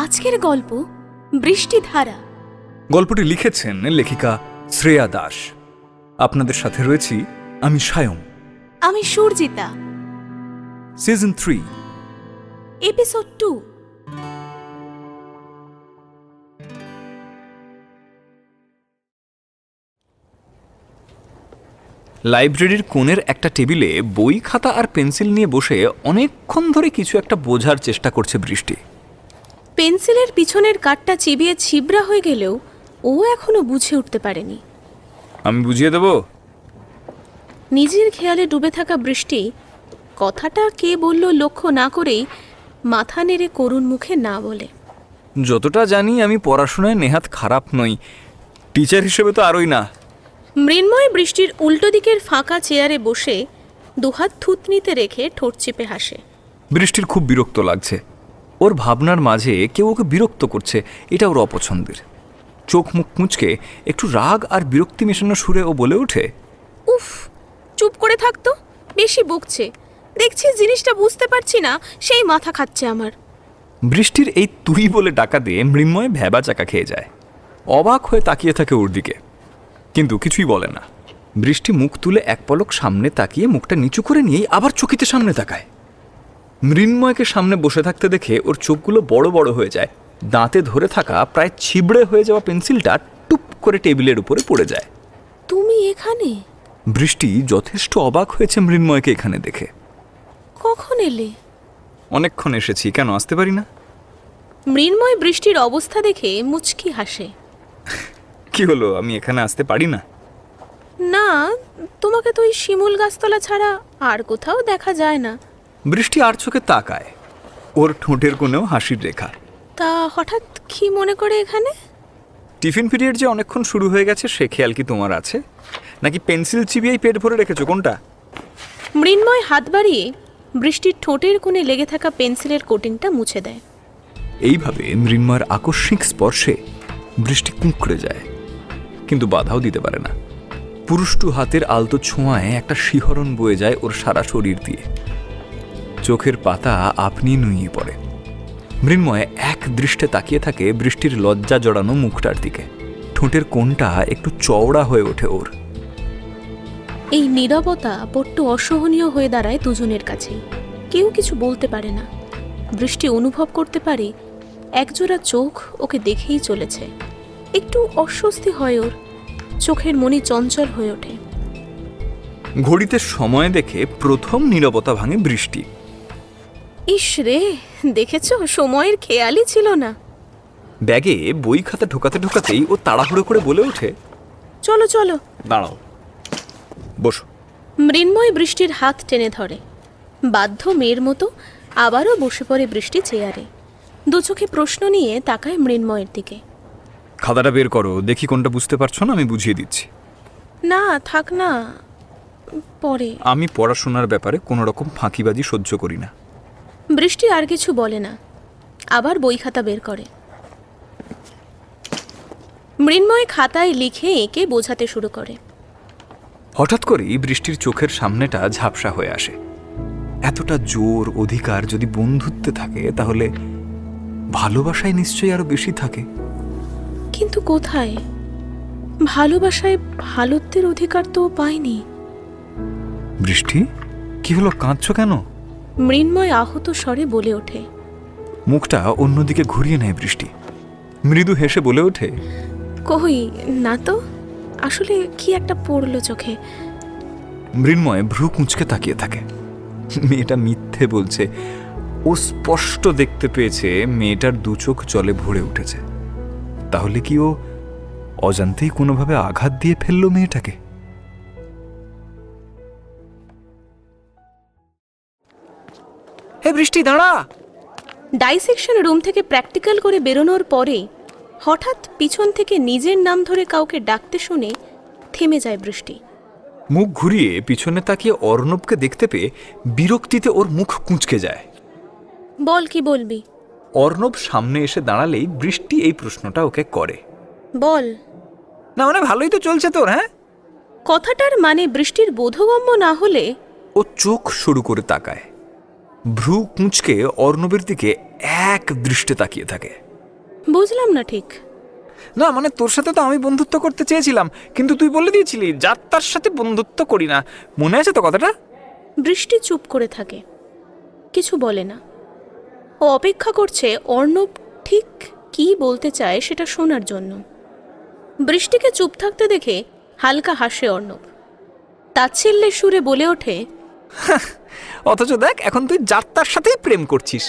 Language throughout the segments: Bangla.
আজকের গল্প বৃষ্টিধারা। গল্পটি লিখেছেন লেখিকা শ্রেয়া দাস। আপনাদের সাথে রয়েছি আমি সায়ং। আমি সুরজিতা। Season 3, episode 2। লাইব্রেরির কোণের একটা টেবিলে বই, খাতা আর পেন্সিল নিয়ে বসে অনেকক্ষণ ধরে কিছু একটা বোঝার চেষ্টা করছে বৃষ্টি। পেন্সিলের পিছনের কাঠটা চিবিয়ে ছিবড়া হয়ে গেলেও ও এখনো বুঝে উঠতে পারেনি। আমি বুঝিয়ে দেব। নিজের খেয়ালে ডুবে থাকা বৃষ্টি কথাটা কে বলল লক্ষ্য না করেই মাথা নেড়ে করুণ মুখে না বলে, যতটা জানি আমি পড়াশোনায় নেহাত খারাপ নই, টিচার হিসেবে তো আরই না। মৃন্ময় বৃষ্টির উল্টো দিকের ফাঁকা চেয়ারে বসে দুহাত থুতনিতে রেখে ঠোঁট চেপে হাসে। বৃষ্টির খুব বিরক্ত লাগছে। ওর ভাবনার মাঝে কেউ ওকে বিরক্ত করছে, এটা ওর অপছন্দের। চোখ মুখ মুচকে একটু রাগ আর বিরক্তি মেশানো সুরে ও বলে ওঠে, উফ, চুপ করে থাকতো, বেশি বকছে। দেখছি জিনিসটা বুঝতে পারছি না, সেই মাথা খাচ্ছে আমার। বৃষ্টির এই তুই বলে ডাকা দিয়ে মৃন্ময় ভ্যাবা চাকা খেয়ে যায়। অবাক হয়ে তাকিয়ে থাকে ওর দিকে, কিন্তু কিছুই বলে না। বৃষ্টি মুখ তুলে এক পলক সামনে তাকিয়ে মুখটা নিচু করে নিয়েই আবার চকিতে সামনে তাকায়। মৃন্ময়কে সামনে বসে থাকতে দেখে ওর চোখগুলো বড় বড় হয়ে যায়। দাঁতে ধরে থাকা প্রায় ছিবড়ে হয়ে যাওয়া পেন্সিলটা টুপ করে টেবিলের উপরে পড়ে যায়। তুমি এখানে? বৃষ্টি যথেষ্ট অবাক হয়েছে মৃন্ময়কে এখানে দেখে। কখন এলে? অনেকক্ষণ এসেছি, কেন আসতে পারি না? মৃন্ময় বৃষ্টির অবস্থা দেখে মুচকি হাসে। কি হলো, আমি এখানে আসতে পারি না? না, তোমাকে তো ওই শিমুল গাছতলা ছাড়া আর কোথাও দেখা যায় না। বৃষ্টি আর চোখে তাকায়, ওর ঠোঁটের কোণেও হাসির রেখা। তা হঠাৎ কি মনে করে এখানে? টিফিন পিরিয়ড যে অনেকক্ষণ শুরু হয়ে গেছে সে খেয়াল কি তোমার আছে? নাকি পেন্সিল চিবিয়েই পেট ভরে রেখেছো, কোনটা? মৃন্ময় হাত বাড়িয়ে বৃষ্টির ঠোঁটের কোণে লেগে থাকা পেন্সিলের কোটিংটা মুছে দেয়। এইভাবে মৃন্ময়ের আকস্মিক স্পর্শে বৃষ্টি কুঁকড়ে যায়, কিন্তু বাধাও দিতে পারে না। পুরুষ্টু হাতের আলতো ছোঁয়ায় একটা শিহরণ বয়ে যায় ওর সারা শরীর দিয়ে। চোখের পাতা আপনি নুইয়ে পড়ে। মৃন্ময় এক দৃষ্টে তাকিয়ে থাকে বৃষ্টির লজ্জা জড়ানো মুখটার দিকে। ঠোঁটের কোণটা একটু চওড়া হয়ে ওঠে ওর। এই নীরবতা বড্ড অসহনীয় হয়ে দাঁড়ায় দুজনের কাছেই। কেউ কিছু বলতে পারে না। বৃষ্টি অনুভব করতে পারে একজোড়া চোখ ওকে দেখেই চলেছে। একটু অস্বস্তি হয় ওর, চোখের মনি চঞ্চল হয়ে ওঠে। ঘড়িতে সময় দেখে প্রথম নীরবতা ভাঙে বৃষ্টি। ইস রে, দেখেছ, সময়ের খেয়ালই ছিল না। ব্যাগে বই খাতা ঢোকাতে ঢোকাতেই ও তাড়াহুড়ো করে বলে ওঠে, চলো চলো। দাঁড়াও, বসো। মৃন্ময় বৃষ্টির হাত টেনে ধরে। বাধ্য মেয়ের মতো আবারও বসে পড়ে বৃষ্টি চেয়ারে। দু চোখে প্রশ্ন নিয়ে তাকায় মৃন্ময়ের দিকে। খাতাটা বের করো, দেখি কোনটা বুঝতে পারছো না, আমি বুঝিয়ে দিচ্ছি। না থাক না, পরে। আমি পড়াশোনার ব্যাপারে কোনো রকম ফাঁকিবাজি সহ্য করি না। বৃষ্টি আর কিছু বলে না, আবার বই খাতা বের করে। মৃন্ময় খাতায় লিখে এঁকে বোঝাতে শুরু করে। হঠাৎ করেই বৃষ্টির চোখের সামনেটা ঝাপসা হয়ে আসে। এতটা জোর অধিকার যদি বন্ধুত্বে থাকে, তাহলে ভালোবাসায় নিশ্চয়ই আরো বেশি থাকে। কিন্তু কোথায়? ভালোবাসায় ভালোত্বের অধিকার তো পায়নি। বৃষ্টি, কি হলো, কাঁদছো কেন? মৃন্ময় আহত স্বরে বলে ওঠে। মুখটা অন্যদিকে ঘুরিয়ে নেয় বৃষ্টি। মৃদু হেসে বলে ওঠে, কই না তো, আসলে কি একটা পড়লো চোখে। মৃন্ময় ভ্রু কুঁচকে তাকিয়ে থাকে। মেয়েটা মিথ্যে বলছে। ও স্পষ্ট দেখতে পেয়েছে মেয়েটার দু চোখ জলে ভরে উঠেছে। তাহলে কি ও অজান্তেই কোনোভাবে আঘাত দিয়ে ফেললো মেয়েটাকে? হে বৃষ্টি, দাঁড়া! ডাইসেকশন রুম থেকে প্র্যাকটিক্যাল করে বেরোনোর পরে হঠাৎ পিছন থেকে নিজের নাম ধরে কাউকে ডাকতে শুনে থেমে যায় বৃষ্টি। মুখ ঘুরিয়ে পিছনে তাকিয়ে অর্ণবকে দেখতে পেয়ে বিরক্তিতে ওর মুখ কুঁচকে যায়। বল, কি বলবি? অর্ণব সামনে এসে দাঁড়ালেই বৃষ্টি এই প্রশ্নটা ওকে করে। বল না, মানে ভালোই তো চলছে তোর। হ্যাঁ, কথাটার মানে বৃষ্টির বোধগম্য না হলে ও চোখ শুরু করে তাকায়। ভ্রু কুঁচকে অর্ণবের দিকে এক দৃষ্টে তাকিয়ে থাকে। বুঝলাম না ঠিক। না মানে তোর সাথে তো আমি বন্ধুত্ব করতে চেয়েছিলাম, কিন্তু তুই বলে দিয়েছিলি যার তার সাথে বন্ধুত্ব করি না। মনে আছে তো কথাটা? বৃষ্টি চুপ করে থাকে, কিছু বলে না। ও অপেক্ষা করছে অর্ণব ঠিক কী বলতে চায় সেটা শোনার জন্য। বৃষ্টিকে চুপ থাকতে দেখে হালকা হাসে অর্ণব, তাচ্ছিল্যের সুরে বলে ওঠে, অথচ দেখ এখন তুই যার তার সাথেই প্রেম করছিস।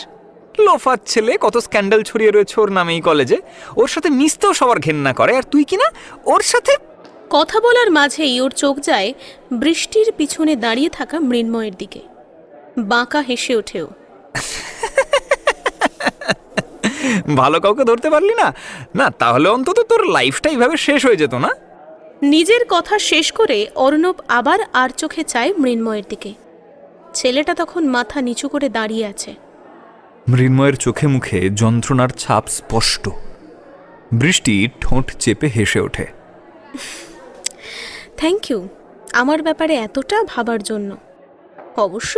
লোফার ছেলে, কত স্ক্যান্ডাল ছড়িয়ে রয়েছে ওর নামে এই কলেজে, ওর সাথে মিশতেও সবার ঘেন্না করে, আর তুই কিনা ওর সাথে। কথা বলার মাঝেই ওর চোখ যায় বৃষ্টির পিছনে দাঁড়িয়ে থাকা মৃন্ময়ের দিকে। বাঁকা হেসে ওঠেও। ভালো কাউকে ধরতে পারলি না? না তাহলে অন্তত তোর লাইফটা এইভাবে শেষ হয়ে যেত না। নিজের কথা শেষ করে অর্ণব আবার আর চোখে চায় মৃন্ময়ের দিকে। ছেলেটা তখন মাথা নিচু করে দাঁড়িয়ে আছে। মৃন্ময়ের চোখে মুখে যন্ত্রণার ছাপ স্পষ্ট। বৃষ্টি ঠোঁট চেপে হেসে ওঠে। থ্যাংক ইউ আমার ব্যাপারে এতটা ভাবার জন্য। অবশ্য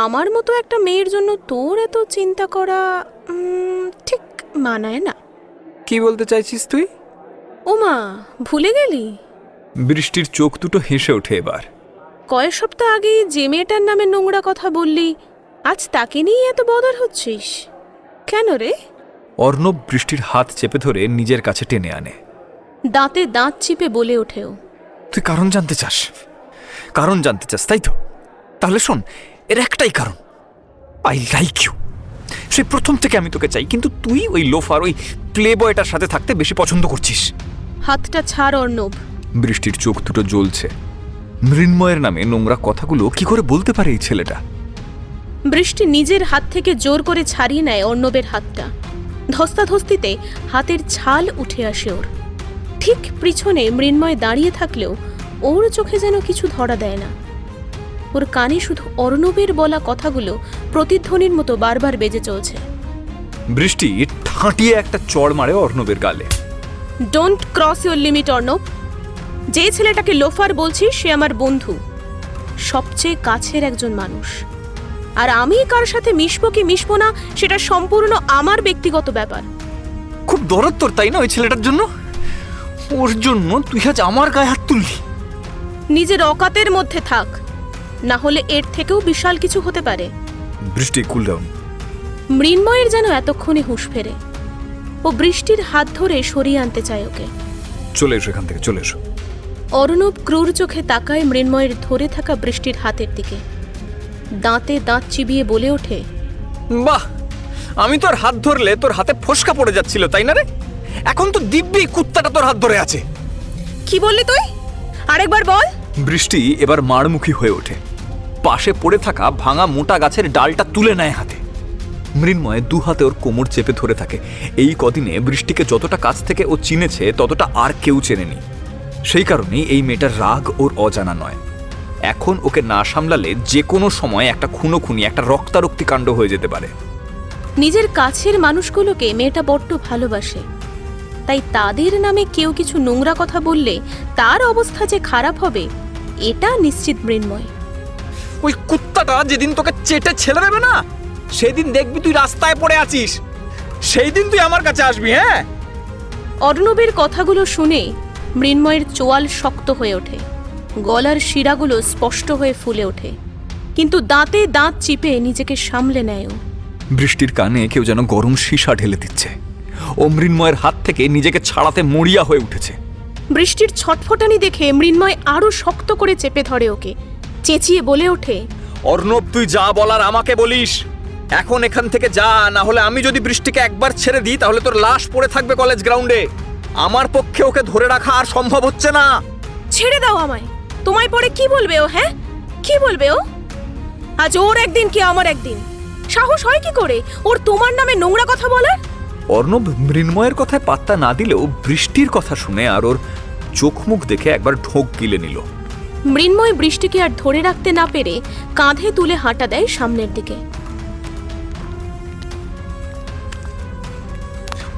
আমার মতো একটা মেয়ের জন্য তোর এত চিন্তা করা ঠিক মানায় না। কি বলতে চাইছিস তুই? ওমা, ভুলে গেলি? বৃষ্টির চোখ দুটো হেসে ওঠে এবার। কয়েক সপ্তাহ আগেই যে মেয়েটার নামে নোংরা কথা বললি, আজ তাকে নিয়ে এত বদার হচ্ছিস কেন রে? অর্ণব বৃষ্টির হাত চেপে ধরে নিজের কাছে টেনে আনে। দাঁতে দাঁত চিপে বলে ওঠেও, তুই কারণ জানতে চাস? কারণ জানতে চাস তাই তো? তাহলে শোন, এর একটাই কারণ, আই লাইক ইউ। সেই প্রথম থেকে আমি তোকে চাই, কিন্তু তুই ওই লোফার, ওই প্লে বয়টার সাথে থাকতে বেশি পছন্দ করছিস। হাতটা ছাড় অর্ণব। বৃষ্টির চোখ দুটো জ্বলছে। মৃন্ময়ের নামে নোংরা কথাগুলো কি করে বলতে পারে এই ছেলেটা? বৃষ্টি নিজের হাত থেকে জোর করে ছাড়িয়ে নেয় অর্ণবের হাতটা। ধস্তাধস্তিতে হাতের ছাল উঠে আসে ওর। ঠিক পিছনে মৃন্ময় দাঁড়িয়ে থাকলেও ওর চোখে যেন কিছু ধরা দেয় না। ওর কানে শুধু অর্ণবের বলা কথাগুলো প্রতিধ্বনির মতো বারবার বেজে চলছে। বৃষ্টি ঠাঁটিয়ে একটা চড় মারে অর্ণবের গালে। Don't cross your limit Arnab. যে ছেলেটাকে লোফার বলছিস সে আমার বন্ধু, সবচেয়ে কাছের একজন মানুষ। আর আমি কার সাথে মিশবো কি মিশবো না সেটা সম্পূর্ণ আমার ব্যক্তিগত ব্যাপার। খুব দরদ তোর, তাই না, ওই ছেলেটার জন্য? ওর জন্য তুই আজ আমার গায়ে হাত তুললি? নিজের অকাতের মধ্যে থাক, না হলে এর থেকেও বিশাল কিছু হতে পারে। বৃষ্টি কুল ডাউন। মৃন্ময়ের যেন এতক্ষণে হুঁশ ফেরে। ও বৃষ্টির হাত ধরে সরিয়ে আনতে চায় ওকে। চলে এসো এখান থেকে, চলে এসো। অর্ণব ক্রূর চোখে তাকায় মৃন্ময়ের ধরে থাকা বৃষ্টির হাতের দিকে। দাঁতে দাঁত চিবিয়ে বলে ওঠে, বাহ, আমি তোর হাত ধরলে তোর হাতে ফোসকা পড়ে যাচ্ছিল তাই না রে? এখন তো দিব্যি কুত্তাটা তোর হাত ধরে আছে। কি বললি তুই? আরেকবার বল। বৃষ্টি এবার মারমুখী হয়ে ওঠে। পাশে পড়ে থাকা ভাঙা মোটা গাছের ডালটা তুলে নেয় হাতে। মৃন্ময় দু হাতে ওর কোমর চেপে ধরে থাকে। এই কদিনে বৃষ্টিকে যতটা কাছ থেকে ও চিনেছে ততটা আর কেউ চেনেনি। সেই কারণেই এই মেয়েটার রাগ ওর অজানা নয়। এখন ওকে না সামলালে যে কোনো সময় একটা খুনোখুনি, একটা রক্তারক্তি কাণ্ড হয়ে যেতে পারে। নিজের কাছের মানুষগুলোকে মেয়েটা বড্ড ভালোবাসে, তাই তাদের নামে কেউ কিছু নোংরা কথা বললে তার অবস্থা যে খারাপ হবে এটা নিশ্চিত মৃন্ময়। ওই কুত্তাটা যেদিন তোকে চেটে ছেড়ে দেবে না, সেদিন দেখবি তুই রাস্তায় পড়ে আছিস। সেই দিন তুই আমার কাছে আসবি। হ্যাঁ। অর্ণবের কথাগুলো শুনে মৃন্ময়ের চোয়াল শক্ত হয়ে ওঠে, গলার শিরাগুলো স্পষ্ট হয়ে ফুলে ওঠে, কিন্তু দাঁতে দাঁত চিপে নিজেকে সামলে নেয় ও। বৃষ্টির কানে কেউ যেন গরম সীসা ঢেলে দিচ্ছে। ও মৃন্ময়ের হাত থেকে নিজেকে ছাড়াতে মরিয়া হয়ে উঠেছে। বৃষ্টির ছটফটানি দেখে মৃন্ময় আরো শক্ত করে চেপে ধরে ওকে, চেঁচিয়ে বলে ওঠে, অর্ণব, তুই যা বলার আমাকে বলিস। এখন এখান থেকে যা, না হলে আমি যদি বৃষ্টিকে একবার ছেড়ে দিই তাহলে তোর লাশ পড়ে থাকবে কলেজ গ্রাউন্ডে। আমার পক্ষে ওকে ধরে রাখা আর সম্ভব হচ্ছে না। ছেড়ে দাও আমায়। তোমায় পরে কি বলবে ও? হ্যাঁ, কি বলবে ও? আজ ওর একদিন কি আমার একদিন। সাহস হয় কি করে ওর তোমার নামে নোংরা কথা বলার? অর্ণব মৃন্ময়ের কথায় পাত্তা না দিলেও বৃষ্টির কথা শুনে আর ওর চোখ মুখ দেখে একবার ঢোক গিলে নিল। মৃন্ময় বৃষ্টিকে আর ধরে রাখতে না পেরে কাঁধে তুলে হাঁটা দেয় সামনের দিকে।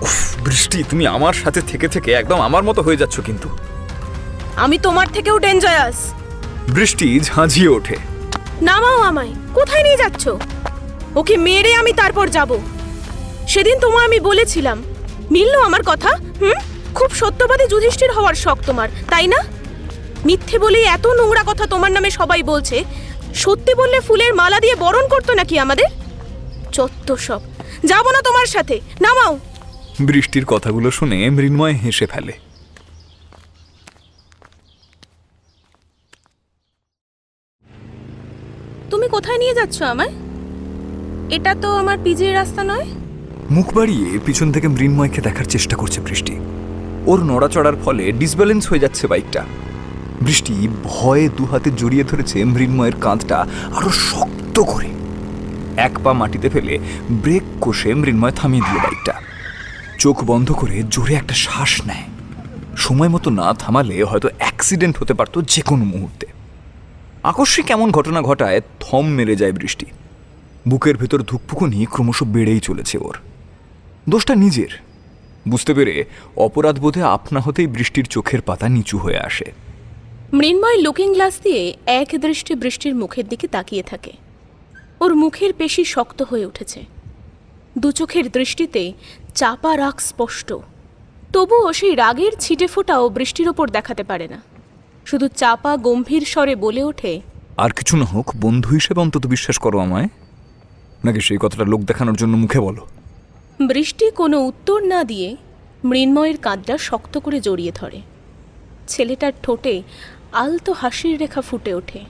উফ, বৃষ্টি, তুমি আমার সাথে থেকে থেকে একদম আমার মতো হয়ে যাচ্ছ কিন্তু। আমি তোমার থেকেও ডেঞ্জারাস। বৃষ্টি ঝাঁঝিয়ে ওঠে। নামাও আমায়। কোথায় নিয়ে যাচ্ছ? ওকে মেরে আমি তারপর যাব। সেদিন তোমায় আমি বলেছিলাম মিললো আমার কথা? খুব সত্যবাদী যুধিষ্ঠির হওয়ার শখ তোমার, তাই না? মিথ্যে বলেই এত নোংরা কথা তোমার নামে সবাই বলছে। সত্যি বললে ফুলের মালা দিয়ে বরণ করতো নাকি আমাদের? চত্ব সব। যাবো না তোমার সাথে, নামাও। বৃষ্টির কথাগুলো শুনে মৃন্ময় হেসে ফেলে। তুমি কোথায় নিয়ে যাচ্ছ আমায়? এটা তো আমার পিজির রাস্তা নয়। মুখ বাড়িয়ে পিছন থেকে মৃন্ময়কে দেখার চেষ্টা করছে বৃষ্টি। ওর নড়াচড়ার ফলে ডিসব্যালেন্স হয়ে যাচ্ছে বাইকটা। বৃষ্টি ভয়ে দুহাতে জড়িয়ে ধরেছে মৃন্ময়ের কাঁধটা আরো শক্ত করে। এক পা মাটিতে ফেলে ব্রেক কষে মৃন্ময় থামিয়ে দিল বাইকটা। চোখ বন্ধ করে জোরে একটা শ্বাস নেয়। সময় মতো না থামালে হয়তো অ্যাক্সিডেন্ট হতে পারত যে কোনো মুহূর্তে। আকস্মিক এমন ঘটনা ঘটায় থম মেরে যায় বৃষ্টি। বুকের ভেতর ধুকপুকুনি ক্রমশ বেড়েই চলেছে ওর। দোষটা নিজের। বুঝতে পেরে অপরাধ বোধে আপনা হতেই বৃষ্টির চোখের পাতা নিচু হয়ে আসে। মৃন্ময় লুকিং গ্লাস দিয়ে এক দৃষ্টি বৃষ্টির মুখের দিকে তাকিয়ে থাকে। ওর মুখের পেশি শক্ত হয়ে উঠেছে। দু চোখের দৃষ্টিতে চাপা রাগ স্পষ্ট। তবুও সেই রাগের ছিটে ফোঁটাও বৃষ্টির ওপর দেখাতে পারে না। শুধু চাপা গম্ভীর স্বরে বলে ওঠে, আর কিছু না হোক, বন্ধু হিসেবে অন্তত বিশ্বাস করো আমায়, নাকি সেই কথাটা লোক দেখানোর জন্য মুখে বলো? বৃষ্টি কোনো উত্তর না দিয়ে মৃন্ময়ের কাঁধটা শক্ত করে জড়িয়ে ধরে। ছেলেটার ঠোঁটে আলতো হাসির রেখা ফুটে ওঠে।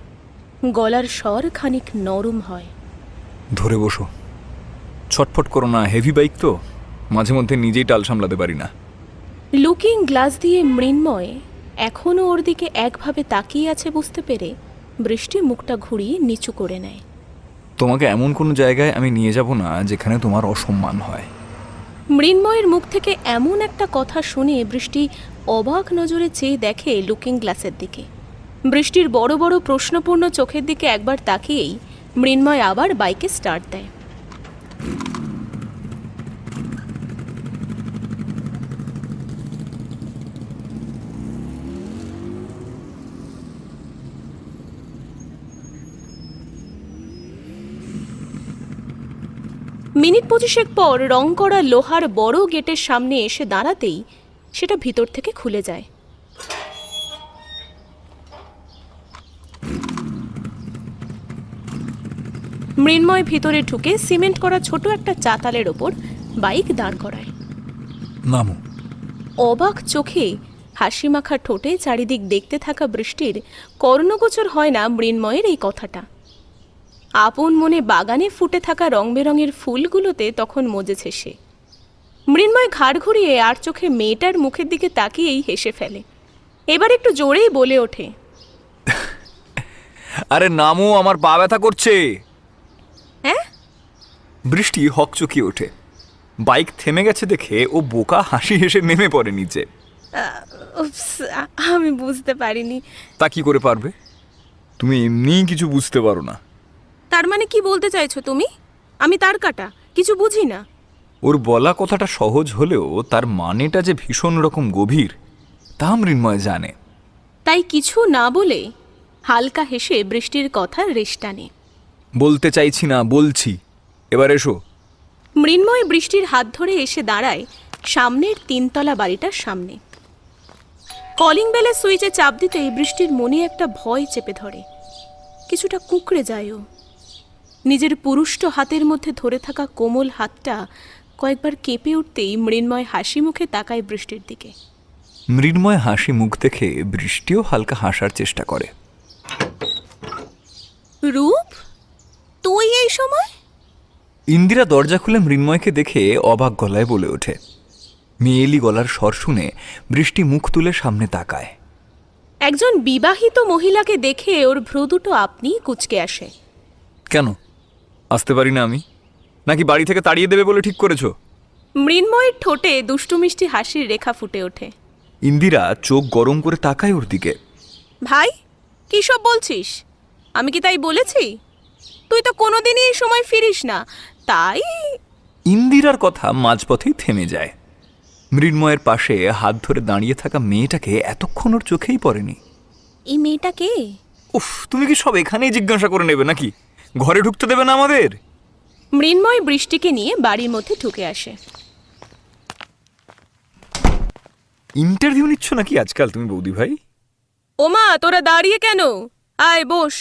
গলার স্বর খানিক নরম হয়। ধরে বসো, ছটফট করো না, হেভি বাইক তো, মাঝে মধ্যে নিজেই টাল সামলাতে পারি না। লুকিং গ্লাস দিয়ে মৃন্ময় এখনও ওর দিকে একভাবে তাকিয়ে আছে বুঝতে পেরে বৃষ্টি মুখটা ঘুরিয়ে নিচু করে নেয়। তোমাকে এমন কোনো জায়গায় আমি নিয়ে যাব না যেখানে তোমার অসম্মান হয়। মৃন্ময়ের মুখ থেকে এমন একটা কথা শুনে বৃষ্টি অবাক নজরে চেয়ে দেখে লুকিং গ্লাসের দিকে। বৃষ্টির বড় বড় প্রশ্নপূর্ণ চোখের দিকে একবার তাকিয়েই মৃন্ময় আবার বাইকে স্টার্ট দেয়। মিনিট 25 পর রং করা লোহার বড় গেটের সামনে এসে দাঁড়াতেই সেটা ভিতর থেকে খুলে যায়। মৃন্ময় ভিতরে ঢুকে সিমেন্ট করা ছোট একটা চাতালের ওপর বাইক দাঁড় করায়। নামো। অবাক চোখে হাসি মাখা ঠোঁটে চারিদিক দেখতে থাকা বৃষ্টির কর্ণগোচর হয় না মৃন্ময়ের এই কথাটা। আপন মনে বাগানে ফুটে থাকা রং বেরঙের ফুলগুলোতে তখন মজেছে সে। মৃন্ময় ঘাড় ঘুরিয়ে আর চোখে মেয়েটার মুখের দিকে তাকিয়েই হেসে ফেলে। এবার একটু জোরেই বলে ওঠে, আরে নামো, আমার পা ব্যথা করছে। হ্যাঁ? বৃষ্টি হকচকিয়ে ওঠে। বাইক থেমে গেছে দেখে ও বোকা হাসি হেসে নেমে পড়ে নিচে। আমি বুঝতে পারিনি। তা কি করে পারবে? তুমি এমনিই কিছু বুঝতে পারো না। তার মানে কি বলতে চাইছো তুমি? আমি তার কাটা, কিছু বুঝি না? ওর বলা কথাটা সহজ হলেও তার মানেটা যে ভীষণ রকম গভীর তা মৃন্ময় জানে। তাই কিছু না বলে হালকা হেসে বৃষ্টির কথার রেশ টানে। বলতে চাইছি না, বলছি, এবার এসো। মৃন্ময় বৃষ্টির হাত ধরে এসে দাঁড়ায় সামনের 3তলা বাড়িটার সামনে। কলিং বেলের সুইচে চাপ দিতেই বৃষ্টির মনে একটা ভয় চেপে ধরে। কিছুটা কুঁকড়ে যায় ও। নিজের পুরুষ্ট হাতের মধ্যে ধরে থাকা কোমল হাতটা কয়েকবার কেঁপে উঠতেই মৃন্ময় হাসি মুখে তাকায় বৃষ্টির দিকে। মৃন্ময় হাসি মুখ দেখে বৃষ্টিও হালকা হাসার চেষ্টা করে। রূপ, তুই এই সময়? ইন্দিরা দরজা খুলে মৃন্ময়কে দেখে অবাক গলায় বলে ওঠে। মেয়েলি গলার স্বর শুনে বৃষ্টি মুখ তুলে সামনে তাকায়। একজন বিবাহিত মহিলাকে দেখে ওর ভ্রু দুটো আপনিই কুঁচকে আসে। কেন আসতে পারি না আমি? নাকি বাড়ি থেকে তাড়িয়ে দেবে বলে ঠিক করেছো? মৃন্ময়ের ঠোঁটে দুষ্টু মিষ্টি হাসির রেখা ফুটে ওঠে। ইন্দিরা চোখ গরম করে তাকায় ওর দিকে। ভাই, কী সব বলছিস? আমি কি তাই বলেছি? তুই তো কোনোদিনই এই সময় ফিরিস না, তাই। ইন্দিরার কথা মাঝপথেই থেমে যায়। মৃন্ময়ের পাশে হাত ধরে দাঁড়িয়ে থাকা মেয়েটাকে এতক্ষণ ওর চোখেই পড়েনি। এই মেয়েটা কে? উফ, তুমি কি সব এখানেই জিজ্ঞাসা করে নেবে নাকি? ঘরে ঢুকতে দেবে না আমাদের? মৃন্ময় বৃষ্টিকে নিয়ে বাড়ির মধ্যে ঢুকে আসে। ইন্টারভিউ নিচ্ছ নাকি আজকাল তুমি বৌদি ভাই? ওমা, তোরা দাঁড়িয়ে কেন? আয় বস।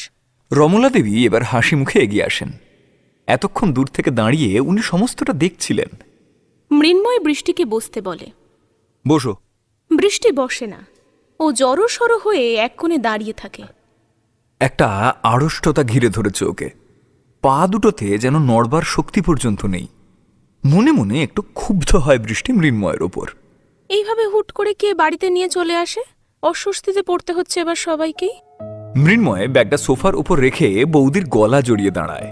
রমলা দেবী এবার হাসি মুখে এগিয়ে আসেন। এতক্ষণ দূর থেকে দাঁড়িয়ে উনি সমস্তটা দেখছিলেন। মৃন্ময় বৃষ্টিকে বসতে বলে। বসো। বৃষ্টি বসে না, ও জড়সড় হয়ে এক কোণে দাঁড়িয়ে থাকে। একটা আড়ষ্টতা ঘিরে ধরেছে ওকে। পা দুটোতে যেন নড়বার শক্তি পর্যন্ত নেই। মনে মনে একটু ক্ষুব্ধ হয় বৃষ্টি মৃন্ময়ের ওপর। এইভাবে হুট করে কে বাড়িতে নিয়ে চলে আসে? অস্বস্তিতে পড়তে হচ্ছে এবার সবাইকেই। মৃন্ময় ব্যাগটা সোফার উপর রেখে বৌদির গলা জড়িয়ে দাঁড়ায়।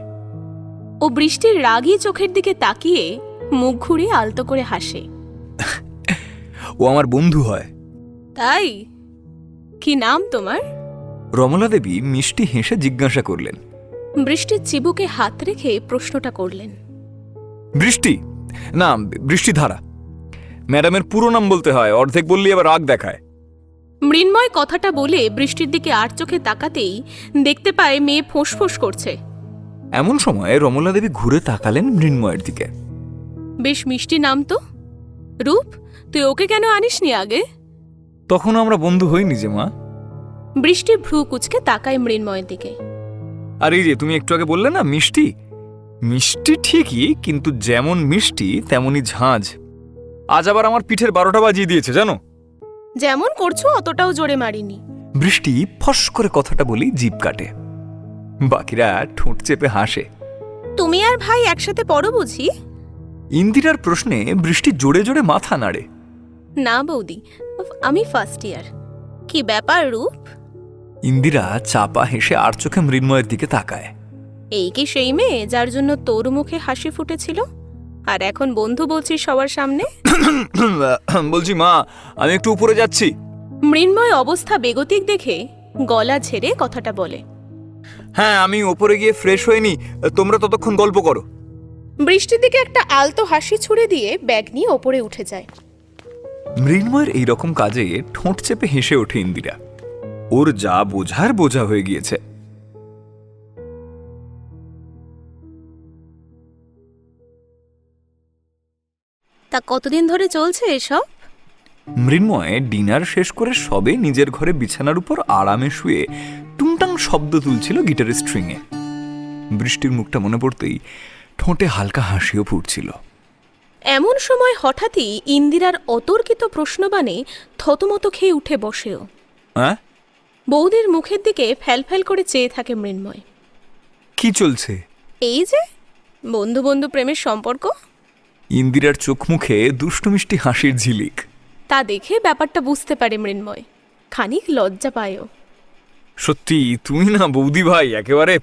ও বৃষ্টির রাগী চোখের দিকে তাকিয়ে মুখ ঘুরিয়ে আলতো করে হাসে। ও আমার বন্ধু হয়। তাই? কি নাম তোমার? রমলা দেবী মিষ্টি হেসে জিজ্ঞাসা করলেন। বৃষ্টির চিবুকে হাত রেখে প্রশ্নটা করলেন। বৃষ্টি না, বৃষ্টিধারা। ম্যাডামের পুরো নাম বলতে হয়, অর্ধেক বললি আবার রাগ দেখায়। মৃন্ময় কথাটা বলে বৃষ্টির দিকে আর চোখে তাকাতেই দেখতে পায় মেয়ে ফোঁস করছে। এমন সময় রমলা দেবী ঘুরে তাকালেন মৃন্ময়ের দিকে। বেশ মিষ্টি নাম তো। রূপ, তুই ওকে কেন আনিসনি আগে? তখন আমরা বন্ধু হইনি যে মা। বৃষ্টি ভ্রু কুচকে তাকায় মৃন্ময়ের দিকে। আর এই যে তুমি একটু আগে বললে না মিষ্টি, মিষ্টি ঠিকই, কিন্তু যেমন মিষ্টি তেমনই ঝাঁঝ। আজ আবার আমার পিঠের 12টা বাজিয়ে দিয়েছে জানো। যেমন করছো অতটাও জোরে মারিনি। বৃষ্টি ফস করে কথাটা বলি জিভ কাটে। বাকিরা ঠোঁট চেপে হাসে। তুমি আর ভাই একসাথে পড়ো বুঝি? ইন্দিরার প্রশ্নে বৃষ্টি জোরে জোরে মাথা নাড়ে। না বৌদি, আমি ফার্স্ট ইয়ার। কি ব্যাপার রূপ? ইন্দিরা চাপা হেসে আর চোখে মৃন্ময়ের দিকে তাকায়। এই কি সেই মেয়ে যার জন্য তোর মুখে হাসি ফুটেছিল, আর এখন বন্ধু বলছিস সবার সামনে? বলছি মা, আমি একটু উপরে যাচ্ছি। মৃন্ময় অবস্থা বেগতিক দেখে গলা ঝেড়ে কথাটা বলে। হ্যাঁ, আমি উপরে গিয়ে ফ্রেশ হইনি, তোমরা ততক্ষণ গল্প করো। বৃষ্টির দিকে একটা আলতো হাসি ছুড়ে দিয়ে ব্যাগ নিয়ে ওপরে উঠে যায়। মৃন্ময়ের এইরকম কাজে ঠোঁট চেপে হেসে ওঠে ইন্দিরা। ওর যা বোঝার বোঝা হয়ে গিয়েছে। তা কতদিন ধরে চলছে এসব? মৃন্ময় ডিনার শেষ করে সবে নিজের ঘরে বিছানার উপর আরামে শুয়ে টুংটাং শব্দ তুলছিল গিটারের স্ট্রিংয়ে। বৃষ্টির মুখটা মনে পড়তেই ঠোঁটে হালকা হাসিও ফুটছিল। এমন সময় হঠাৎই ইন্দিরার অতর্কিত প্রশ্নবাণে থতমত খেয়ে উঠে বসেও। হ্যাঁ? বৌদির মুখের দিকে ফ্যালফ্যাল করে চেয়ে থাকে মৃন্ময়। কি চলছে? এই যে বন্ধু বন্ধু প্রেমের সম্পর্ক। ইন্দিরার চোখ মুখে দুষ্টু মিষ্টি হাসির ঝিলিক। তা দেখে ব্যাপারটা বুঝতে পারে মৃন্ময়, খানিক লজ্জা পায়ও। সত্যি তুমি না বৌদি ভাই একেবারে।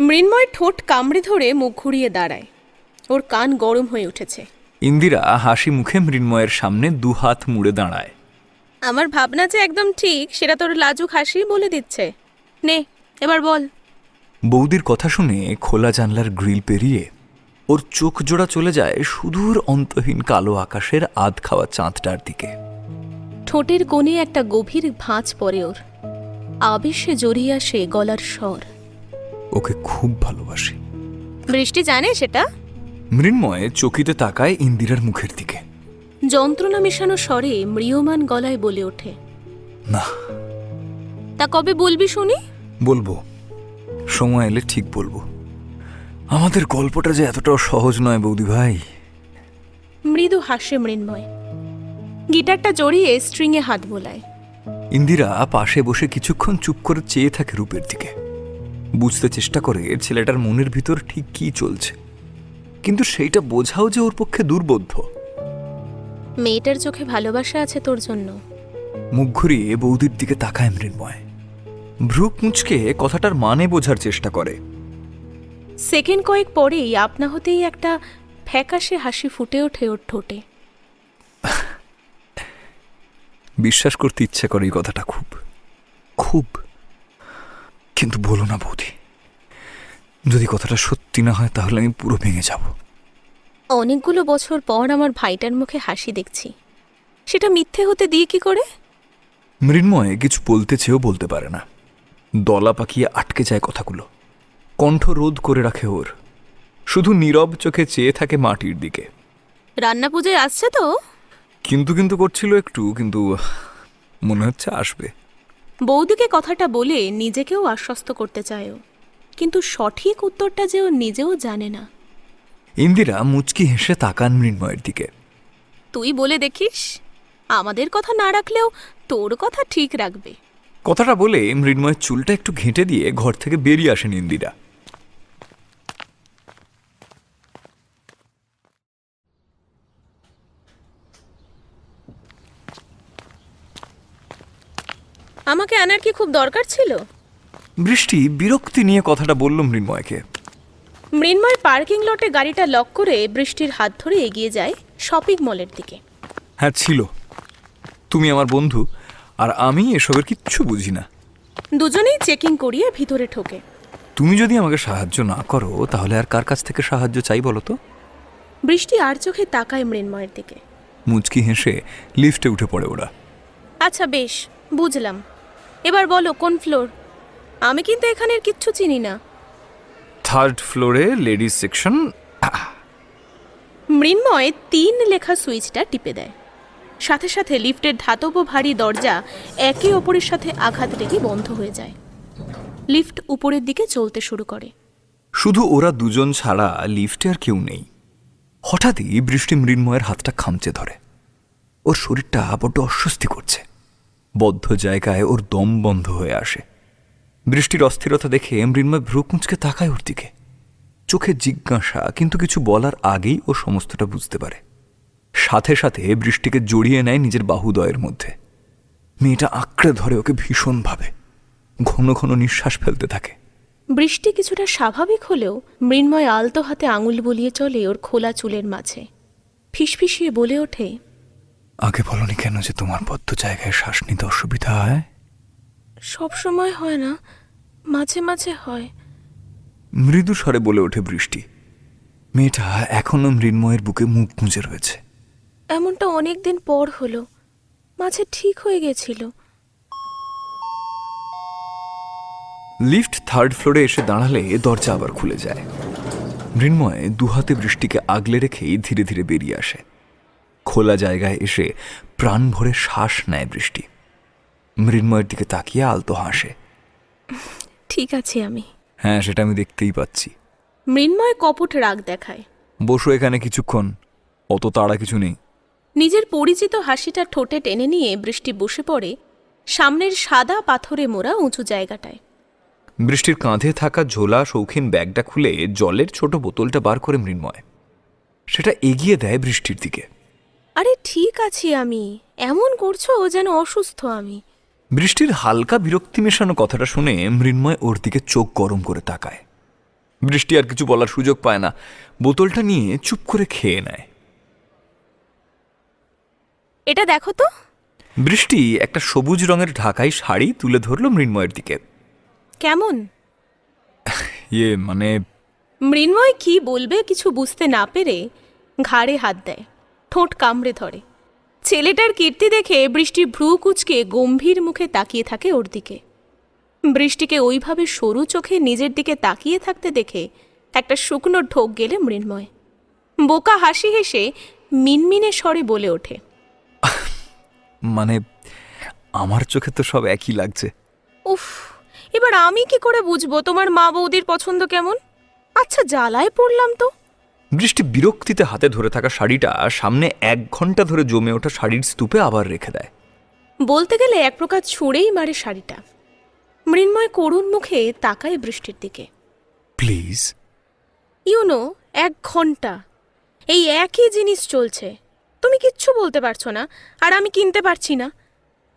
মৃন্ময় ঠোঁট কামড়ে ধরে মুখ ঘুরিয়ে দাঁড়ায়। ওর কান গরম হয়ে উঠেছে। ইন্দিরা হাসি মুখে মৃন্ময়ের সামনে দুহাত মুড়ে দাঁড়ায়। আমার ভাবনা যে একদম ঠিক সেটা তোর লাজুক হাসি বলে দিচ্ছে। নে এবার বল। বৌদির কথা শুনে খোলা জানলার গ্রিল পেরিয়ে ওর চোখ জোড়া চলে যায় সুদূর অন্তহীন কালো আকাশের আধ খাওয়া চাঁদটার দিকে। ঠোঁটের কোণে একটা গভীর ভাঁজ পড়ে ওর। আবেশে জড়িয়ে আসে গলার স্বর। ওকে খুব ভালোবাসি। বৃষ্টি জানে সেটা? মৃন্ময় চকিতে তাকায় ইন্দিরার মুখের দিকে। যন্ত্রণা মেশানো স্বরে ম্রিয়মান গলায় বলে ওঠে, না। তা কবে বলবি শুনি? বলবো, সময় এলে ঠিক বলবো। আমাদের গল্পটা যে এতটাও সহজ নয় বৌদি ভাই। মৃদু হাসে মৃন্ময়। গিটারটা জড়িয়ে স্ট্রিংয়ে হাত বোলায়। ইন্দিরা পাশে বসে কিছুক্ষণ চুপ করে চেয়ে থাকে রূপের দিকে। বুঝতে চেষ্টা করে ছেলেটার মনের ভিতর ঠিক কি চলছে, কিন্তু সেইটা বোঝাও যে ওর পক্ষে দুর্বোধ্য। মেয়েটার চোখে ভালোবাসা আছে তোর জন্য। মুখ ঘুরিয়ে বৌদির দিকে তাকায় মৃন্ময়। ভ্রু কুঁচকে কথাটার মানে বোঝার চেষ্টা করে। সেকেন্ড কয়েক পরেই আপনা হতেই একটা ফ্যাকাশে হাসি ফুটে ওঠে ওর ঠোঁটে। বিশ্বাস করতে ইচ্ছে করে এই কথাটা খুব খুব, কিন্তু বলো না বৌদি। যদি কথাটা সত্যি না হয় তাহলে আমি পুরো ভেঙে যাব। অনেকগুলো বছর পর আমার ভাইটার মুখে হাসি দেখছি, সেটা মিথ্যে হতে দিয়ে কি করে? মৃন্ময় কিছু বলতে চেয়েও বলতে পারে না। দলা পাকিয়ে আটকে যায় কথাগুলো। কণ্ঠ রোধ করে রাখে ওর। শুধু নীরব চোখে চেয়ে থাকে মাটির দিকে। রান্না পুজোয় আসছে তো? কিন্তু কিন্তু করছিল একটু, কিন্তু মনে হচ্ছে আসবে। বৌদিকে কথাটা বলে নিজেকেও আশ্বস্ত করতে চায়ও, কিন্তু সঠিক উত্তরটা যে ও নিজেও জানে না। ইন্দিরা মুচকি হেসে তাকান মৃন্ময়ের দিকে। তুই বলে দেখিস, আমাদের কথা না রাখলেও তোর কথা ঠিক রাখবে। কথাটা বলে মৃন্ময়ের চুলটা একটু ঘেঁটে দিয়ে ঘর থেকে বেরিয়ে আসেন ইন্দিরা। আমাকে আনার কি খুব দরকার ছিল? বৃষ্টি বিরক্তি নিয়ে কথাটা বলল মৃন্ময়কে। মৃন্ময় পার্কিং লটে গাড়িটা লক করে বৃষ্টির হাত ধরে এগিয়ে যায় শপিং মলের দিকে। হ্যাঁ ছিল, তুমি আমার বন্ধু আর আমি এসবের কিচ্ছু বুঝি না। দুজনেই চেকিং করিয়ে ভিতরে ঢোকে। তুমি যদি আমাকে সাহায্য না করো তাহলে আর কার কাছ থেকে সাহায্য চাই বলো তো? বৃষ্টি আর চোখে তাকায় মৃন্ময়ের দিকে। মুচকি হেসে লিফটে উঠে পড়ে ওরা। আচ্ছা বেশ, বুঝলাম। এবার বলো কোন ফ্লোর? আমি কিন্তু এখানের কিচ্ছু চিনি না। 3rd ফ্লোরে লেডিস সেকশন। মৃন্ময় 3 লেখা সুইচটা টিপে দেয়। সাথে সাথে লিফটের ধাতব ভারী দরজা একে অপরের সাথে আঘাত লেগে বন্ধ হয়ে যায়। লিফট উপরের দিকে চলতে শুরু করে। শুধু ওরা দুজন ছাড়া লিফটে আর কেউ নেই। হঠাৎই বৃষ্টি মৃন্ময়ের হাতটা খামচে ধরে। ওর শরীরটা বড্ড অস্বস্তি করছে। বদ্ধ জায়গায় ওর দম বন্ধ হয়ে আসে। বৃষ্টির অস্থিরতা দেখে মৃন্ময় ভ্রু কুঁচকে তাকায় ওর দিকে। চোখে জিজ্ঞাসা, কিন্তু কিছু বলার আগেই ও সমস্তটা বুঝতে পারে। সাথে সাথে বৃষ্টিকে জড়িয়ে নেয় নিজের বাহুদয়ের মধ্যে। মেয়েটা আঁকড়ে ধরে ওকে ভীষণভাবে। ঘন ঘন নিঃশ্বাস ফেলতে থাকে। বৃষ্টি কিছুটা স্বাভাবিক হলেও মৃন্ময় আলতো হাতে আঙুল বুলিয়ে চলে ওর খোলা চুলের মাঝে। ফিসফিসিয়ে বলে ওঠে, আগে বলনি কেন যে তোমার বদ্ধ জায়গায় শ্বাস নিতে অসুবিধা হয়? সব সময় হয় না, মাঝে মাঝে হয়। মৃদু স্বরে বলে ওঠে বৃষ্টি। মেয়েটা এখনো মৃন্ময়ের বুকে মুখ গুঁজে রয়েছে। এমনটা অনেক দিন পর হলো, মাঝে ঠিক হয়ে গেছিল। লিফট 3rd ফ্লোরে এসে দাঁড়ালে দরজা আবার খুলে যায়। মৃন্ময় দুহাতে বৃষ্টিকে আগলে রেখেই ধীরে ধীরে বেরিয়ে আসে। খোলা জায়গায় এসে প্রাণ ভরে শ্বাস নেয় বৃষ্টি। মৃন্ময়ের দিকে তাকিয়ে আলতো হাসে। ঠিক আছে আমি। হ্যাঁ, সেটা আমি দেখতেই পাচ্ছি। মৃন্ময় কপট রাগ দেখায়। বসো এখানে কিছুক্ষণ, অত তাড়া কিছু নেই। নিজের পরিচিত হাসিটা ঠোঁটে টেনে নিয়ে বৃষ্টি বসে পড়ে সামনের সাদা পাথরে মোড়া উঁচু জায়গাটায়। বৃষ্টির কাঁধে থাকা ঝোলা শৌখিন ব্যাগটা খুলে জলের ছোট বোতলটা বার করে মৃন্ময় সেটা এগিয়ে দেয় বৃষ্টির দিকে। আরে ঠিক আছি আমি, এমন করছো যেন অসুস্থ আমি। বৃষ্টির হালকা বিরক্তি মেশানো কথাটা শুনে মৃন্ময় ওর দিকে চোখ গরম করে তাকায়। বৃষ্টি আর কিছু বলার সুযোগ পায় না, বোতলটা নিয়ে চুপ করে খেয়ে নেয়। এটা দেখো তো। বৃষ্টি একটা সবুজ রঙের ঢাকাই শাড়ি তুলে ধরল মৃন্ময়ের দিকে। কেমন? মানে মৃন্ময় কি বলবে কিছু বুঝতে না পেরে ঘাড়ে হাত দেয়, ঠোঁট কামড়ে ধরে। ছেলেটার কীর্তি দেখে বৃষ্টি ভ্রু কুঁচকে গম্ভীর মুখে তাকিয়ে থাকে ওর দিকে। বৃষ্টিকে ওইভাবে সরু চোখে নিজের দিকে তাকিয়ে থাকতে দেখে একটা শুকনো ঢোক গেলে মৃন্ময় বোকা হাসি হেসে মিনমিনে স্বরে বলে ওঠে, মানে আমার চোখে তো সব একই লাগছে। উফ, এবার আমি কি করে বুঝবো তোমার মা বৌদির পছন্দ কেমন? আচ্ছা, জ্বালায় পড়লাম তো। বৃষ্টি বিরক্তিতে হাতে ধরে থাকা শাড়িটা সামনে 1 ঘন্টা ধরে জমে ওঠা শাড়ির স্তূপে আবার রেখে দেয়। বলতে গেলে এক প্রকার ছুঁড়েই মারে শাড়িটা। মৃন্ময় করুণ মুখে তাকায় বৃষ্টির দিকে। প্লিজ। ইউনো 1 ঘন্টা এই একই জিনিস চলছে, তুমি কিচ্ছু বলতে পারছো না আর আমি কিনতে পারছি না।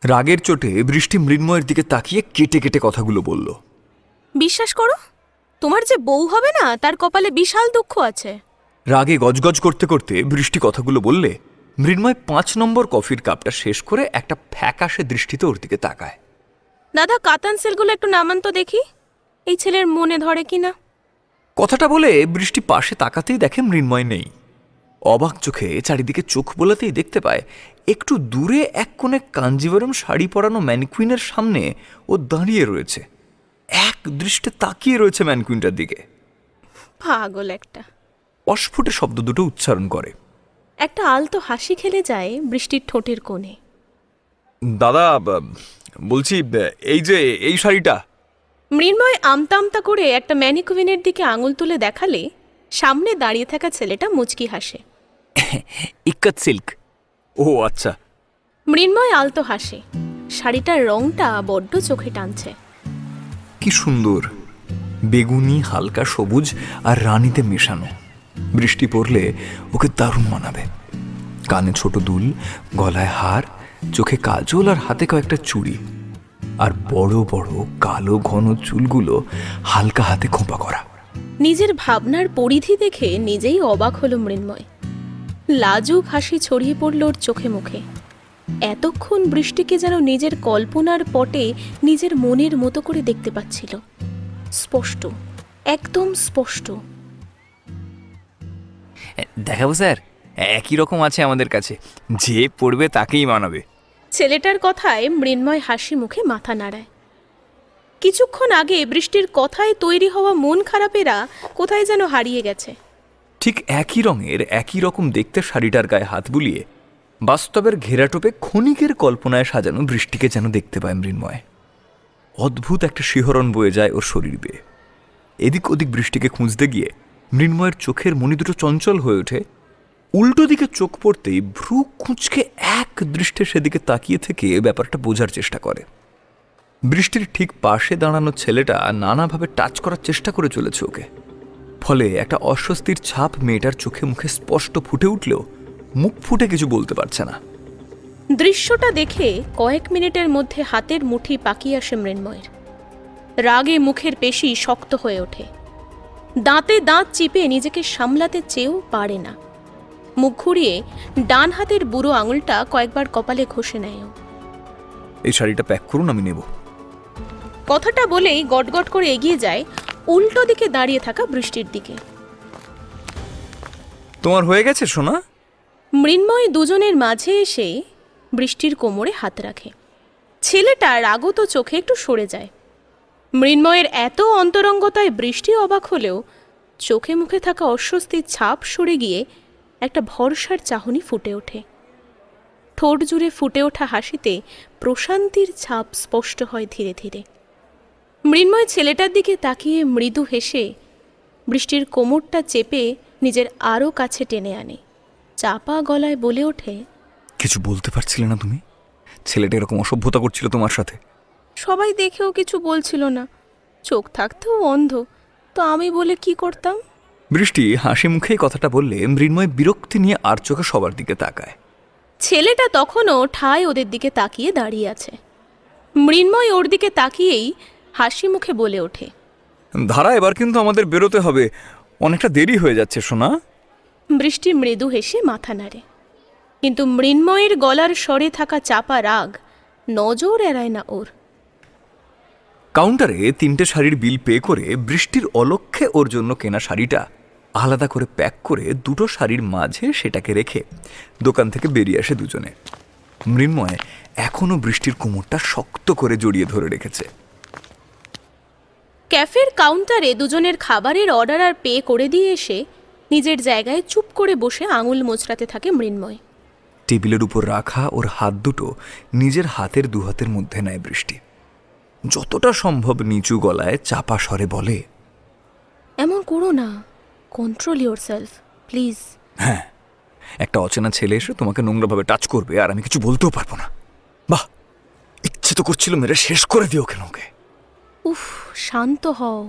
রাগের চোটে বৃষ্টি মৃন্ময়ের দিকে তাকিয়ে কেটে কেটে কথাগুলো বলল। বিশ্বাস করো, তোমার যে বউ হবে না তার কপালে বিশাল দুঃখ আছে। রাগে গজগজ করতে করতে বৃষ্টি কথাগুলো বললে মৃন্ময় 5 নম্বর কফির কাপটা শেষ করে একটা ফ্যাকাশে দৃষ্টিতে ওর দিকে তাকায়। দাদা, কাতান সেলগুলো একটু নামান তো দেখি, এই ছেলের মনে ধরে কিনা। কথাটা বলে বৃষ্টি পাশে তাকাতেই দেখে মৃন্ময় নেই। অবাক চোখে চারিদিকে চোখ বোলাতেই দেখতে পায় একটু দূরে এক কোণে কাঞ্জিবরম শাড়ি পরানো ম্যানকুইনের সামনে ও দাঁড়িয়ে রয়েছে। এক দৃষ্টে তাকিয়ে রয়েছে ম্যানকুইনটার দিকে। পাগল একটা। অস্ফুটে শব্দ দুটো উচ্চারণ করে। একটা আলতো হাসি খেলে যায় বৃষ্টির ঠোঁটের কোণে। দাদা, বলছি এই যে এই শাড়িটা। মৃন্ময় আমতা আমতা করে একটা ম্যানিকুইনের দিকে আঙুল তুলে দেখালে সামনে দাঁড়িয়ে থাকা ছেলেটা মুচকি হাসে। ইক্কত সিল্ক। ও আচ্ছা। মৃন্ময় আলতো হাসে। শাড়িটার রংটা বড্ড চোখে টানছে। কি সুন্দর, বেগুনি, হালকা সবুজ আর রানীতে মেশানো। বৃষ্টি পড়লে ওকে দারুণ মানাবে। কানে ছোট দুল, গলায় হার, চোখে কাজল আর হাতে কয়েকটা চুড়ি, আর বড় বড় কালো ঘন চুলগুলো হালকা হাতে খোঁপা করা। নিজের ভাবনার পরিধি দেখে নিজেই অবাক হলো মৃন্ময়। লাজুক হাসি ছড়িয়ে পড়ল ওর চোখে মুখে। এতক্ষণ বৃষ্টিকে যেন নিজের কল্পনার পটে নিজের মনের মতো করে দেখতে পাচ্ছিল। স্পষ্ট, একদম স্পষ্ট। দেখাবো স্যার, একই রকম আছে আমাদের কাছে, যে পড়বে তাকেই মানাবে। ছেলেটার কথায় মৃন্ময় হাসি মুখে মাথা নাড়ায়। কিছুক্ষণ আগে বৃষ্টির কথায় তৈরি হওয়া মন খারাপেরা কোথায় যেন হারিয়ে গেছে। ঠিক একই রঙের, একই রকম দেখতে শাড়িটার গায়ে হাত বুলিয়ে বাস্তবের ঘেরাটোপে ক্ষণিকের কল্পনায় সাজানো বৃষ্টিকে যেন দেখতে পায় মৃন্ময়। অদ্ভুত একটা শিহরণ বয়ে যায় ওর শরীর বেয়ে। এদিক ওদিক বৃষ্টিকে খুঁজতে গিয়ে মৃন্ময়ের চোখের মণি দুটো চঞ্চল হয়ে ওঠে। উল্টো দিকে চোখ পড়তেই ভ্রু খুঁচকে এক দৃষ্টে সেদিকে তাকিয়ে থেকে ব্যাপারটা বোঝার চেষ্টা করে। বৃষ্টির ঠিক পাশে দাঁড়ানো ছেলেটা নানাভাবে টাচ করার চেষ্টা করে চলেছে ওকে। ফলে একটা অস্বস্তির ছাপ মেয়েটার চোখে মুখে স্পষ্ট ফুটে উঠলেও মুখ ফুটে কিছু বলতে পারছে না। দৃশ্যটা দেখে কয়েক মিনিটের মধ্যে হাতের মুঠি পাকিয়ে আসে মৃন্ময়ের। রাগে মুখের পেশি শক্ত হয়ে ওঠে। দাঁতে দাঁত চিপে নিজেকে সামলাতে চেয়েও পারে না। মুখ ঘুরিয়ে ডান হাতের বুড়ো আঙুলটা কয়েকবার কপালে ঘষে নেয় ও। এই শাড়িটা প্যাক করুন, আমি নেব। কথাটা বলেই গটগট করে এগিয়ে যায় উল্টো দিকে দাঁড়িয়ে থাকা বৃষ্টির দিকে। তোমার হয়ে গেছে সোনা? মৃন্ময় দুজনের মাঝে এসে বৃষ্টির কোমরে হাত রাখে। ছেলেটা রাগত চোখে একটু সরে যায়। মৃন্ময়ের এত অন্তরঙ্গতায় বৃষ্টি অবাক হলেও চোখে মুখে থাকা অস্বস্তির ছাপ সরে গিয়ে একটা ভরসার চাহনি ফুটে ওঠে। ঠোঁট জুড়ে ফুটে ওঠা হাসিতে প্রশান্তির ছাপ স্পষ্ট হয় ধীরে ধীরে। মৃন্ময় ছেলেটার দিকে তাকিয়ে মৃদু হেসে বৃষ্টির কোমরটা চেপে নিজের আরও কাছে টেনে আনে। চাপা গলায় বলে ওঠে, কিছু বলতে পারছিলে না তুমি? ছেলেটা এরকম অসভ্যতা করছিল তোমার সাথে। সবাই দেখেও কিছু বলছিল না, চোখ থাকতেও অন্ধ, তো আমি বলে কি করতাম? বৃষ্টি হাসি মুখেই কথাটা বললে মৃন্ময় বিরক্তি নিয়ে আর চোখে সবার দিকে তাকায়। ছেলেটা তখনও ঠায় ওদের দিকে তাকিয়ে দাঁড়িয়ে আছে। মৃন্ময় ওর দিকে তাকিয়েই হাসি মুখে বলে ওঠে, ধারা, এবার কিন্তু আমাদের বেরোতে হবে, অনেকটা দেরি হয়ে যাচ্ছে সোনা। বৃষ্টি মৃদু হেসে মাথা নাড়ে, কিন্তু মৃন্ময়ের গলার স্বরে থাকা চাপা রাগ নজর এড়ায় না ওর। কাউন্টারে 3টে শাড়ির বিল পে করে বৃষ্টির অলক্ষ্যে ওর জন্য কেনা শাড়িটা আলাদা করে প্যাক করে 2টো শাড়ির মাঝে সেটাকে রেখে দোকান থেকে বেরিয়ে আসে দুজনে। মৃন্ময় এখনো বৃষ্টির কোমরটা শক্ত করে জড়িয়ে ধরে রেখেছে। ক্যাফের কাউন্টারে দুজনের খাবারের অর্ডার আর পে করে দিয়ে এসে নিজের জায়গায় চুপ করে বসে আঙুল মোচড়াতে থাকে মৃন্ময়। টেবিলের উপর রাখা ওর হাত দুটো নিজের হাতের দুহাতের মধ্যে নেয় বৃষ্টি। যতটা সম্ভব নিচু গলায় চাপা স্বরে বলে, এমন করো না, কন্ট্রোল ইয়োর সেলফ প্লিজ। হ্যাঁ, একটা অচেনা ছেলে এসে তোমাকে নোংরাভাবে টাচ করবে আর আমি কিছু বলতেও পারবো না। বাহ, ইচ্ছে তো করছিল মেরে শেষ করে দিও কেন ওকে। উফ, শান্ত হও।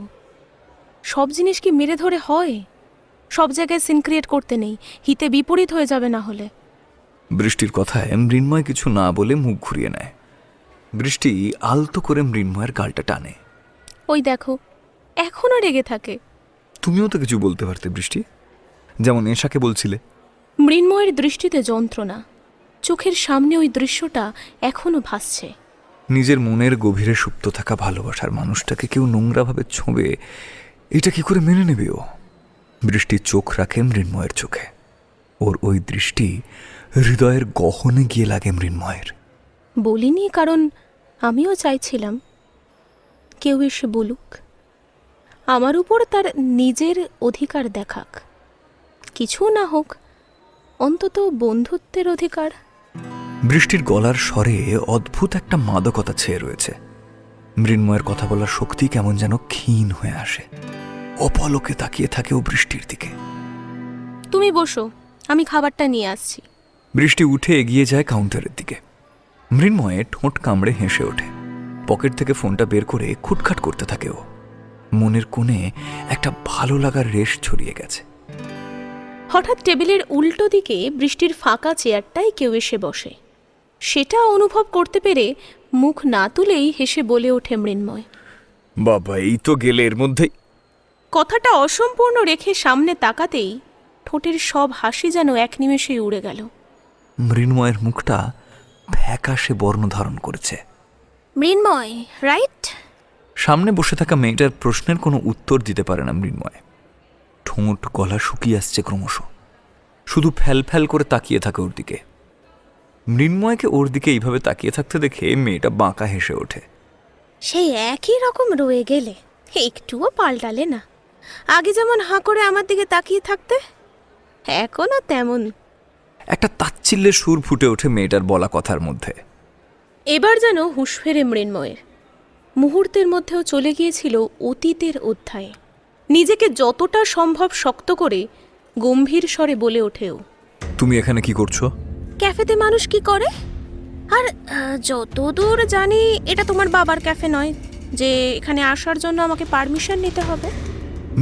সব জিনিস কি মেরে ধরে হয়? সব জায়গায় সিন ক্রিয়েট করতে নেই, হিতে বিপরীত হয়ে যাবে না হলে। বৃষ্টির কথায় মৃন্ময় কিছু না বলে মুখ ঘুরিয়ে নেয়। বৃষ্টি আলতো করে মৃন্ময়ের গালটা টানে। ওই দেখো, এখনো রেগে থাকে। তুমিও তো কিছু বলতে পারতে বৃষ্টি, যেমন এশাকে বলছিলে। মৃন্ময়ের দৃষ্টিতে যন্ত্রণা, চোখের সামনে ওই দৃশ্যটা এখনো ভাসছে। নিজের মনের গভীরে সুপ্ত থাকা ভালোবাসার মানুষটাকে কেউ নোংরাভাবে ছোঁবে, এটা কি করে মেনে নেবে ও? বৃষ্টির চোখ রাখে মৃন্ময়ের চোখে। ওর ওই দৃষ্টি হৃদয়ের গহনে গিয়ে লাগে মৃন্ময়ের। বলিনি কারণ আমিও চাইছিলাম কেউ এসে বলুক, আমার উপর তার নিজের অধিকার দেখাক। কিছু না হোক, অন্তত বন্ধুত্বের অধিকার। বৃষ্টির গলার স্বরে অদ্ভুত একটা মাদকতা ছেয়ে রয়েছে। মৃন্ময়ের কথা বলার শক্তি কেমন যেন ক্ষীণ হয়ে আসে। অপলকে তাকিয়ে থাকে ও বৃষ্টির দিকে। তুমি বসো, আমি খাবারটা নিয়ে আসছি। বৃষ্টি উঠে এগিয়ে যায় কাউন্টারের দিকে। মৃন্ময়ে ঠোঁট কামড়ে হেসে ওঠে। পকেট থেকে ফোনটা বের করে খুটখাট করতে থাকে ও। মনের কোণে একটা ভালো লাগার রেশ ছড়িয়ে গেছে। হঠাৎ টেবিলের উল্টো দিকে বৃষ্টির ফাঁকা চেয়ারটায় কেউ এসে বসে। সেটা অনুভব করতে পেরে মুখ না তুলেই হেসে বলে ওঠে মৃন্ময়। বাবা, এই তো গেলে এর মধ্যেই। কথাটা অসম্পূর্ণ রেখে সামনে তাকাতেই ঠোঁটের সব হাসি যেন এক নিমেষেই উড়ে গেল। মৃন্ময়ের মুখটা ফ্যাকাশে বর্ণ ধারণ করেছে। মৃন্ময়, রাইট? সামনে বসে থাকা মেয়েটার প্রশ্নের কোনো উত্তর দিতে পারে না মৃন্ময়। ঠোঁট গলা শুকিয়ে আসছে ক্রমশ। শুধু ফ্যাল ফ্যাল করে তাকিয়ে থাকে ওর দিকে। মৃন্ময়কে ওর দিকে এইভাবে তাকিয়ে থাকতে দেখে মেয়েটা বাঁকা হেসে ওঠে। সেই একই রকম রয়ে গেলে, একটুও পাল্টালে না। আগে যেমন হাঁ করে আমার দিকে তাকিয়ে থাকতে, এখনও তেমন। একটা তাচ্ছিল্যের সুর ফুটে ওঠে মেয়েটার বলা কথার মধ্যে। এবার যেন হুঁশ ফেরে মৃন্ময়ের। মুহূর্তের মধ্যেও চলে গিয়েছিল অতীতের অধ্যায়ে। নিজেকে যতটা সম্ভব শক্ত করে গম্ভীর স্বরে বলে ওঠেও, তুমি এখানে কি করছো? ক্যাফেতে মানুষ কি করে? আর যতদূর জানি এটা তোমার বাবার ক্যাফে নয় যে এখানে আসার জন্য আমাকে পারমিশন নিতে হবে।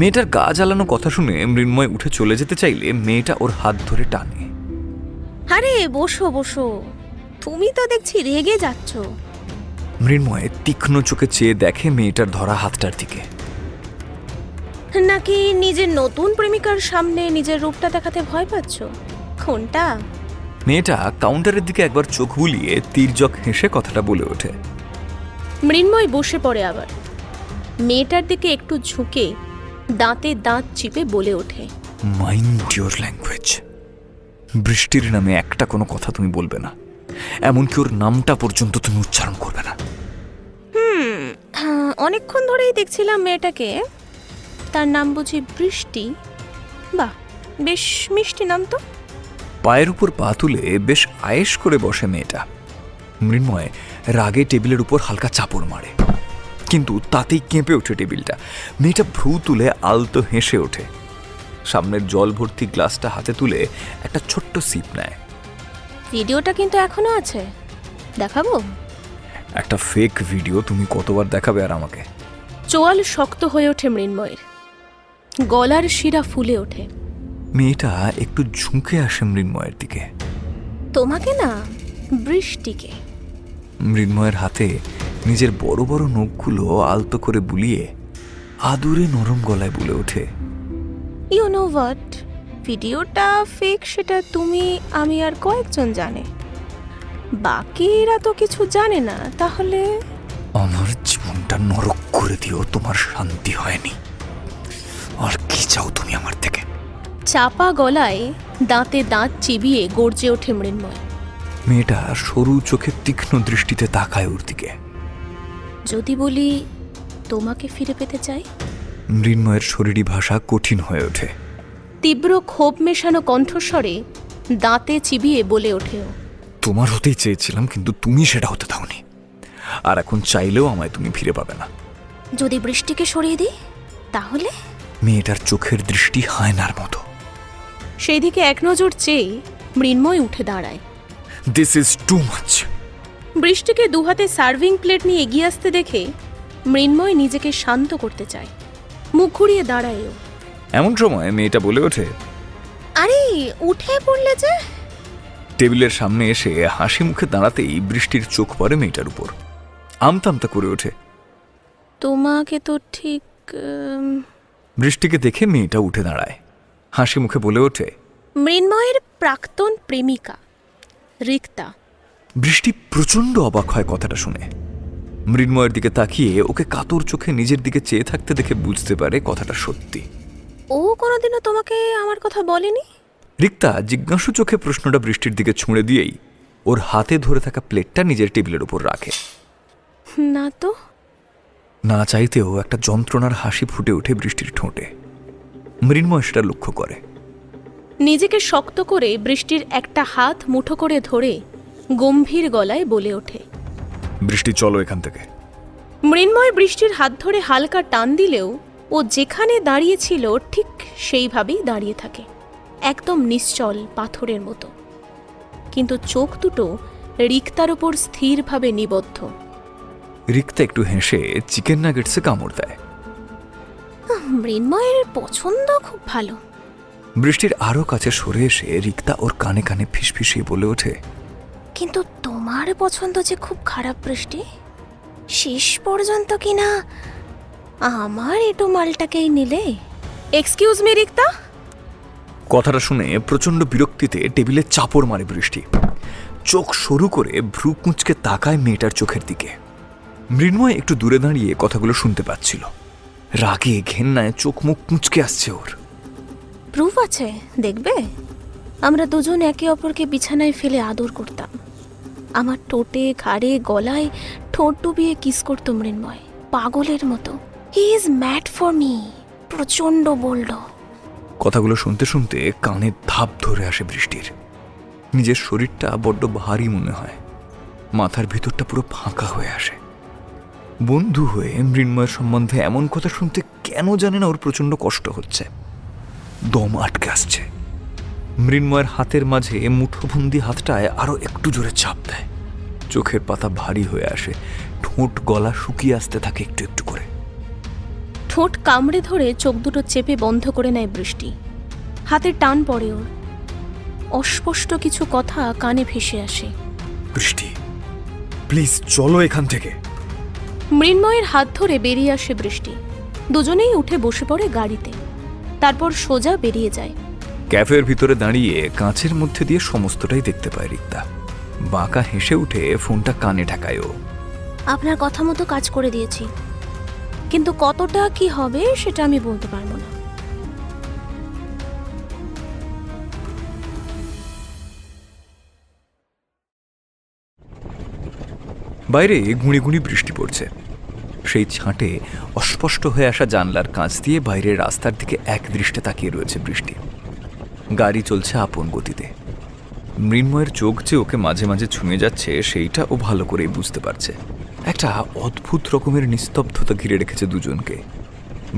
মেয়েটার গা জ্বালানো কথা শুনে মৃন্ময় উঠে চলে যেতে চাইলে মেয়েটা ওর হাত ধরে টানে। আরে বসো বসো, তুমি তো দেখছি রেগে যাচ্ছ। মৃন্ময় তীক্ষ্ণ চোখে চেয়ে দেখে মেয়েটার ধরা হাতটার দিকে। নাকি নিজের নতুন প্রেমিকার সামনে নিজের রূপটা দেখাতে ভয় পাচ্ছ? কোনটা? মেয়েটা কাউন্টারের দিকে একবার চোখ বুলিয়ে তীর্যক হেসে কথাটা বলে ওঠে। মৃন্ময় বসে পড়ে আবার। মেয়েটার দিকে একটু ঝুঁকে দাঁতে দাঁত চিপে বলে ওঠে, মাইন্ড ইওর ল্যাঙ্গুয়েজ। বৃষ্টির নামে একটা কোনো কথা তুমি বলবে না, এমনকি ওর নামটা পর্যন্ত তুমি উচ্চারণ করবে না। অনেকক্ষণ ধরেই দেখছিলাম মেয়েটাকে। তার নাম বুঝি বৃষ্টি? বাহ, বেশ মিষ্টি নাম তো। পায়ের উপর পা তুলে বেশ আয়েশ করে বসে মেয়েটা। মৃন্ময় রাগে টেবিলের উপর হালকা চাপড় মারে, কিন্তু তাতেই কেঁপে ওঠে টেবিলটা। মেয়েটা ভ্রু তুলে আলতো হেসে ওঠে। সামনের জল ভর্তি গ্লাসটা হাতে তুলে একটা ছোট্ট সিপ নেয়। ভিডিওটা কিন্তু এখনো আছে, দেখাবো? একটা ফেক ভিডিও তুমি কতবার দেখাবে আর আমাকে? চোয়াল শক্ত হয়ে ওঠে মৃন্ময়ের, গলার শিরা ফুলে ওঠে। মেয়েটা একটু ঝুঁকে আসে মৃন্ময়ের দিকে। তোমাকে না, বৃষ্টিকে। মৃন্ময়ের হাতে নিজের বড় বড় নখগুলো আলতো করে বুলিয়ে আদুরে নরম গলায় বলে ওঠে, ইউ নো হোয়াট, ভিডিওটা ফেক সেটা তুমি, আমি আর কয়েকজন জানে, বাকিরা তো কিছু জানে না। তাহলে আমার জীবনটা নরক করে দিও, তোমার শান্তি হয়নি। আর কি চাও তুমি আমার থেকে? চাপা গলায় দাঁতে দাঁত চিবিয়ে গর্জে ওঠে মৃন্ময়। মেয়েটা সরু চোখে তীক্ষ্ণ দৃষ্টিতে তাকায় ওর দিকে। যদি বলি তোমাকে ফিরে পেতে চাই? মৃন্ময়ের শরীরী ভাষা কঠিন হয়ে ওঠে। তীব্র ক্ষোভ মেশানো কণ্ঠস্বরে দাঁতে চিবিয়ে বলে ওঠেও, তোমার হতেই চেয়েছিলাম, কিন্তু তুমি সেটা হতে দাওনি। আর এখন চাইলেও আমায় তুমি ফিরে পাবে না। যদি বৃষ্টিকে সরিয়ে দিই তাহলে? মেয়েটার চোখের দৃষ্টি হায়নার মতো। সেই দিকে এক নজর চেয়ে মৃন্ময় উঠে দাঁড়ায়। This is too much. বৃষ্টিকে দুহাতে সার্ভিং প্লেট নিয়ে এগিয়ে আসতে দেখে মৃন্ময় নিজেকে শান্ত করতে চায়। মুখ ঘুরিয়ে দাঁড়ায়ও। এমন সময় মেয়েটা বলে ওঠে, আরে উঠে পড়লে যে। টেবিলের সামনে এসে হাসি মুখে দাঁড়াতেই বৃষ্টির চোখ পড়ে মেয়েটার উপর। আমতা আমতা করে ওঠে, তোমাকে তো ঠিক। বৃষ্টিকে দেখে মেয়েটা উঠে দাঁড়ায়, হাসি মুখে বলে ওঠে, মৃন্ময়ের প্রাক্তন প্রেমিকা রিক্তা। বৃষ্টি প্রচণ্ড অবাক হয় কথাটা শুনে। মৃন্ময়ের দিকে তাকিয়ে ওকে কাতর চোখে নিজের দিকে চেয়ে থাকতে দেখে বুঝতে পারে কথাটা সত্যি। ও কোনোদিনও তোমাকে আমার কথা বলেনি? রিক্তা জিজ্ঞাসু চোখে প্রশ্নটা বৃষ্টির দিকে ছুঁড়ে দিয়েই ওর হাতে ধরে থাকা প্লেটটা নিজের টেবিলের উপর রাখে। না তো। না চাইতেও একটা যন্ত্রণার হাসি ফুটে ওঠে বৃষ্টির ঠোঁটে। মৃন্ময় সেটা লক্ষ্য করে। নিজেকে শক্ত করে বৃষ্টির একটা হাত মুঠো করে ধরে গম্ভীর গলায় বলে ওঠে। বৃষ্টি, চলো এখান থেকে। মৃন্ময় বৃষ্টির হাত ধরে হালকা টান দিলেও ও যেখানে দাঁড়িয়েছিল ঠিক সেইভাবেই দাঁড়িয়ে থাকে, একদম নিশ্চল পাথরের মতো। কিন্তু চোখ দুটো রিক্তার ওপর স্থিরভাবে নিবদ্ধ। রিক্তা একটু হেসে চিকেন নাগেটসে কামড় দেয়। মৃন্ময়ের পছন্দ খুব ভালো। বৃষ্টির আরো কাছে সরে এসে রিক্তা ওর কানে কানে ফিসফিসিয়ে বলে ওঠে, কিন্তু তোমার পছন্দ যে খুব খারাপ বৃষ্টি, শেষ পর্যন্ত কিনা আমার এটো মালটাকেই নিলে। Excuse me Rikta. কথাটা শুনে প্রচণ্ড বিরক্তিতে টেবিলে চাপড় মারে বৃষ্টি। চোখ সরু করে ভ্রু কুঁচকে তাকায় মেয়েটার চোখের দিকে। মৃন্ময় একটু দূরে দাঁড়িয়ে কথাগুলো শুনতে পাচ্ছিল। রাগে ঘেন্নায় চোখ মুখ কুঁচকে আসছে ওর। প্রুফ আছে, দেখবে? আমরা দুজন একে অপরকে বিছানায় ফেলে আদর করতাম। আমার ঠোঁটে, ঘাড়ে, গলায় ঠোঁট ডুবিয়ে কিস করতো মৃন্ময়, পাগলের মতো। He is mad for me. প্রচণ্ড বোল্ড। কথাগুলো শুনতে শুনতে কানে ধাপ ধরে আসে বৃষ্টির। নিজের শরীরটা বড্ড ভারী মনে হয়, মাথার ভিতরটা পুরো ফাঁকা হয়ে আসে। বন্ধু হয়ে মৃন্ময়ের সম্বন্ধে এমন কথা শুনতে কেন জানে না ওর প্রচণ্ড কষ্ট হচ্ছে, দম আটকে আসছে। মৃন্ময়ের হাতের মাঝে মুঠোবন্দি হাতটায় আরো একটু জোরে চাপ দেয়। চোখের পাতা ভারী হয়ে আসে, ঠোঁট গলা শুকিয়ে আসতে থাকে একটু একটু করে। ঠোঁট কামড়ে ধরে চোখ দুটো চেপে বন্ধ করে নেয় বৃষ্টি। হাতের টান পড়ে ওর। অস্পষ্ট কিছু কথা কানে ভেসে আসে। বৃষ্টি, প্লিজ চলো এখান থেকে। মৃন্ময়ের হাত ধরে বেরিয়ে আসে বৃষ্টি। দুজনেই উঠে বসে পড়ে গাড়িতে, তারপর সোজা বেরিয়ে যায়। ক্যাফের ভিতরে দাঁড়িয়ে কাঁচের মধ্যে দিয়ে সমস্তটাই দেখতে পায় রিক্তা। বাঁকা হেসে উঠে ফোনটা কানে ঠেকায় ও। আপনার কথা মতো কাজ করে দিয়েছি, কিন্তু কতটা কি হবে সেটা আমি বলতে পারবো না। বাইরে গুঁড়ি গুঁড়ি বৃষ্টি পড়ছে। সেই ছাঁটে অস্পষ্ট হয়ে আসা জানলার কাঁচ দিয়ে বাইরের রাস্তার দিকে এক দৃষ্টে তাকিয়ে রয়েছে বৃষ্টি। গাড়ি চলছে আপন গতিতে। মৃন্ময়ের চোখ যে ওকে মাঝে মাঝে ছুঁয়ে যাচ্ছে সেইটা ও ভালো করেই বুঝতে পারছে। একটা অদ্ভুত রকমের নিস্তব্ধতা ঘিরে রেখেছে দুজনকে।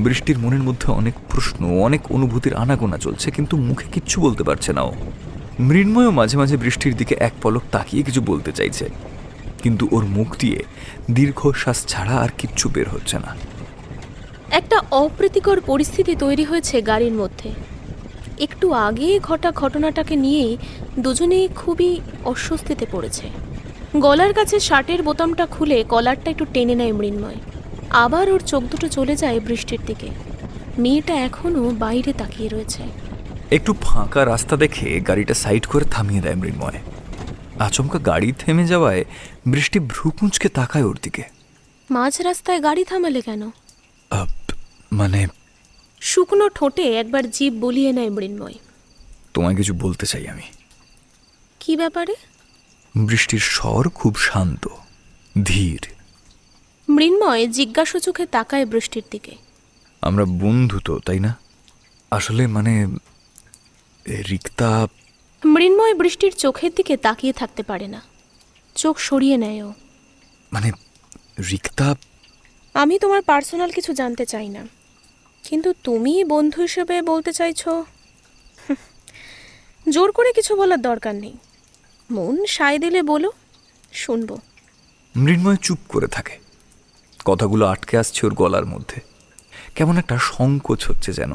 বৃষ্টির মনের মধ্যে অনেক প্রশ্ন, অনেক অনুভূতির আনাগোনা চলছে, কিন্তু মুখে কিচ্ছু বলতে পারছে না ও। মৃন্ময়ও মাঝে মাঝে বৃষ্টির দিকে এক পলক তাকিয়ে কিছু বলতে চাইছে, কিন্তু ওর মুখ দিয়ে দীর্ঘশ্বাস ছাড়া আর কিচ্ছু বের হচ্ছে না। একটা অপ্রীতিকর পরিস্থিতি তৈরি হয়েছে গাড়ির মধ্যে। একটু আগে ঘটা ঘটনাটাকে নিয়ে দুজনেই খুবই অস্বস্তিতে পড়েছে। গলার কাছে শার্টের বোতামটা খুলে কলারটা একটু টেনে নেয় মৃন্ময়। আবার ওর চোখ দুটো চলে যায় বৃষ্টির দিকে। মেয়েটা এখনও বাইরে তাকিয়ে রয়েছে। একটু ফাঁকা রাস্তা দেখে গাড়িটা সাইড করে থামিয়ে দেয় মৃন্ময়। আচমকা গাড়ি থেমে যাওয়ায় বৃষ্টি ভ্রু কুঁচকে তাকায় ওর দিকে। মাঝ রাস্তায় গাড়ি থামালে কেন? মানে শুকনো ঠোঁটে একবার জিভ বলিয়ে নেয় মৃন্ময়। তোমায় কিছু বলতে চাই আমি। কি ব্যাপারে? বৃষ্টির স্বর খুব শান্ত, ধীর। মৃন্ময় জিজ্ঞাসু চোখে তাকায় বৃষ্টির দিকে। আমরা বন্ধু তো, তাই না? আসলে মানে রিক্তা। মৃন্ময় বৃষ্টির চোখের দিকে তাকিয়ে থাকতে পারে না, চোখ সরিয়ে নেয় ও। মানে রিক্তা। আমি তোমার পার্সোনাল কিছু জানতে চাই না, কিন্তু তুমি বন্ধু হিসেবে বলতে চাইছো। জোর করে কিছু বলার দরকার নেই, মন সায় দিলে বলো, শুনবো। মৃন্ময় চুপ করে থাকে। কথাগুলো আটকে আসছে ওর গলার মধ্যে। কেমন একটা সংকোচ হচ্ছে যেন।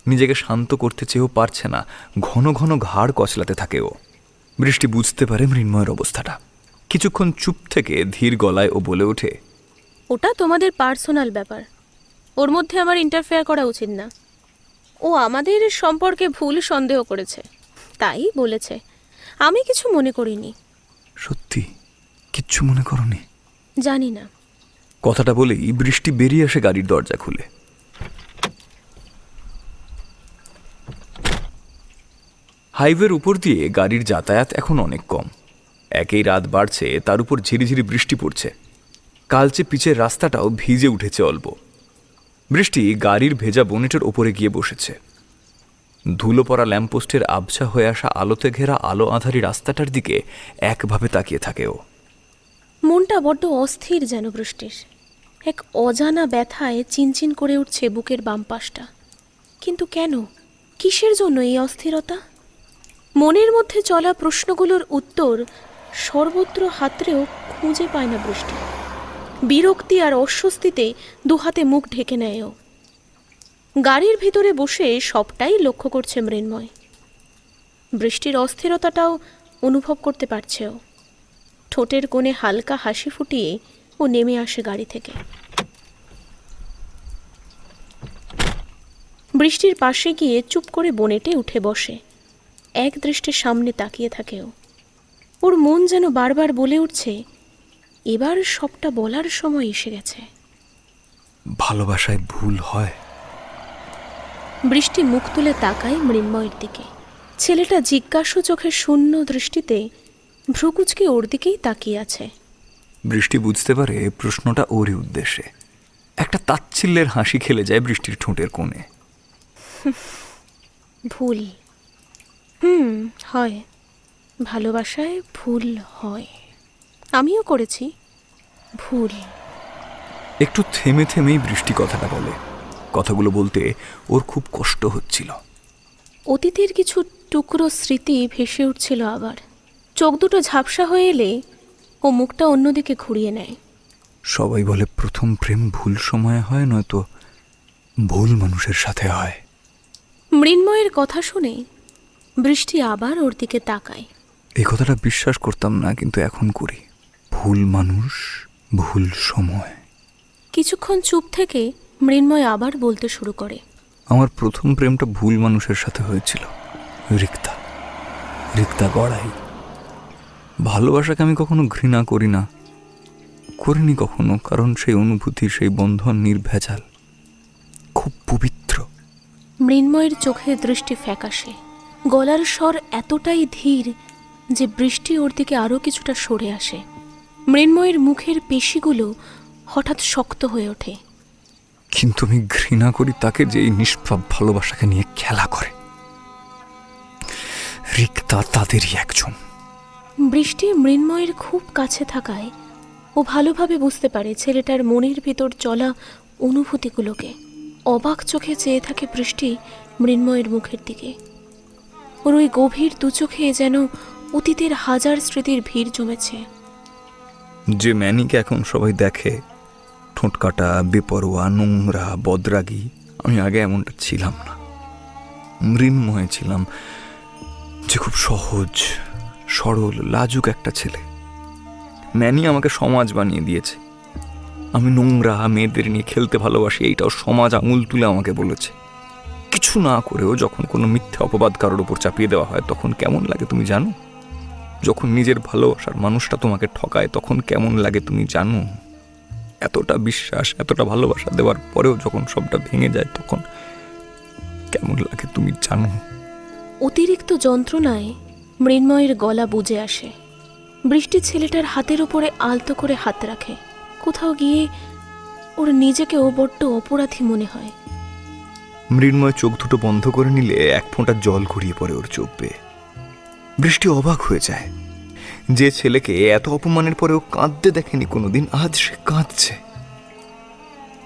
নিজেকে শান্ত করতে চেয়েও পারছে না, ঘন ঘন ঘাড় কচলাতে থাকে ও। বৃষ্টি বুঝতে পারে মৃন্ময়ের অবস্থাটা। কিছুক্ষণ চুপ থেকে ধীর গলায় ও বলে ওঠে, ওটা তোমাদের পার্সোনাল ব্যাপার, ওর মধ্যে আমার ইন্টারফেয়ার করা উচিত না। ও আমাদের সম্পর্কে ভুল সন্দেহ করেছে, তাই বলেছে। আমি কিছু মনে করিনি। সত্যি কিচ্ছু মনে করনি? জানি না। কথাটা বলেই বৃষ্টি বেরিয়ে আসে গাড়ির দরজা খুলে। হাইওয়ের উপর দিয়ে গাড়ির যাতায়াত এখন অনেক কম। একেই রাত বাড়ছে, তার উপর ঝিরিঝিরি বৃষ্টি পড়ছে। কালচে পিচের রাস্তাটাও ভিজে উঠেছে অল্প। বৃষ্টি গাড়ির ভেজা বনেটের ওপরে গিয়ে বসেছে। ধুলো পড়া ল্যাম্পপোস্টের আবছা হয়ে আসা আলোতে ঘেরা আলো আঁধারি রাস্তাটার দিকে একভাবে তাকিয়ে থাকে ও। মনটা বড্ড অস্থির যেন বৃষ্টির। এক অজানা ব্যথায় চিনচিন করে উঠছে বুকের বাম পাশটা। কিন্তু কেন, কিসের জন্য এই অস্থিরতা? মনের মধ্যে চলা প্রশ্নগুলোর উত্তর সর্বত্র হাতড়েও খুঁজে পায় না বৃষ্টি। বিরক্তি আর অস্বস্তিতে দুহাতে মুখ ঢেকে নেয় ও। গাড়ির ভিতরে বসে সবটাই লক্ষ্য করছে মৃন্ময়। বৃষ্টির অস্থিরতাটাও অনুভব করতে পারছে ও। ঠোঁটের কোণে হালকা হাসি ফুটিয়ে ও নেমে আসে গাড়ি থেকে। বৃষ্টির পাশে গিয়ে চুপ করে বনেটে উঠে বসে। এক দৃষ্টে সামনে তাকিয়ে থাকে ও। ওর মন যেন বারবার বলে উঠছে, এবার সবটা বলার সময় এসে গেছে। ভালোবাসায় ভুল হয়? বৃষ্টি মুখ তুলে তাকায় মৃন্ময়ের দিকে। ছেলেটা জিজ্ঞাসু চোখে শূন্য দৃষ্টিতে ভ্রুকুচকে ওর দিকেই তাকিয়ে আছে। বৃষ্টি বুঝতে পারে প্রশ্নটা ওরই উদ্দেশ্যে। একটা তাচ্ছিল্যের হাসি খেলে যায় বৃষ্টির ঠোঁটের কোণে। ভুল হয়, ভালোবাসায় ভুল হয়। আমিও করেছি ভুল। একটু থেমে থেমেই বৃষ্টি কথাটা বলে। কথাগুলো বলতে ওর খুব কষ্ট হচ্ছিল। অতীতের কিছু টুকরো স্মৃতি ভেসে উঠছিল আবার। চোখ দুটো ঝাপসা হয়ে এলে ও মুখটা অন্যদিকে ঘুরিয়ে নেয়। সবাই বলে প্রথম প্রেম ভুল সময়ে হয়, নয়তো ভুল মানুষের সাথে হয়। মৃন্ময়ের কথা শুনে বৃষ্টি আবার ওর দিকে তাকায়। এই কথাটা বিশ্বাস করতাম না, কিন্তু এখন করি। ভুল মানুষ, ভুল সময়। কিছুক্ষণ চুপ থেকে মৃন্ময় আবার বলতে শুরু করে। আমার প্রথম প্রেমটা ভুল মানুষের সাথে হয়েছিল। রিক্তা গড়াই। ভালোবাসাকে আমি কখনো ঘৃণা করি না, করিনি কখনো, কারণ সেই অনুভূতি, সেই বন্ধন নির্ভেজাল, খুব পবিত্র। মৃন্ময়ের চোখে দৃষ্টি ফ্যাকাশে। গলার স্বর এতটাই ধীর যে বৃষ্টি ওর দিকে আরও কিছুটা সরে আসে। মৃন্ময়ের মুখের পেশিগুলো হঠাৎ শক্ত হয়ে ওঠে। কিন্তু আমি ঘৃণা করি তাকে, যে এই নিষ্পাপ ভালোবাসাকে নিয়ে খেলা করে। রিক্তা তাদেরই একজন। বৃষ্টি মৃন্ময়ের খুব কাছে থাকায় ও ভালোভাবে বুঝতে পারে ছেলেটার মনের ভেতর চলা অনুভূতিগুলোকে। অবাক চোখে চেয়ে থাকে বৃষ্টি মৃন্ময়ের মুখের দিকে। ওর ওই গভীর দু চোখে যেন অতীতের হাজার স্মৃতির ভিড় জমেছে। যে ম্যানিকে এখন সবাই দেখে, ঠোঁটকাটা, বেপরোয়া, নোংরা, বদরাগী, আমি আগে এমনটা ছিলাম না। মৃন্ময় ছিলাম, যে খুব সহজ, সরল, লাজুক একটা ছেলে। ম্যানি আমাকে সমাজ বানিয়ে দিয়েছে। আমি নোংরা, মেয়েদের নিয়ে খেলতে ভালোবাসি, এইটাও সমাজ আঙুল তুলে আমাকে বলেছে। কিছু না করেও যখন কোনো মিথ্যা অপবাদ কারোর উপর চাপিয়ে দেওয়া হয়, তখন কেমন লাগে তুমি জানো? যখন নিজের ভালোবাসার মানুষটা তোমাকে ঠকায়, তখন কেমন লাগে তুমি জানো? এতটা বিশ্বাস, এতটা ভালোবাসা দেওয়ার পরেও যখন সবটা ভেঙে যায়, তখন কেমন লাগে তুমি জানো? অতিরিক্ত যন্ত্রণায় মৃন্ময়ের গলা বুজে আসে। বৃষ্টি ছেলেটার হাতের উপরে আলতো করে হাত রাখে। কোথাও গিয়ে ওর নিজেকেও বড্ড অপরাধী মনে হয়। মৃন্ময় চোখ দুটো বন্ধ করে নিলে এক ফোঁটা জল গড়িয়ে পড়ে ওর চোখ বেয়ে। বৃষ্টি অবাক হয়ে যায়। যে ছেলেকে এত অপমানের পরেও কাঁদতে দেখেনি কোনোদিন, আজ সে কাঁদছে।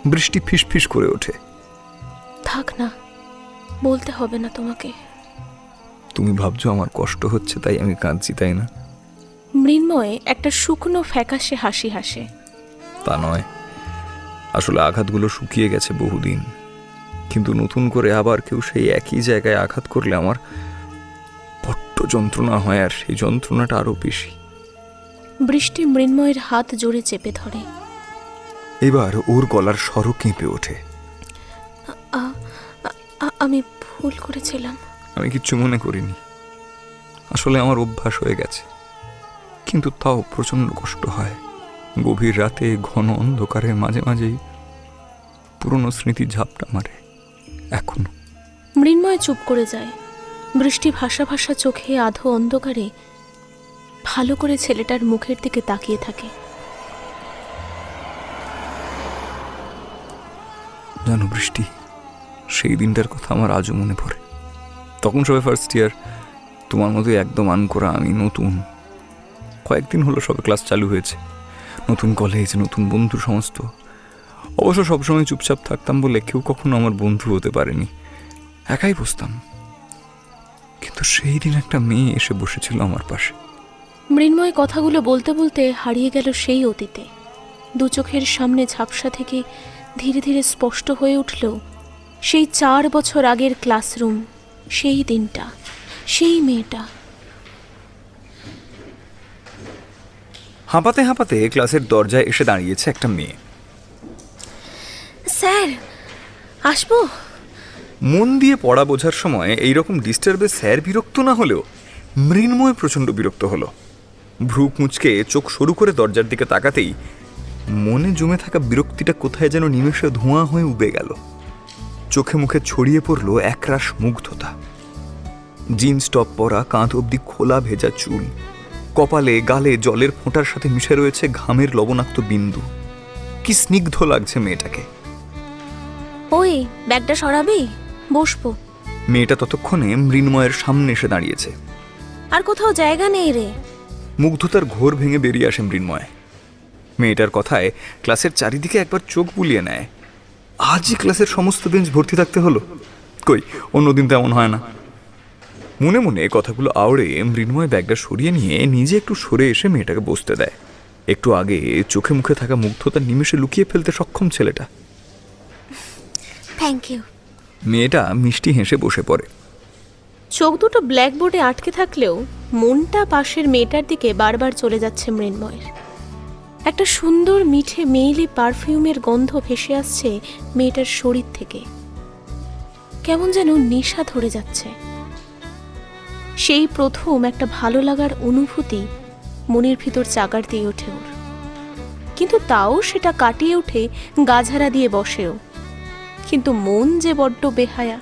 বৃষ্টি ফিসফিস করে ওঠে। থাক না, বলতে হবে না তোমাকে। তুমি ভাবছো আমার কষ্ট হচ্ছে তাই আমি কাঁদছি, তাই না? মৃন্ময় একটা শুকনো ফ্যাকাশে হাসি হাসে। তা নয়, আসলে আঘাতগুলো শুকিয়ে গেছে বহুদিন। কিন্তু নতুন করে আবার কেউ সেই একই জায়গায় আঘাত করলে আমার বড্ড যন্ত্রণা হয়, আর সেই যন্ত্রণাটা আরো বেশি। বৃষ্টি মৃন্ময়ের হাত জোরে চেপে ধরে। এবার ওর গলার স্বরও কেঁপে ওঠে। আমি ভুল করেছিলাম। আমি কিচ্ছু মনে করিনি, আসলে আমার অভ্যাস হয়ে গেছে। কিন্তু তাও প্রচণ্ড কষ্ট হয়। গভীর রাতে, ঘন অন্ধকারে মাঝে মাঝেই পুরনো স্মৃতি ঝাপটা মারে এখনো। মৃন্ময় চুপ করে যায়। বৃষ্টি ভাসা ভাসা চোখে আধো অন্ধকারে ভালো করে ছেলেটার মুখের দিকে তাকিয়ে থাকে। জানো বৃষ্টি, সেই দিনটার কথা আমার আজও মনে পড়ে। তখন সবে ফার্স্ট ইয়ার, তোমার মতো একদম আনকরা আমি নতুন। কয়েকদিন হলো সবে ক্লাস চালু হয়েছে, নতুন কলেজ, নতুন বন্ধু সমস্ত। অবশ্য সবসময় চুপচাপ থাকতাম বলে কেউ কখনো আমার বন্ধু হতে পারেনি, একাই বসতাম। কিন্তু সেই দিন একটা মেয়ে এসে বসেছিল আমার পাশে। মৃন্ময় কথাগুলো বলতে বলতে হারিয়ে গেল সেই অতীতে। দু চোখের সামনে ঝাপসা থেকে ধীরে ধীরে স্পষ্ট হয়ে উঠল সেই 4 বছর আগের ক্লাসরুম, সেই দিনটা, সেই মেয়েটা। হাঁপাতে হাঁপাতে ক্লাসের দরজায় এসে দাঁড়িয়েছে একটা মেয়ে। স্যার, আসবো? মন দিয়ে পড়া বোঝার সময় এইরকম ডিস্টার্বে স্যার বিরক্ত না হলেও মৃন্ময় প্রচণ্ড বিরক্ত হলো। ভ্রু কুঁচকে চোখ সরু করে দরজার দিকে তাকাতেই মনে জমে থাকা বিরক্তিটা কোথায় যেন নিমেষে ধোঁয়া হয়ে উবে গেল। চোখে মুখে ছড়িয়ে পড়ল একরাশ মুগ্ধতা। জিন্স টপ পরা, কাঁধ অবধি খোলা ভেজা চুল, কপালে গালে জলের ফোঁটার সাথে মিশে রয়েছে ঘামের লবণাক্ত বিন্দু। কি স্নিগ্ধ লাগছে মেয়েটাকে। ওই ব্যাগটা সরাবি, বসবো। মেয়েটা ততক্ষণে মৃন্ময়ের সামনে এসে দাঁড়িয়েছে। আর কোথাও জায়গা নেই রে। মুগ্ধতার ঘোর ভেঙে বেরিয়ে আসে মৃন্ময়। মেয়েটার কথায় ক্লাসের চারিদিকে একবার চোখ বুলিয়ে নেয়। আজই ক্লাসের সমস্ত বেঞ্চ ভর্তি থাকতে হলো, কই অন্যদিন তেমন হয় না। মনে মনে কথাগুলো আওড়ে মৃন্ময় ব্যাগটা সরিয়ে নিয়ে নিজে একটু সরে এসে মেয়েটাকে বসতে দেয়। একটু আগে চোখে মুখে থাকা মুগ্ধতা নিমেষে লুকিয়ে ফেলতে সক্ষম ছেলেটা। Thank you. মেয়েটা মিষ্টি হেসে বসে পড়ে। চোখ দুটো ব্ল্যাকবোর্ডে আটকে থাকলেও মনটা পাশের মেয়েটার দিকে বারবার চলে যাচ্ছে মৃন্ময়ের। একটা সুন্দর মিঠে মেইলি পারফিউমের গন্ধ ভেসে আসছে মেয়েটার শরীর থেকে। কেমন যেন নেশা ধরে যাচ্ছে। সেই প্রথম একটা ভালো লাগার অনুভূতি মনের ভিতর চাকার দিয়ে ওঠে ওর। কিন্তু তাও সেটা কাটিয়ে উঠে গাঝারা দিয়ে বসেও। কিন্তু মন যে বড্ড বেহায়া,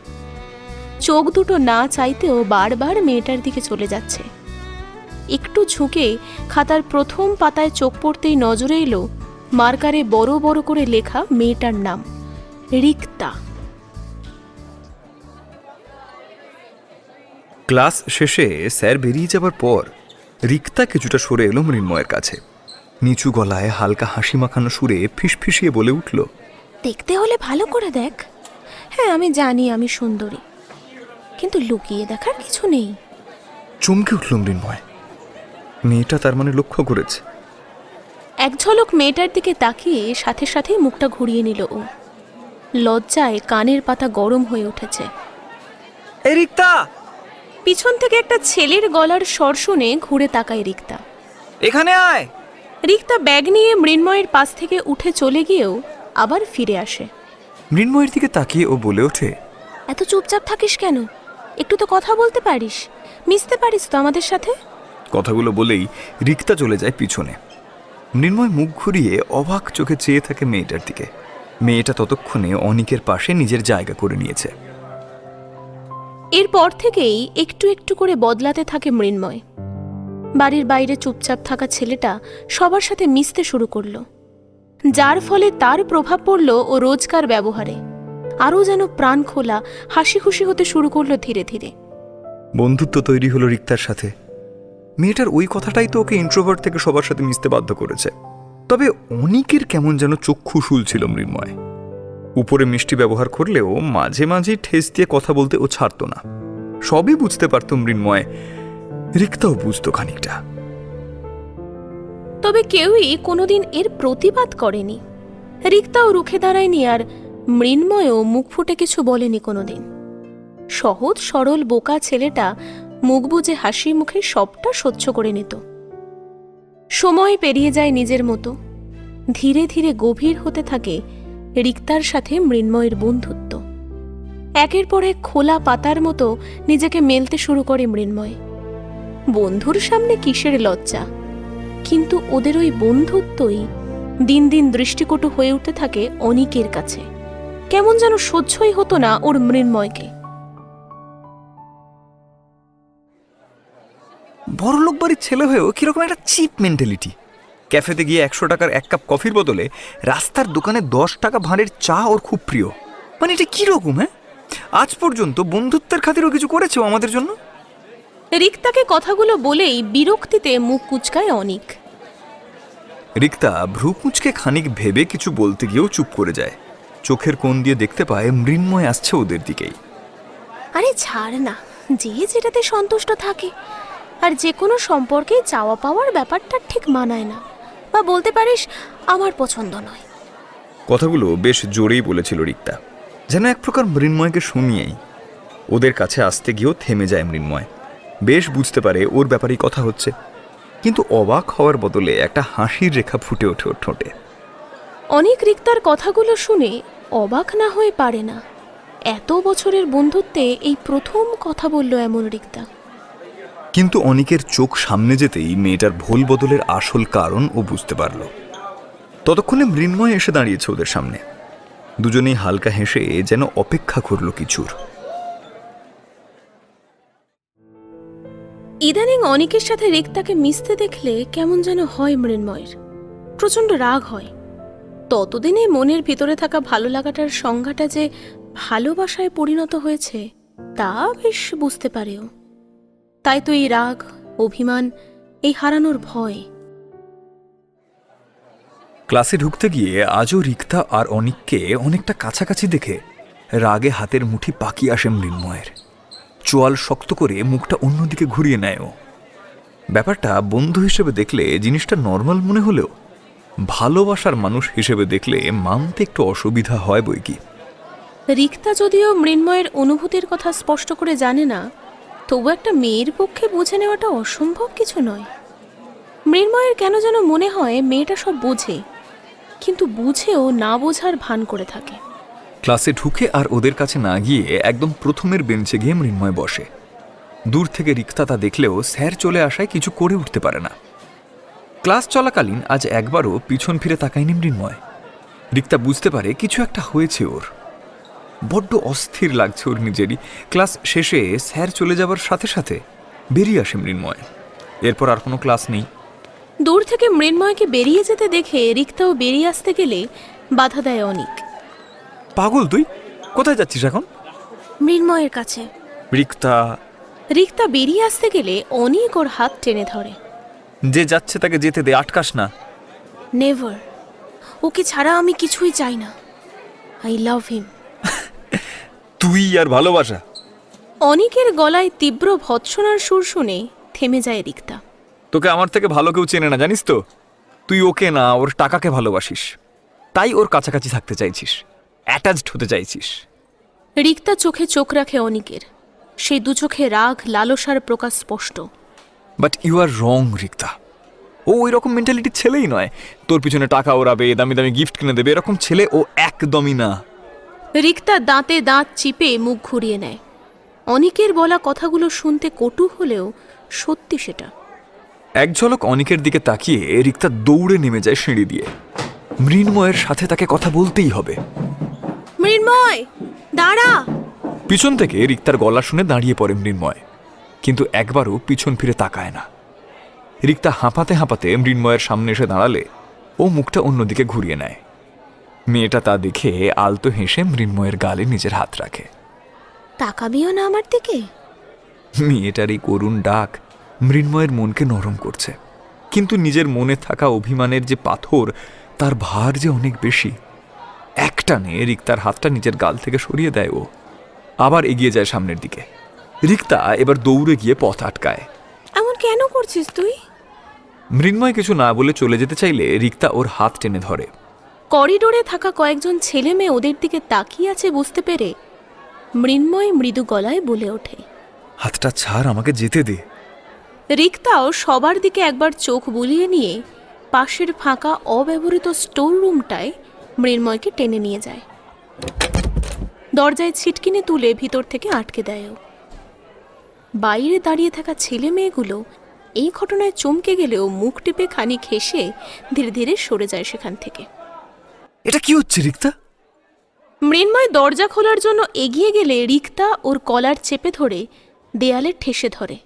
চোখ দুটো না চাইতেও বারবার মেয়েটার দিকে চলে যাচ্ছে। একটু ঝুঁকে খাতার প্রথম পাতায় চোখ পড়তেই নজরে এলো মার্কারে বড় বড় করে লেখা মেয়েটার নাম, রিক্তা। ক্লাস শেষে স্যার বেরিয়ে যাবার পর রিক্তা কিছুটা সরে এলো মৃন্ময়ের কাছে। নিচু গলায় হালকা হাসি মাখানো সুরে ফিসফিসিয়ে বলে উঠল, দেখতে হলে ভালো করে দেখ। হ্যাঁ, আমি জানি আমি সুন্দরী, কিন্তু লুকিয়ে দেখার কিছু নেই। চমকে উঠল মৃন্ময়। মেয়েটা তার মানে লক্ষ্য করেছে। এক ঝলক মেয়েটার দিকে তাকিয়ে সাথে সাথেই মুখটা ঘুরিয়ে নিল ও। লজ্জায় কানের পাতা গরম হয়ে উঠেছে। এই রিক্তা, পিছন থেকে একটা ছেলের গলার স্বর শুনে ঘুরে তাকায় রিক্তা। এখানে আয়। রিক্তা ব্যাগ নিয়ে মৃন্ময়ের পাশ থেকে উঠে চলে গিয়েও আবার ফিরে আসে। মৃন্ময়ের দিকে তাকিয়ে ও বলে ওঠে, এত চুপচাপ থাকিস কেন? একটু তো কথা বলতে পারিস, মিশতে পারিস তো আমাদের সাথে। কথাগুলো বলেই রিক্তা চলে যায় পিছনে। মৃন্ময় মুখ ঘুরিয়ে অবাক চোখে চেয়ে থাকে মেয়েটার দিকে। মেয়েটা ততক্ষণে অনিকের পাশে নিজের জায়গা করে নিয়েছে। এরপর থেকেই একটু একটু করে বদলাতে থাকে মৃন্ময়। বাড়ির বাইরে চুপচাপ থাকা ছেলেটা সবার সাথে মিশতে শুরু করলো, যার ফলে তার প্রভাব পড়ল ও রোজকার ব্যবহারে। আরও যেন প্রাণ খোলা, হাসি খুশি হতে শুরু করলো ধীরে ধীরে। বন্ধুত্ব তৈরি হলো রিক্তার সাথে। মেয়েটার ওই কথাটাই তো ওকে ইন্ট্রোভার্ট থেকে সবার সাথে মিশতে বাধ্য করেছে। তবে অনিকের কেমন যেন চক্ষু শুল ছিল মৃন্ময়। উপরে মিষ্টি ব্যবহার করলেও মাঝে মাঝে ঠেস দিয়ে কথা বলতে ও ছাড়ত না। সবই বুঝতে পারত মৃন্ময়, রিক্তাও বুঝতো খানিকটা। তবে কেউই কোনোদিন এর প্রতিবাদ করেনি। রিক্তাও রুখে দাঁড়ায়নি, আর মৃন্ময়ও মুখ ফুটে কিছু বলেনি কোনোদিন। সহজ সরল বোকা ছেলেটা মুখ বুজে হাসি মুখে সবটা সহ্য করে নিত। সময় পেরিয়ে যায় নিজের মতো। ধীরে ধীরে গভীর হতে থাকে রিক্তার সাথে মৃন্ময়ের বন্ধুত্ব। একের পর এক খোলা পাতার মতো নিজেকে মেলতে শুরু করে মৃন্ময়। বন্ধুর সামনে কিসের লজ্জা, কিন্তু ওদের ওই বন্ধুত্বই দিন দিন দৃষ্টিকটু হয়ে উঠতে থাকে অনিকের কাছে। কেমন যেন সহ্যই হতো না ওর মৃন্ময়কে। বড়লোক বাড়ির ছেলে হয়েও কিরকম একটা চিপ মেন্টালিটি। ক্যাফেতে গিয়ে 100 টাকার 1 কাপ কফির বদলে রাস্তার দোকানে 10 টাকা ভাঁড়ের চা ওর খুব প্রিয়। মানে এটা কিরকম? হ্যাঁ, আজ পর্যন্ত বন্ধুত্বের খাতিরও কিছু করেছো আমাদের জন্য? রিক্তাকে কথাগুলো বলেই বিরক্তিতে মুখ কুঁচকায় অনিক। রিক্তা ভ্রু কুঁচকে খানিক ভেবে কিছু বলতে গিয়েও চুপ করে যায়। চোখের কোণ দিয়ে দেখতে পায় মৃন্ময় আসছে ওদের দিকেই। আরে ছাড় না, যে যেটাতে সন্তুষ্ট থাকে। আর যে কোনো সম্পর্কে চাওয়া পাওয়ার ব্যাপারটা ঠিক মানায় না, বা বলতে পারিস আমার পছন্দ নয়। কথাগুলো বেশ জোরেই বলেছিল রিক্তা, যেন এক প্রকার মৃন্ময়কে শুনিয়েই। ওদের কাছে আসতে গিয়েও থেমে যায় মৃন্ময়। বেশ বুঝতে পারে ওর ব্যাপারেই কথা হচ্ছে, কিন্তু অবাক হওয়ার বদলে একটা হাসির রেখা ফুটে ওঠে ওর ঠোঁটে। অনেক রিক্তার কথাগুলো শুনে অবাক না হয়ে পারে না। এত বছরের বন্ধুত্বে এই প্রথম কথা বলল এমন রিক্তা। কিন্তু অনিকের চোখ সামনে যেতেই মেয়েটার ভুল বদলের আসল কারণ ও বুঝতে পারল। ততক্ষণে মৃন্ময় এসে দাঁড়িয়েছে ওদের সামনে। দুজনেই হালকা হেসে যেন অপেক্ষা করল কিছুর। ইদানিং অনিকের সাথে রিক্তাকে মিশতে দেখলে কেমন যেন হয় মৃন্ময়ের। প্রচণ্ড রাগ হয়। ততদিনে মনের ভিতরে থাকা ভালো লাগাটার সংজ্ঞাটা যে ভালোবাসায় পরিণত হয়েছে তা বেশ বুঝতে পারেও। তাই তো এই রাগ, অভিমান, এই হারানোর ভয়। ক্লাসে ঢুকতে গিয়ে আজও রিক্তা আর অনিককে অনেকটা কাছাকাছি দেখে রাগে হাতের মুঠি পাকিয়ে আসে মৃন্ময়ের। চোয়াল শক্ত করে মুখটা অন্যদিকে ঘুরিয়ে নেয় ও। ব্যাপারটা বন্ধু হিসেবে দেখলে জিনিসটা নর্মাল মনে হলেও ভালোবাসার মানুষ হিসেবে দেখলে মানতে একটু অসুবিধা হয় বই কি। রিক্তা যদিও মৃন্ময়ের অনুভূতির কথা স্পষ্ট করে জানে না, তবু একটা মেয়ের পক্ষে বুঝে নেওয়াটা অসম্ভব কিছু নয়। মৃন্ময়ের কেন যেন মনে হয় মেয়েটা সব বোঝে, কিন্তু বুঝেও না বোঝার ভান করে থাকে। ক্লাসে ঢুকে আর ওদের কাছে না গিয়ে একদম প্রথমের বেঞ্চে গিয়ে মৃন্ময় বসে। দূর থেকে রিক্তা তা দেখলেও স্যার চলে আসায় কিছু করে উঠতে পারে না। ক্লাস চলাকালীন আজ একবারও পিছন ফিরে তাকায়নি মৃন্ময়। রিক্তা বুঝতে পারে কিছু একটা হয়েছে ওর। বড্ড অস্থির লাগছে ওর নিজেরই। ক্লাস শেষে স্যার চলে যাবার সাথে সাথে বেরিয়ে আসে মৃন্ময়। এরপর আর কোনো ক্লাস নেই। দূর থেকে মৃন্ময়কে বেরিয়ে যেতে দেখে রিক্তাও বেরিয়ে আসতে গেলে বাধা দেয় অনিক। পাগল তুই, কোথায় যাচ্ছিস এখন? মৃন্ময়ের কাছে। রিক্তা। রিক্তা বেরিয়ে আসতে গেলে অনিক ওর হাত টেনে ধরে। যে যাচ্ছে তাকে যেতে দে, আটকাস না। নেভার। ওকে ছাড়া আমি কিছুই চাই না। আই লাভ হিম। তুই আর ভালোবাসা। অনিকের গলায় তীব্র ভৎসনার সুর শুনে থেমে যায় রিক্তা। তোকে আমার থেকে ভালো কেউ চেনে না, জানিস তো। তুই ওকে না, ওর টাকাকে ভালোবাসিস, তাই ওর কাছাকাছি থাকতে চাইছিস, অ্যাটাচড হতে চাইছিস। রিক্তা চোখে চোখ রাখে অনিকের। সেই দু চোখে রাগ, লালসার প্রকাশ স্পষ্ট। বাট ইউ আর রং রিক্তা। ও ওই রকম মেন্টালিটির ছেলেই নয়। তোর পিছনে টাকা ওড়াবে, দামি দামি গিফট কিনে দেবে, এরকম ছেলে ও একদমই না। রিক্তা দাঁতে দাঁত চিপে মুখ ঘুরিয়ে নেয়। অনিকের বলা কথাগুলো শুনতে কটু হলেও সত্যি সেটা। এক ঝলক অনিকের দিকে তাকিয়ে রিক্তা দৌড়ে নেমে যায় সিঁড়ি দিয়ে। মৃন্ময়ের সাথে তাকে কথা বলতেই হবে। মৃন্ময়, দাঁড়া! পিছন থেকে রিক্তার গলা শুনে দাঁড়িয়ে পড়ে মৃন্ময়, কিন্তু একবারও পিছন ফিরে তাকায় না। রিক্তা হাঁপাতে হাঁপাতে মৃন্ময়ের সামনে এসে দাঁড়ালে ও মুখটা অন্যদিকে ঘুরিয়ে নেয়। মেয়েটা তা দেখে আলতো হেসে মৃন্ময়ের গালে নিজের হাত রাখে। তাকাবিও না আমার দিকে? মেয়েটার এই করুণ ডাক মৃন্ময়ের মনকে নরম করছে, কিন্তু নিজের মনে থাকা অভিমানের যে পাথর, তার ভার যে অনেক বেশি। একটানে রিক্তার হাতটা নিজের গাল থেকে সরিয়ে দেয় ও। আবার এগিয়ে যায় সামনের দিকে। রিক্তা এবার দৌড়ে গিয়ে পথ আটকায়। এমন কেন করছিস তুই? মৃন্ময় কিছু না বলে চলে যেতে চাইলে রিক্তা ওর হাত টেনে ধরে। করিডোরে থাকা কয়েকজন ছেলে মেয়ে ওদের দিকে তাকিয়ে আছে বুঝতে পেরে মৃন্ময় মৃদু গলায় বলে ওঠে, হাতটা ছাড়, আমাকে যেতে দে। রিক্তাও সবার দিকে একবার চোখ বুলিয়ে নিয়ে পাশের ফাঁকা অব্যবহৃত স্টোর রুমটায় মৃন্ময়কে টেনে নিয়ে যায়। দরজায় ছিটকিনি তুলে ভিতর থেকে আটকে দেয় ও। বাইরে দাঁড়িয়ে থাকা ছেলে মেয়েগুলো এই ঘটনায় চমকে গেলেও মুখ টিপে খানিক হেসে ধীরে ধীরে সরে যায় সেখান থেকে। এটা কি হচ্ছে রিক্তা? মৃন্ময় দরজা খোলার জন্য এগিয়ে গেলে রিক্তা ওর কলার চেপে ধরে দেয়ালে ঠেসে ধরে।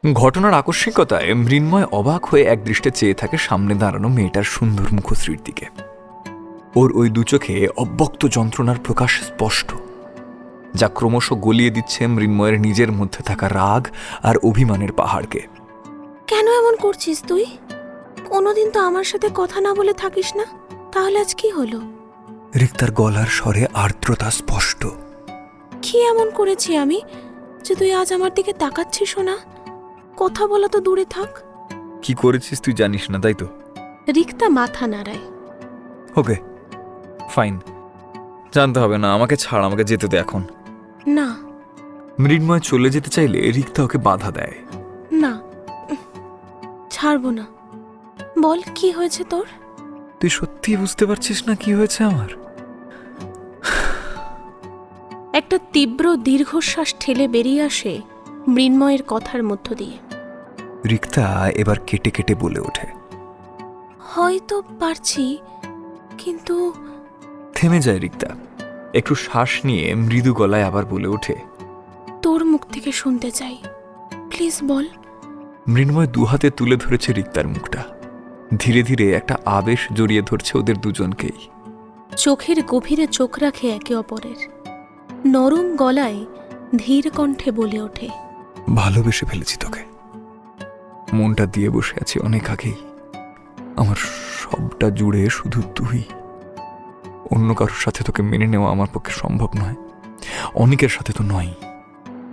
ঘটনার আকস্মিকতায় মৃন্ময় অবাক হয়ে একদৃষ্টে চেয়ে থাকে সামনে দাঁড়ানো মেয়েটার সুন্দর মুখশ্রীর দিকে। ওর ওই দু চোখে অব্যক্ত যন্ত্রণার প্রকাশ স্পষ্ট। যা ক্রমশ গলিয়ে দিচ্ছে মৃন্ময়ের নিজের মধ্যে থাকা রাগ আর অভিমানের পাহাড়কে। কেন এমন করছিস তুই? কোনোদিন তো আমার সাথে কথা না বলে থাকিস না, তাহলে আজ কি হলো? রিক্তার গলার স্বরে আর্দ্রতা স্পষ্ট। কি এমন করেছি আমি যে তুই আজ আমার দিকে তাকাচ্ছিস না? কথা বলা তো দূরে থাক। কি করেছিস তুই জানিস না, তাই তো? রিক্তা মাথা নাড়ায়। ওকে ফাইন, জানতে হবে না, আমাকে ছাড়, আমাকে যেতে দে এখন। না মৃন্ময় চলে যেতে চাইলে রিক্তা ওকে বাধা দেয়। না, ছাড়বো না। বল কি হয়েছে তোর? তুই সত্যি বুঝতে পারছিস না কি হয়েছে আমার? একটা তীব্র দীর্ঘশ্বাস ঠেলে বেরিয়ে আসে মৃন্ময়ের কথার মধ্য দিয়ে। রিক্তা এবার কেটে কেটে বলে ওঠে, হয়তো পারছি, কিন্তু থেমে যায় রিক্তা। একটু শ্বাস নিয়ে মৃদু গলায় আবার বলে ওঠে, তোর মুখ থেকে শুনতে চাই, প্লিজ বল। মৃন্ময় দুহাতে তুলে ধরেছে রিক্তার মুখটা। ধীরে ধীরে একটা আবেশ জড়িয়ে ধরছে ওদের দুজনকেই। চোখের গভীরে চোখ রাখে একে অপরের। নরম গলায় ধীর কণ্ঠে বলে ওঠে, ভালোবেসে ফেলেছি তোকে, মনটা দিয়ে বসে আছি অনেক আগেই। আমার সবটা জুড়ে শুধু তুই। অন্য কারোর সাথে তোকে মেনে নেওয়া আমার পক্ষে সম্ভব নয়, অনেকের সাথে তো নয়।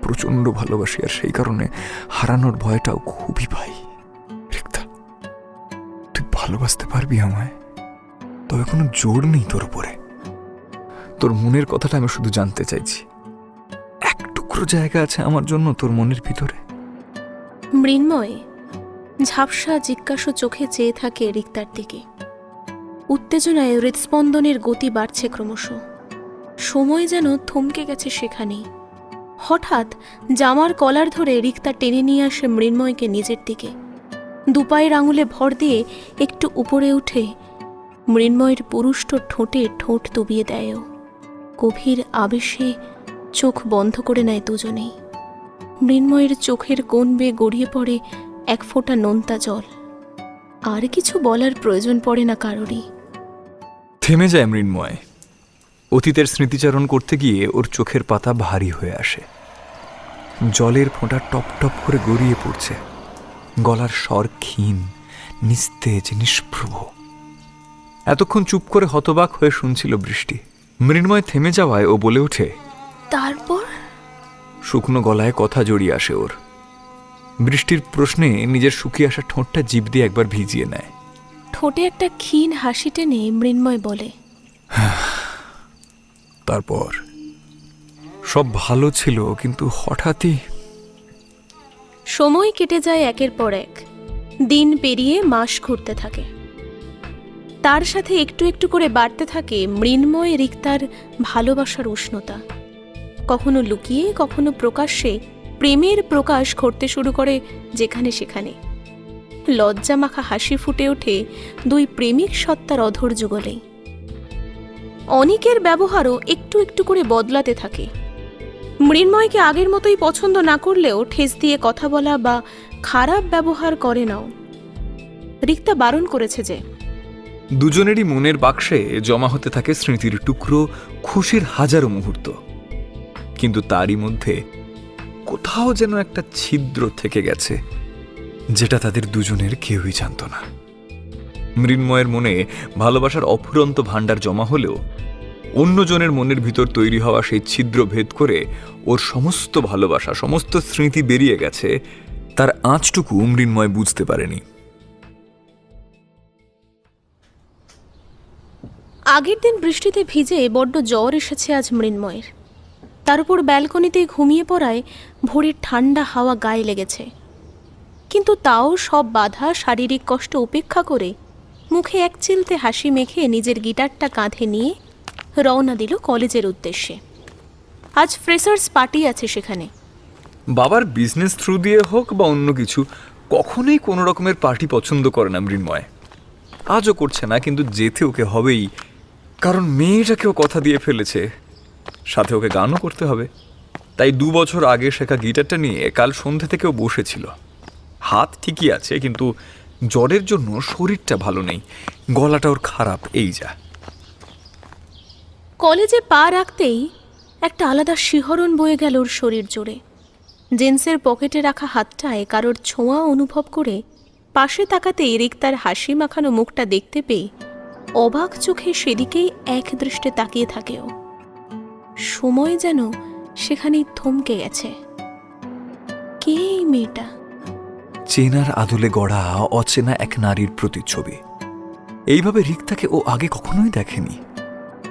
প্রচন্ড ভালোবাসি, আর সেই কারণে হারানোর ভয়টাও খুবই পাই। রিক্তা, তুই ভালোবাসতে পারবি আমায়? তবে কোনো জোর নেই তোর উপরে। তোর মনের কথাটা আমি শুধু জানতে চাইছি। এক টুকরো জায়গা আছে আমার জন্য তোর মনের ভিতরে? মৃন্ময় ঝাপসা জিজ্ঞাসু চোখে চেয়ে থাকে রিক্তার দিকে। উত্তেজনায় হৃদস্পন্দনের গতি বাড়ছে ক্রমশ। সময় যেন থমকে গেছে সেখানেই। হঠাৎ জামার কলার ধরে রিক্তা টেনে নিয়ে আসে মৃন্ময়কে নিজের দিকে। দুপায়ের আঙুলে ভর দিয়ে একটু উপরে উঠে মৃন্ময়ের পুরুষ্ট ঠোঁটে ঠোঁট তুবিয়ে দেয়। গভীর আবেশে চোখ বন্ধ করে নেয় দুজনেই। মৃন্ময়ের চোখের কোণ বেয়ে গড়িয়ে পড়ে এক ফোঁটা নোনতা জল। আর কিছু বলার প্রয়োজন পড়ে না কারোরই। থেমে যায় মৃন্ময়। অতীতের স্মৃতিচারণ করতে গিয়ে ওর চোখের পাতা ভারী হয়ে আসে। জলের ফোঁটা টপ টপ করে গড়িয়ে পড়ছে। গলার স্বর ক্ষীণ, নিস্তেজ, নিষ্প্রভ। এতক্ষণ চুপ করে হতবাক হয়ে শুনছিল বৃষ্টি। মৃন্ময় থেমে যাওয়ায় ও বলে ওঠে, তারপর? শুকনো গলায় কথা জড়িয়ে আসে ওর। বৃষ্টির প্রশ্নে নিজের শুকিয়ে আসা ঠোঁটটা জিভ দিয়ে একবার ভিজিয়ে নেয়। ঠোঁটে একটা ক্ষীণ হাসি টেনে মৃন্ময় বলে, তারপর সব ভালো ছিল, কিন্তু হঠাৎই সময় কেটে যায় একের পর এক। দিন পেরিয়ে মাস ঘুরতে থাকে। তার সাথে একটু একটু করে বাড়তে থাকে মৃন্ময় রিক্তার ভালোবাসার উষ্ণতা। কখনো লুকিয়ে, কখনো প্রকাশ্যে প্রেমের প্রকাশ ঘটতে শুরু করে যেখানে সেখানে। লজ্জা মাখা হাসি ফুটে ওঠে দুই প্রেমিক সত্তার অধর যুগলেই। অনিকের ব্যবহারও একটু একটু করে বদলাতে থাকে। মৃন্ময়কে আগের মতোই পছন্দ না করলেও ঠেস দিয়ে কথা বলা বা খারাপ ব্যবহার করে নাও। রিক্তা বারণ করেছে যে দুজনেরই মনের বাক্সে জমা হতে থাকে স্মৃতির টুকরো, খুশির হাজারো মুহূর্ত। কিন্তু তারই মধ্যে কোথাও যেন একটা ছিদ্র থেকে গেছে, যেটা তাদের দুজনের কেউই জানত না। মৃন্ময়ের মনে ভালোবাসার অফুরন্ত ভাণ্ডার জমা হলেও অন্যজনের মনের ভিতর তৈরি হওয়া সেই ছিদ্র ভেদ করে ওর সমস্ত ভালোবাসা, সমস্ত স্মৃতি বেরিয়ে গেছে, তার আঁচটুকু মৃন্ময় বুঝতে পারেনি। আগের দিন বৃষ্টিতে ভিজে বড্ড জ্বর এসেছে আজ মৃন্ময়ের। তার উপর ব্যালকনিতে ঘুমিয়ে পড়ায় ভোরের ঠান্ডা হাওয়া গায়ে লেগেছে। কিন্তু তাও সব বাধা, শারীরিক কষ্ট উপেক্ষা করে মুখে এক চিলতে হাসি মেখে নিজের গিটারটা কাঁধে নিয়ে রওনা দিল কলেজের উদ্দেশ্যে। আজ ফ্রেশার্স পার্টি আছে সেখানে। বাবার বিজনেস থ্রু দিয়ে হোক বা অন্য কিছু, কখনোই কোনো রকমের পার্টি পছন্দ করে না মৃন্ময়। আজও করছে না, কিন্তু যেতে ওকে হবেই, কারণ মেয়েটাকেও কথা দিয়ে ফেলেছে, সাথে ওকে গানও করতে হবে। তাই 2 বছর আগে শেখা গিটারটা নিয়ে কাল সন্ধ্যে থেকেও বসেছিল। হাত ঠিকই আছে, কিন্তু জ্বরের জন্য শরীরটা ভালো নেই, গলাটা ওর খারাপ, এই যা। কলেজে পা রাখতেই একটা আলাদা শিহরণ বয়ে গেল ওর শরীর জুড়ে। জিন্সের পকেটে রাখা হাতটায় কারোর ছোঁয়া অনুভব করে পাশে তাকাতেই রিক্তার হাসি মাখানো মুখটা দেখতে পেয়ে অবাক চোখে সেদিকেই এক দৃষ্টে তাকিয়ে থাকে ও। সময় যেন সেখানেই থমকে গেছে। কে এই মেয়েটা? চেনার আদলে গড়া অচেনা এক নারীর প্রতিচ্ছবি। এইভাবে রিক্তাকে ও আগে কখনোই দেখেনি।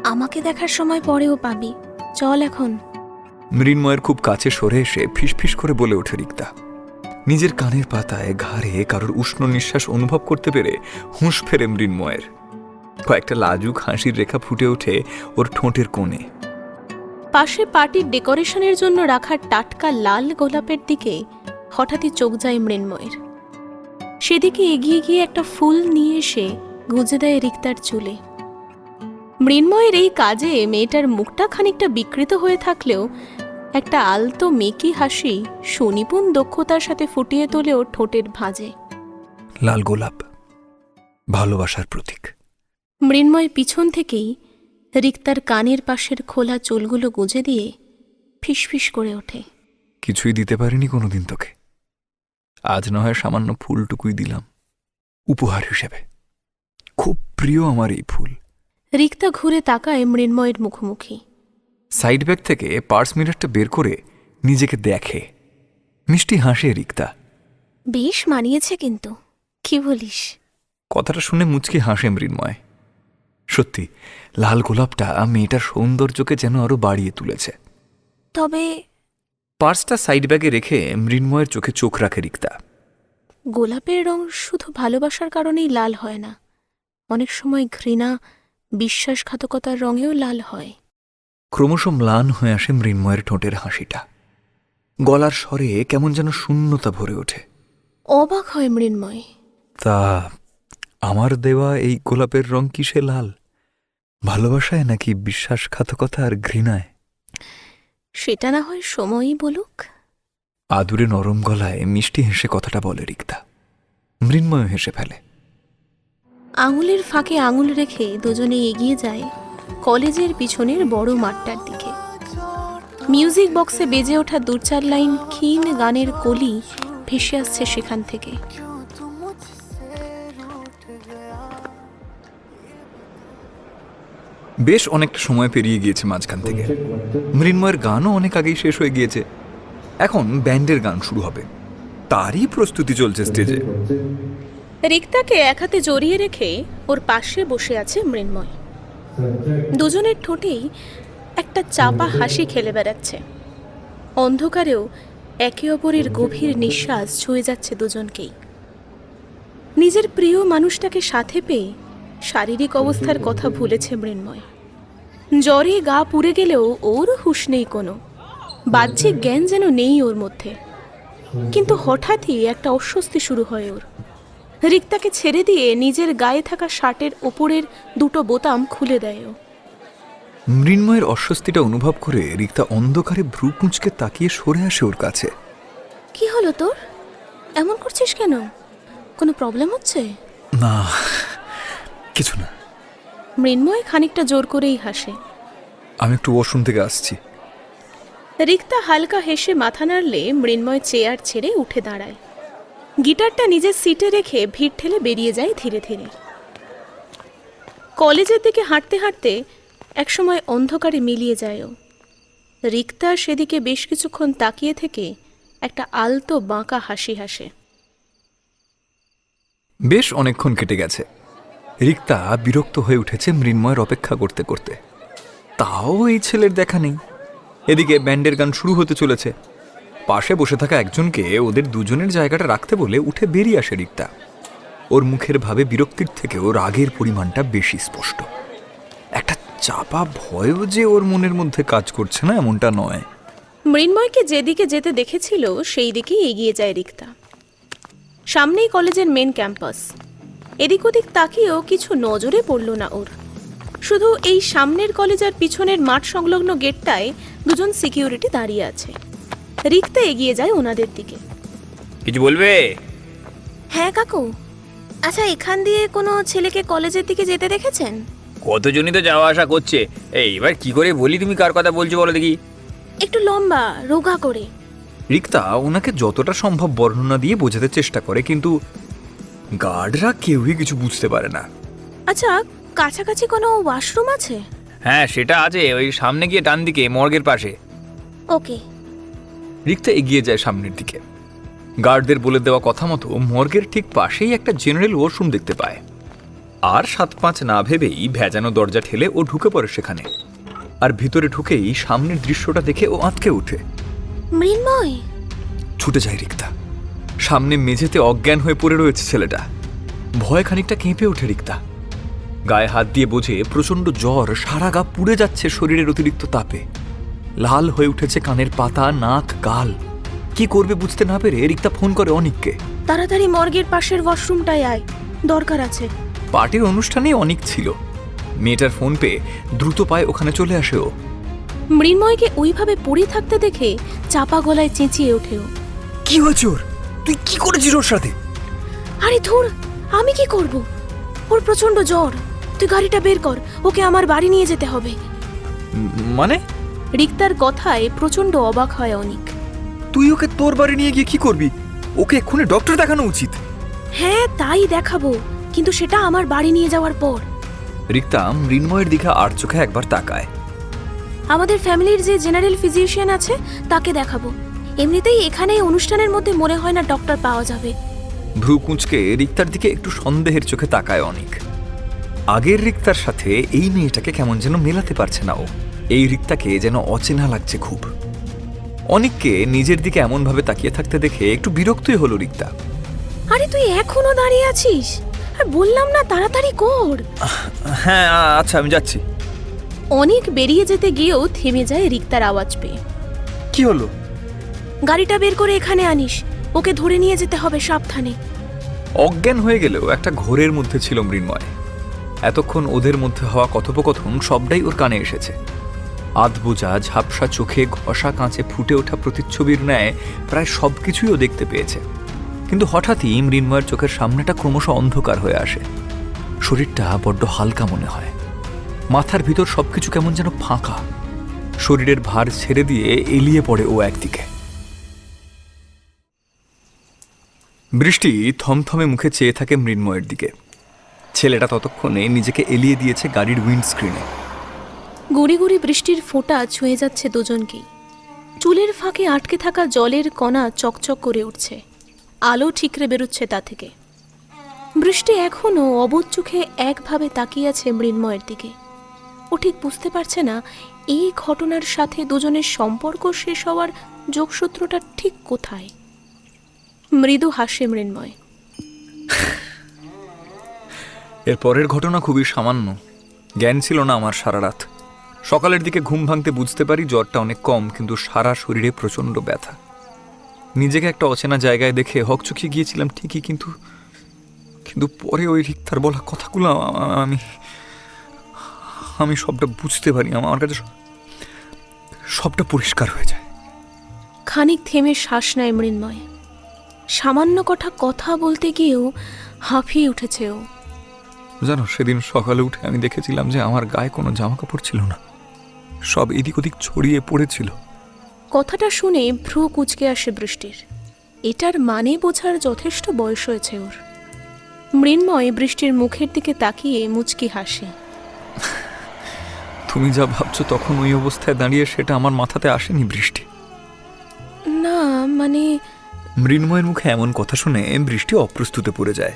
আমাকে দেখার সময় পরেও পাবি, চল এখন। মৃন্ময়ের খুব কাছে সরে এসে ফিসফিস করে বলে ওঠে রিক্তা। নিজের কানের পাতায় ঘাড়ে কারোর উষ্ণ নিঃশ্বাস অনুভব করতে পেরে হুঁশ ফেরে মৃন্ময়ের। কয়েকটা লাজুক হাসির রেখা ফুটে ওঠে ওর ঠোঁটের কোণে। পাশে পার্টির ডেকোরেশনের জন্য রাখা টাটকা লাল গোলাপের দিকে হঠাৎই চোখ যায় মৃন্ময়ের। সেদিকে এগিয়ে গিয়ে একটা ফুল নিয়ে এসে গুঁজে দেয় রিক্তার চুলে। মৃন্ময়ের এই কাজে মেয়েটার মুখটা খানিকটা বিকৃত হয়ে থাকলেও একটা আলতো মেকি হাসি সুনিপুণ দক্ষতার সাথে ফুটিয়ে তোলে ওর ঠোঁটের ভাঁজে। লাল গোলাপ, ভালোবাসার প্রতীক। মৃন্ময় পিছন থেকেই রিক্তার কানের পাশের খোলা চুলগুলো গুঁজে দিয়ে ফিসফিস করে ওঠে। কিছুই দিতে পারিনি কোনোদিন তোকে, আজ না হয় সামান্য ফুলটুকুই দিলাম উপহার হিসেবে। খুব প্রিয় আমার এই ফুল। রিক্তা ঘুরে তাকায় মৃন্ময়ের মুখোমুখি। সাইড ব্যাগ থেকে পার্স মিররটা বের করে নিজেকে দেখে। মিষ্টি হাসে রিক্তা। বেশ মানিয়েছে কিন্তু, কি বলিস? কথাটা শুনে মুচকি হাসে মৃন্ময়। সত্যি লাল গোলাপটা মেয়েটার সৌন্দর্যকে যেন আরো বাড়িয়ে তুলেছে। তবে পার্সটা সাইড ব্যাগে রেখে মৃন্ময়ের চোখে চোখ রাখে রিক্তা। গোলাপের রং শুধু ভালোবাসার কারণেই লাল হয় না, অনেক সময় ঘৃণা, বিশ্বাসঘাতকতার রঙেও লাল হয়। ক্রমশ ম্লান হয়ে আসে মৃন্ময়ের ঠোঁটের হাসিটা। গলার স্বরে কেমন যেন শূন্যতা ভরে ওঠে। অবাক হয় মৃন্ময়। তা আমার দেওয়া এই গোলাপের রং কিসে লাল? ভালোবাসায় নাকি বিশ্বাসঘাতকতা আর ঘৃণায়? সেটা না হয় সময়ই বলুক। আদুরে নরম গলায় মিষ্টি হেসে কথাটা বলে রিক্তা। মৃন্ময় হেসে ফেলে। আঙুলের ফাঁকে আঙুল রেখে দুজনে এগিয়ে যায় কলেজের পিছনের বড় মাঠটার দিকে। মিউজিক বক্সে বেজে ওঠা দু চার লাইন ক্ষীণ গানের কলি ভেসে আসছে সেখান থেকে। বেশ অনেকটা সময় পেরিয়ে গিয়েছে মাঝখান থেকে। মৃন্ময়ের গানও অনেক আগেই শেষ হয়ে গিয়েছে। এখন ব্যান্ডের গান শুরু হবে, তারই প্রস্তুতি চলছে স্টেজে। রিক্তাকে এক হাতে জড়িয়ে রেখে ওর পাশে বসে আছে মৃন্ময়। দুজনের ঠোঁটেই একটা চাপা হাসি খেলে বেড়াচ্ছে। অন্ধকারেও একে অপরের গভীর নিঃশ্বাস ছুঁয়ে যাচ্ছে দুজনকেই। নিজের প্রিয় মানুষটাকে সাথে পেয়ে শারীরিক অবস্থার কথা ভুলেছে মৃন্ময়। জ্বরে গা পুড়ে গেলেও ওর হুঁশ নেই কোনো, বাহ্যিক জ্ঞান যেন নেই ওর মধ্যে। কিন্তু হঠাৎই একটা অস্বস্তি শুরু হয় ওর। রিক্তাকে ছেড়ে দিয়ে নিজের গায়ে থাকা শার্টের ওপরের দুটো বোতাম খুলে দেয় ও। মৃন্ময়ের অস্বস্তিটা অনুভব করে রিক্তা অন্ধকারে ভ্রু কুঁচকে তাকিয়ে সরে আসে ওর কাছে। কি হলো তোর? এমন করছিস কেন? কোনো প্রবলেম হচ্ছে? না, কিছু না। মৃন্ময় খানিকটা জোর করেই হাসে। আমি একটু ওয়াশরুম থেকে আসছি। রিক্তা হালকা হেসে মাথা নাড়লে মৃন্ময় চেয়ার ছেড়ে উঠে দাঁড়ায়। গিটারটা নিজের সিটে রেখে ভিড় ঠেলে বেরিয়ে যায় ধীরে ধীরে। কলেজের দিকে হাঁটতে হাঁটতে একসময় অন্ধকারে মিলিয়ে যায় ও। রিক্তা সেদিকে বেশ কিছুক্ষণ তাকিয়ে থেকে একটা আলতো বাঁকা হাসি হাসে। বেশ অনেকক্ষণ কেটে গেছে। রিক্তা বিরক্ত হয়ে উঠেছে মৃন্ময়ের অপেক্ষা করতে করতে। তাও এই ছেলের দেখা নেই। এদিকে ব্যান্ডের গান শুরু হতে চলেছে। পাশে বসে থাকা একজনকে ওদের দুজনের জায়গাটা রাখতে বলে উঠে বেরিয়ে আসে রিক্তা। ওর মুখের ভাবে বিরক্তির থেকেও রাগের পরিমাণটা বেশি স্পষ্ট। একটা চাপা ভয়ও যে ওর মনের মধ্যে কাজ করছে না এমনটা নয়। মৃন্ময়কে যেদিকে যেতে দেখেছিল সেই দিকেই এগিয়ে যায় রিক্তা। সামনেই কলেজের মেন ক্যাম্পাস। এদিক ওদিক তাকিয়েও কিছু নজরে পড়ল না ওর। শুধু এই সামনের কলেজ আর পিছনের মাঠ সংলগ্ন গেটটায় দুজন সিকিউরিটি দাঁড়িয়ে আছে। রিক্তা এগিয়ে যায় ওনাদের দিকে। কিছু বলবে? হ্যাঁ কাকু, আচ্ছা এখান দিয়ে কোনো ছেলেকে কলেজের দিকে যেতে দেখেছেন? কতজনই তো যাওয়া আসা করছে। এবার কি করে বলি তুমি কার কথা বলছো বলো দেখি। একটু লম্বা, রোগা করে। রিক্তা ওনাকে যতটা সম্ভব বর্ণনা দিয়ে বোঝাতে চেষ্টা করে, কিন্তু গার্ডরা কেউই কিছু বুঝতে পারে না। আচ্ছা, কাছাকাছি কোনো ওয়াশরুম আছে? হ্যাঁ সেটা আছে, ওই সামনে গিয়ে ডান দিকে মর্গের পাশে। ওকে। রিক্তা এগিয়ে যায় সামনের দিকে। গার্ডদের বলে দেওয়া কথা মতো মর্গের ঠিক পাশেই একটা জেনারেল ওয়াশরুম দেখতে পায়। আর 7-5 না ভেবেই ভেজানো দরজা ঠেলে ও ঢুকে পড়ে সেখানে। আর ভিতরে ঢুকেই সামনের দৃশ্যটা দেখে ও আঁতকে ওঠে। মৃন্ময়! ছুটে যায় রিক্তা। সামনে মেঝেতে অজ্ঞান হয়ে পড়ে রয়েছে ছেলেটা। ভয় খানিকটা কেঁপে ওঠে রিক্তা। গায়ে হাত দিয়ে বোঝে প্রচণ্ড জ্বর, সারা গা পুড়ে যাচ্ছে শরীরের অতিরিক্ত তাপে। লাল হয়ে উঠেছে কানের পাতা, নাক, গাল। কি করবে বুঝতে না পেরে রিক্তা ফোন করে অনিককে। তাড়াতাড়ি মর্গের পাশের ওয়াশরুমটায় আয়, দরকার আছে। পার্টির অনুষ্ঠানেই অনিক ছিল। মেয়েটার ফোন পেয়ে দ্রুত পায়ে ওখানে চলে আসে ও। মৃন্ময়কে ওইভাবে পড়ে থাকতে দেখে চাপা গলায় চেঁচিয়ে ওঠেও। কি হয়েছে ওর? তুই কি করেছিস ওর সাথে? আরে ধুর, আমি কি করব? ওর প্রচন্ড জ্বর। তুই গাড়িটা বের কর, ওকে আমার বাড়ি নিয়ে যেতে হবে। মানে? রিক্তার কথায় প্রচন্ড অবাক হয় অনিক। তুই ওকে তোর বাড়ি নিয়ে গিয়ে কি করবি? ওকে এক্ষুনি ডক্টর দেখানো উচিত। হ্যাঁ তাই দেখাবো, কিন্তু সেটা আমার বাড়ি নিয়ে যাওয়ার পর। রিক্তা মৃন্ময়ের দিকে আর চোখে একবার তাকায়। আমাদের ফ্যামিলির যে জেনারেল ফিজিশিয়ান আছে তাকে দেখাবো। এমনিতেই এখানে এই অনুষ্ঠানের মধ্যে মনে হয় না ডক্টর পাওয়া যাবে। ভ্রু কুঁচকে রিক্তার দিকে একটু সন্দেহের চোখে তাকায় অনিক। আগের রিক্তার সাথে এই মেয়েটাকে কেমন যেন মেলাতে পারছে না ও। এই রিক্তাকে যেন অচেনা লাগছে খুব। অনিককে নিজের দিকে এমনভাবে তাকিয়ে থাকতে দেখে একটু বিরক্তই হলো রিক্তা। আরে তুই এখনো দাঁড়িয়ে আছিস? আর বললাম না তাড়াতাড়ি কর। হ্যাঁ আচ্ছা, আমি যাচ্ছি। অনিক বেরিয়ে যেতে গিয়েও থেমে যায় রিক্তার আওয়াজ পেয়ে। কি হলো? গাড়িটা বের করে এখানে আনিস, ওকে ধরে নিয়ে যেতে হবে সাবধানে। অজ্ঞান হয়ে গেলেও একটা ঘোরের মধ্যে ছিল মৃন্ময়। এতক্ষণ ওদের মধ্যে হওয়া কথোপকথন সবটাই ওর কানে এসেছে। আধবোজা ঝাপসা চোখে ঘষা কাঁচে ফুটে ওঠা প্রতিচ্ছবির ন্যায় প্রায় সবকিছুই ও দেখতে পেয়েছে। কিন্তু হঠাৎই মৃন্ময়ের চোখের সামনেটা ক্রমশ অন্ধকার হয়ে আসে। শরীরটা বড্ড হালকা মনে হয়। মাথার ভিতর সবকিছু কেমন যেন ফাঁকা। শরীরের ভার ছেড়ে দিয়ে এলিয়ে পড়ে ও একদিকে। বৃষ্টি থমথমে মুখে চেয়ে থাকে মৃন্ময়ের দিকে। ছেলেটা ততক্ষণে নিজেকে এলিয়ে দিয়েছে গাড়ির উইন্ডস্ক্রিনে। গুড়ি গুড়ি বৃষ্টির ফোঁটা ছুঁয়ে যাচ্ছে দুজনকেই। চুলের ফাঁকে আটকে থাকা জলের কণা চকচক করে উঠছে, আলো ঠিকরে বেরোচ্ছে তা থেকে। বৃষ্টি এখনও অবুঝ চোখে একভাবে তাকিয়ে আছে মৃন্ময়ের দিকে। ও ঠিক বুঝতে পারছে না এই ঘটনার সাথে দুজনের সম্পর্ক শেষ হওয়ার যোগসূত্রটা ঠিক কোথায়। মৃদু হাসে মৃন্ময়। এর পরের ঘটনা খুবই সামান্য। জ্ঞান ছিল না আমার সারা রাত। সকালের দিকে ঘুম ভাঙতে বুঝতে পারি জ্বরটা অনেক কম, কিন্তু সারা শরীরে প্রচণ্ড ব্যথা। নিজেকে একটা অচেনা জায়গায় দেখে হকচকিয়ে গিয়েছিলাম ঠিকই, কিন্তু কিন্তু পরে ওই রিক্তার বলা কথাগুলো আমি সবটা বুঝতে পারি। আমার কাছে সবটা পরিষ্কার হয়ে যায়। খানিক থেমে শ্বাস নেয় মৃন্ময়। সামান্য কথা বলতে গিয়েও হাঁফিয়ে উঠেছে ও। জানো, সেদিন সকালে উঠে আমি দেখেছিলাম যে আমার গায়ে কোনো জামা কাপড় ছিল না, সব এদিক ওদিক ছড়িয়ে পড়েছিল। কথাটা শুনে ভ্রু কুঁচকে আসে বৃষ্টির। এটার মানে বোঝার যথেষ্ট বয়স হয়েছে ওর। মৃন্ময় বৃষ্টির মুখের দিকে তাকিয়ে মুচকি হাসে। তুমি যা ভাবছো তখন ওই অবস্থায় দাঁড়িয়ে সেটা আমার মাথাতে আসেনি বৃষ্টি। না মানে। মৃন্ময়ের মুখে এমন কথা শুনে বৃষ্টি অপ্রস্তুতে পড়ে যায়।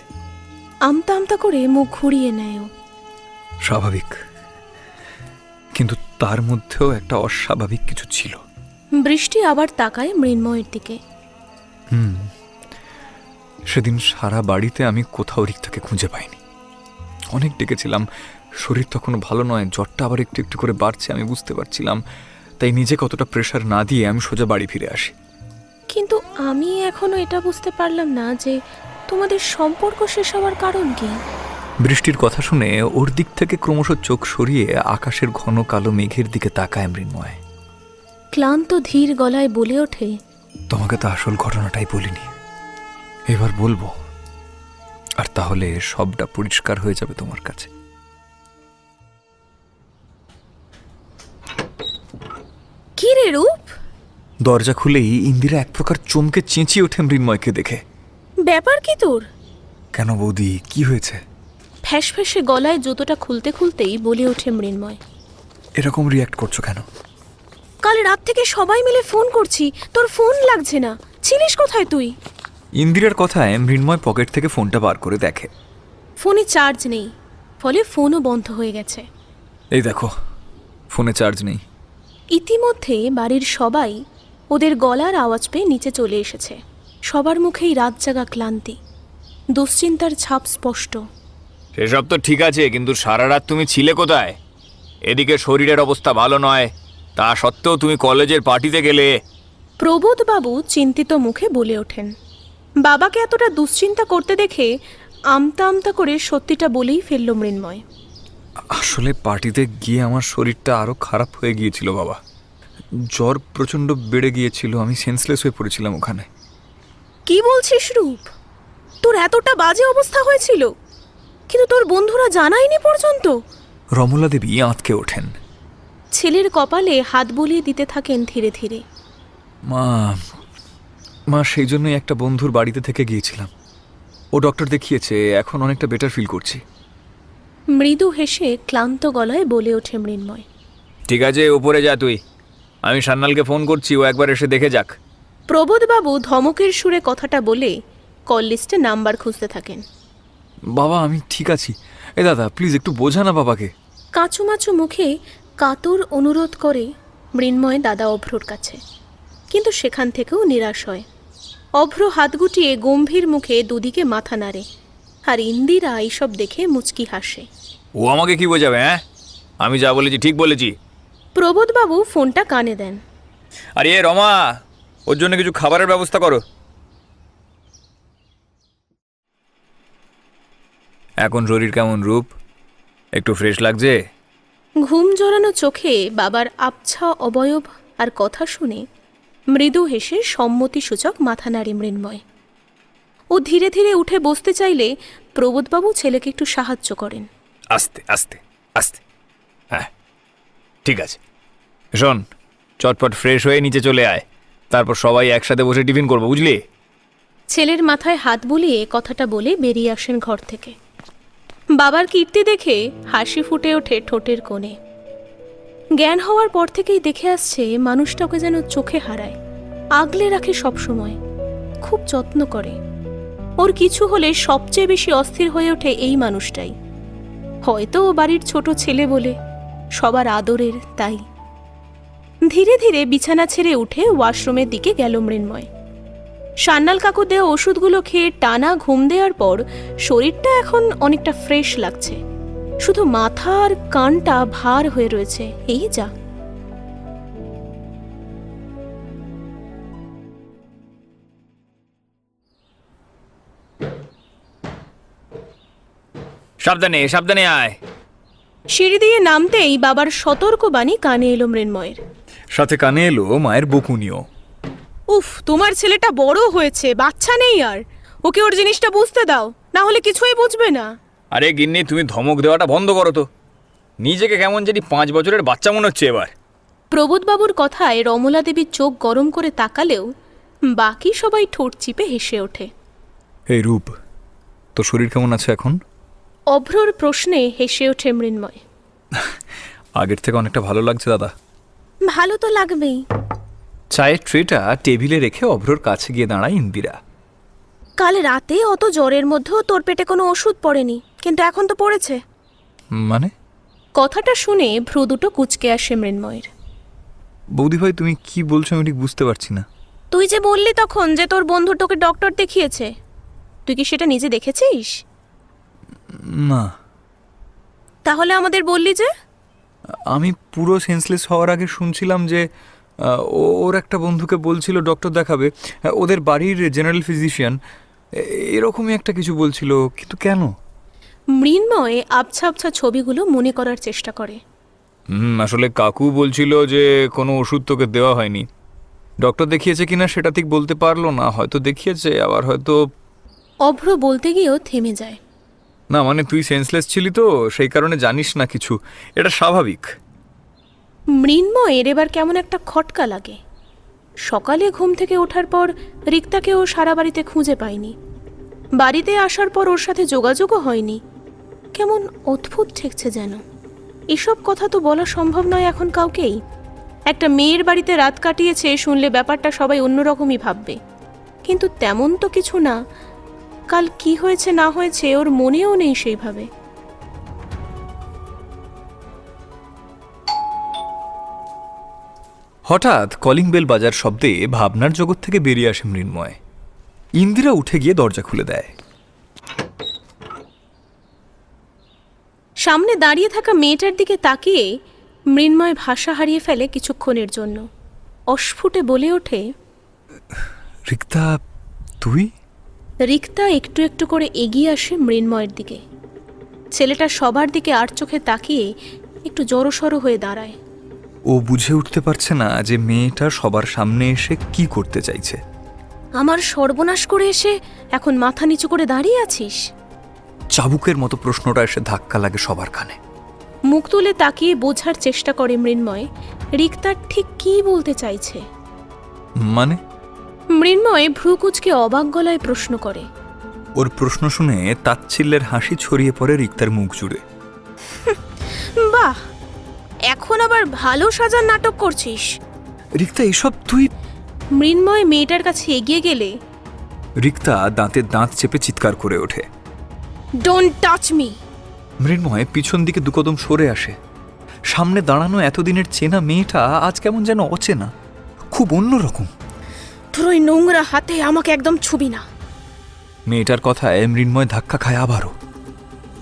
আমতা আমতা করে মুখ ঘুরিয়ে নেয় ও। স্বাভাবিক, কিন্তু তার মধ্যেও একটা অস্বাভাবিক কিছু ছিল। বৃষ্টি আবার তাকায় মৃন্ময়ের দিকে। সেদিন সারা বাড়িতে আমি কোথাও রিক্তাকে খুঁজে পাইনি। অনেক ডেকেছিলাম, শরীর তখনও ভালো নয়, জ্বরটা আবার একটু একটু করে বাড়ছে আমি বুঝতে পারছিলাম। তাই নিজে কতটা প্রেশার না দিয়ে আমি সোজা বাড়ি ফিরে আসি। কিন্তু আমি এখনো এটা বুঝতে পারলাম না যে তোমাদের সম্পর্ক শেষ হওয়ার কারণ কি। বৃষ্টির কথা শুনে ওর দিক থেকে ক্রমশ চোখ সরিয়ে আকাশের ঘন কালো মেঘের দিকে তাকায় মৃন্ময়। ক্লান্ত ধীর গলায় বলে ওঠে, তোমাকে তো আসল ঘটনাটাই বলিনি, এবার বলবো, আর তাহলে সবটা পরিষ্কার হয়ে যাবে তোমার কাছে। দরজা খুলেই ইন্দিরা এক প্রকার চমকে চেঁচিয়ে ওঠে মৃন্ময়কে দেখে। ব্যাপার কি তোর? কেন বৌদি, কি হয়েছে? ফ্যাস ফ্যাসে গলায় জুতোটা খুলতে খুলতেই বলে ওঠে মৃন্ময়। এরকম রিয়াক্ট করছো কেন? কাল রাত থেকে সবাই মিলে ফোন করছি, তোর ফোন লাগছে না। ছিলিস কোথায় তুই? ইন্দিরার কথায় মৃন্ময় পকেট থেকে ফোনটা বার করে দেখে। ফোনে চার্জ নেই, ফলে ফোনও বন্ধ হয়ে গেছে। এই দেখো, ফোনে চার্জ নেই। ইতিমধ্যে বাড়ির সবাই ওদের গলার আওয়াজ পেয়ে নিচে চলে এসেছে। সবার মুখেই রাত জাগা ক্লান্তি, দুশ্চিন্তার ছাপ স্পষ্ট। সেসব তো ঠিক আছে, কিন্তু সারা রাত তুমি ছিলে কোথায়? এদিকে শরীরের অবস্থা ভালো নয়, তা সত্ত্বেও তুমি কলেজের পার্টিতে গেলে। প্রবোধবাবু চিন্তিত মুখে বলে ওঠেন। বাবাকে এতটা দুশ্চিন্তা করতে দেখে আমতা আমতা করে সত্যিটা বলেই ফেলল মৃন্ময়। আসলে পার্টিতে গিয়ে আমার শরীরটা আরো খারাপ হয়ে গিয়েছিল বাবা। জ্বর প্রচণ্ড বেড়ে গিয়েছিল, আমি সেন্সলেস হয়ে পড়েছিলাম ওখানে। কি বলছিস রূপ? তোর এতটা বাজে অবস্থা হয়েছিল, কিন্তু তোর বন্ধুরা জানায়নি পর্যন্ত? রমলা দেবী আঁতকে ওঠেন। ছেলের কপালে হাত বুলিয়ে দিতে থাকেন ধীরে ধীরে। মা মা সেই জন্যই একটা বন্ধুর বাড়িতে থেকে গিয়েছিলাম। ও ডক্টর দেখিয়েছে, এখন অনেকটা বেটার ফিল করছি। মৃদু হেসে ক্লান্ত গলায় বলে ওঠে মৃন্ময়। ঠিক আছে, উপরে যা তুই, আমি সান্নালকে ফোন করছি, ও একবার এসে দেখে যাক। প্রবোধবাবু ধমকের সুরে কথাটা বলে কল লিস্টে নাম্বার খুঁজতে থাকেন। বাবা আমি ঠিক আছি। এ দাদা প্লিজ একটু বোঝা না বাবাকে। কাঁচুমাচু মুখে কাতর অনুরোধ করে মৃন্ময় দাদা অভ্রর কাছে, কিন্তু সেখান থেকেও নিরাশ হয়। অভ্র হাত গুটিয়ে গম্ভীর মুখে দুদিকে মাথা নাড়ে, আর ইন্দিরা এইসব দেখে মুচকি হাসে। ও আমাকে কি বোঝাবে? হ্যাঁ, আমি যা বলেছি ঠিক বলেছি। প্রবোধবাবু ফোনটা কানে দেন। আরে এ রমা, ওর জন্য কিছু খাবারের ব্যবস্থা করো। এখন শরীর কেমন রূপ? একটু ফ্রেশ লাগছে? ঘুম জড়ানো চোখে বাবার আবছা অবয়ব আর কথা শুনে মৃদু হেসে সম্মতিসূচক মাথা নাড়ে মৃন্ময়। ও ধীরে ধীরে উঠে বসতে চাইলে প্রবোধবাবু ছেলেকে একটু সাহায্য করেন। আস্তে আস্তে আস্তে, হ্যাঁ ঠিক আছে। শোন, চটপট ফ্রেশ হয়ে নিচে চলে আয়, তারপর সবাই একসাথে বসে টিফিন করবো, বুঝলি? ছেলের মাথায় হাত বুলিয়ে কথাটা বলে বেরিয়ে আসেন ঘর থেকে। বাবার কীর্তি দেখে হাসি ফুটে ওঠে ঠোঁটের কোণে। জ্ঞান হওয়ার পর থেকেই দেখে আসছে মানুষটাকে যেন চোখে হারায়, আগলে রাখে সবসময়, খুব যত্ন করে। ওর কিছু হলে সবচেয়ে বেশি অস্থির হয়ে ওঠে এই মানুষটাই। হয়তো ও বাড়ির ছোট ছেলে বলে সবার আদরের, তাই। ধীরে ধীরে বিছানা ছেড়ে উঠে ওয়াশরুমের দিকে গেল মৃন্ময়। সান্নাল কাকু দেওয়া ওষুধগুলো খেয়ে টানা ঘুম দেওয়ার পর শরীরটা এখন অনেকটা ফ্রেশ লাগছে, শুধু মাথা আর কানটা ভার হয়ে রয়েছে, এই যা। সাবধানে সাবধানে আয়। সিঁড়ি দিয়ে নামতেই বাবার সতর্ক বাণী কানে এলো মৃন্ময়ের। সাথে কানে এলো মায়ের বকুনিও। উফ, তোমার ছেলেটা বড় হয়েছে, বাচ্চা নেই আর। ওকে ওর জিনিসটা বুঝতে দাও, না হলে কিছুই বুঝবে না। আরে গিন্নি, তুমি ধমক দেওয়াটা বন্ধ করো তো। নিজেকে কেমন জানি 5 বছরের বাচ্চা মনে হচ্ছে এবার। প্রবোধবাবুর কথায় রমলা দেবীর চোখ গরম করে তাকালেও বাকি সবাই ঠোঁট চিপে হেসে ওঠে। এই রূপ, তোর শরীর কেমন আছে এখন? অভ্রর প্রশ্নে হেসে ওঠে মৃন্ময়। আগের থেকে অনেকটা ভালো লাগছে দাদা। ভালো তো লাগবেই। চায়ের ট্রেটা টেবিলে রেখে অভ্রর কাছে গিয়ে দাঁড়ায় ইন্দিরা। কাল রাতে অত জ্বরের মধ্যেও তোর পেটে কোনো ওষুধ পড়েনি, কিন্তু এখন তো পড়েছে। মানে? কথাটা শুনে ভ্রু দুটো কুঁচকে আসে মৃন্ময়ের। বৌদি ভাই তুমি কি বলছো আমি ঠিক বুঝতে পারছি না। তুই যে বললি তখন যে তোর বন্ধু তোকে ডক্টর দেখিয়েছে, তুই কি সেটা নিজে দেখেছিস? না। তাহলে আমাদের বললি যে? আমি পুরো সেন্সলেস হওয়ার আগে শুনছিলাম যে ওর একটা বন্ধুকে বলছিল ডক্টর দেখাবে, ওদের বাড়ির জেনারেল ফিজিশিয়ান, এরকমই একটা কিছু বলছিল, কিন্তু কেন? মৃন্ময় আবছা আবছা ছবিগুলো মনে করার চেষ্টা করে। আসলে কাকু বলছিল যে কোনো ওষুধ তোকে দেওয়া হয়নি। ডক্টর দেখিয়েছে কিনা সেটা ঠিক বলতে পারলো না, হয়তো দেখিয়েছে আবার হয়তো। অভ্র বলতে গিয়েও থেমে যায়। না মানে তুই সেন্সলেস ছিলি তো, সেই কারণে জানিস না কিছু, এটা স্বাভাবিক। মৃন্ময়ের এবার কেমন একটা খটকা লাগে। সকালে ঘুম থেকে ওঠার পর রিক্তাকেও সারা বাড়িতে খুঁজে পায়নি। বাড়িতে আসার পর ওর সাথে যোগাযোগও হয়নি। কেমন অদ্ভুত ঠেকছে যেন। এসব কথা তো বলা সম্ভব নয় এখন কাউকেই। একটা মেয়ের বাড়িতে রাত কাটিয়েছে শুনলে ব্যাপারটা সবাই অন্যরকমই ভাববে, কিন্তু তেমন তো কিছু না। কাল কি হয়েছে না হয়েছে ওর মনেও নেই সেইভাবে। হঠাৎ কলিং বেল বাজার শব্দে ভাবনার জগৎ থেকে বেরিয়ে আসে মৃন্ময়। ইন্দিরা উঠে গিয়ে দরজা খুলে দেয়। সামনে দাঁড়িয়ে থাকা মেয়েটার দিকে তাকিয়ে মৃন্ময় ভাষা হারিয়ে ফেলে কিছুক্ষণের জন্য। অস্ফুটে বলে ওঠে, রিক্তা, তুই? রিক্তা একটু একটু করে এগিয়ে আসে মৃন্ময়ের দিকে। ছেলেটা সবার দিকে আর চোখে তাকিয়ে একটু জড়সড় হয়ে দাঁড়ায়। ও বুঝে উঠতে পারছে না যে মেয়েটা সবার সামনে এসে কি করতে চাইছে। আমার সর্বনাশ করে এসে এখন মাথা নিচু করে দাঁড়িয়ে আছিস? চাবুকের মতো প্রশ্নটা এসে ধাক্কা লাগে সবার কানে। মুখ তুলে তাকিয়ে বোঝার চেষ্টা করে মৃন্ময় রিক্তার ঠিক কী বলতে চাইছে। মানে? মৃন্ময় ভ্রুকুচকে অবাক গলায় প্রশ্ন করে। ওর প্রশ্ন শুনে তাচ্ছিল্যের হাসি ছড়িয়ে পড়ে রিক্তার মুখ জুড়ে। বাহ, এখন আবার ভালো সাজার নাটক করছিস। রিক্তা, এসব তুই? মৃন্ময় মেয়েটার কাছে এগিয়ে গেলে রিক্তা দাঁতে দাঁত চেপে চিৎকার করে ওঠে, ডোন্ট টাচ মি। মৃন্ময় পিছন দিকে দুকদম সরে আসে। সামনে দাঁড়ানো এতদিনের চেনা মেয়েটা আজ কেমন যেন অচেনা, খুব অন্যরকম। তোর ওই নোংরা হাতে আমাকে একদম ছুবি না। মেয়েটার কথায় মৃন্ময় ধাক্কা খায় আবারও।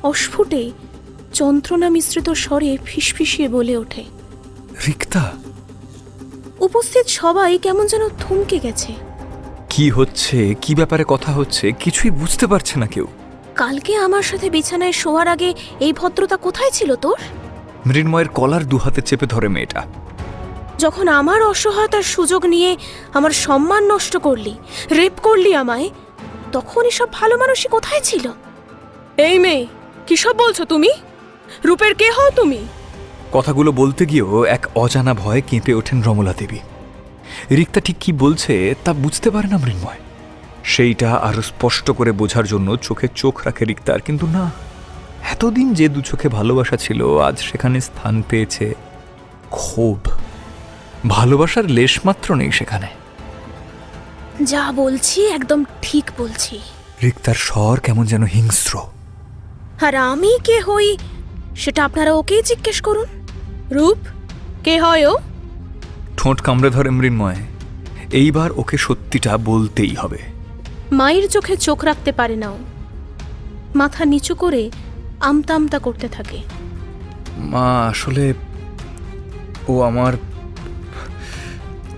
অস্ফুটে যন্ত্রণা মিশ্রিত স্বরে ফিসফিসিয়ে বলে ওঠে, রিক্তা। উপস্থিত সবাই কেমন যেন থমকে গেছে। কি হচ্ছে, কি ব্যাপারে কথা হচ্ছে কিছুই বুঝতে পারছে না কেউ। কালকে আমার সাথে বিছানায় শোয়ার আগে এই ভদ্রতা কোথায় ছিল তোর? মৃন্ময়ের কলার দুহাতে চেপে ধরে মেয়েটা। যখন আমার অসহায়তার সুযোগ নিয়ে আমার সম্মান নষ্ট করলি, রেপ করলি আমায়, তখন এসব ভালো মানুষই কোথায় ছিল? এই মেয়ে, কি সব বলছো তুমি? রূপের কে হও তুমি? কথাগুলো বলতে গিয়েও এক অজানা ভয়ে কেঁপে ওঠেন রমলা দেবী। রিক্তা ঠিক কি বলছে তা বুঝতে পারে না মৃন্ময়। সেইটা আরো স্পষ্ট করে বোঝার জন্য চোখে চোখ রাখে রিক্তার, কিন্তু না, এতদিন যে দু চোখে ভালোবাসা ছিল আজ সেখানে স্থান পেয়েছে ক্ষোভ। ভালোবাসার লেশমাত্র নেই সেখানে। যা বলছি একদম ঠিক বলছি। রিক্তার স্বর কেমন যেন হিংস্র। আর আমি কে হই সেটা আপনারা ওকেই জিজ্ঞেস করুন। রূপ, কে হয় ও? ঠোঁট কামড়ে ধরে মৃন্ময়। এইবার ওকে সত্যিটা বলতেই হবে। মায়ের চোখে চোখ রাখতে পারে না ও। মাথা নিচু করে আমতা আমতা করতে থাকে। মা, আসলে ও আমার,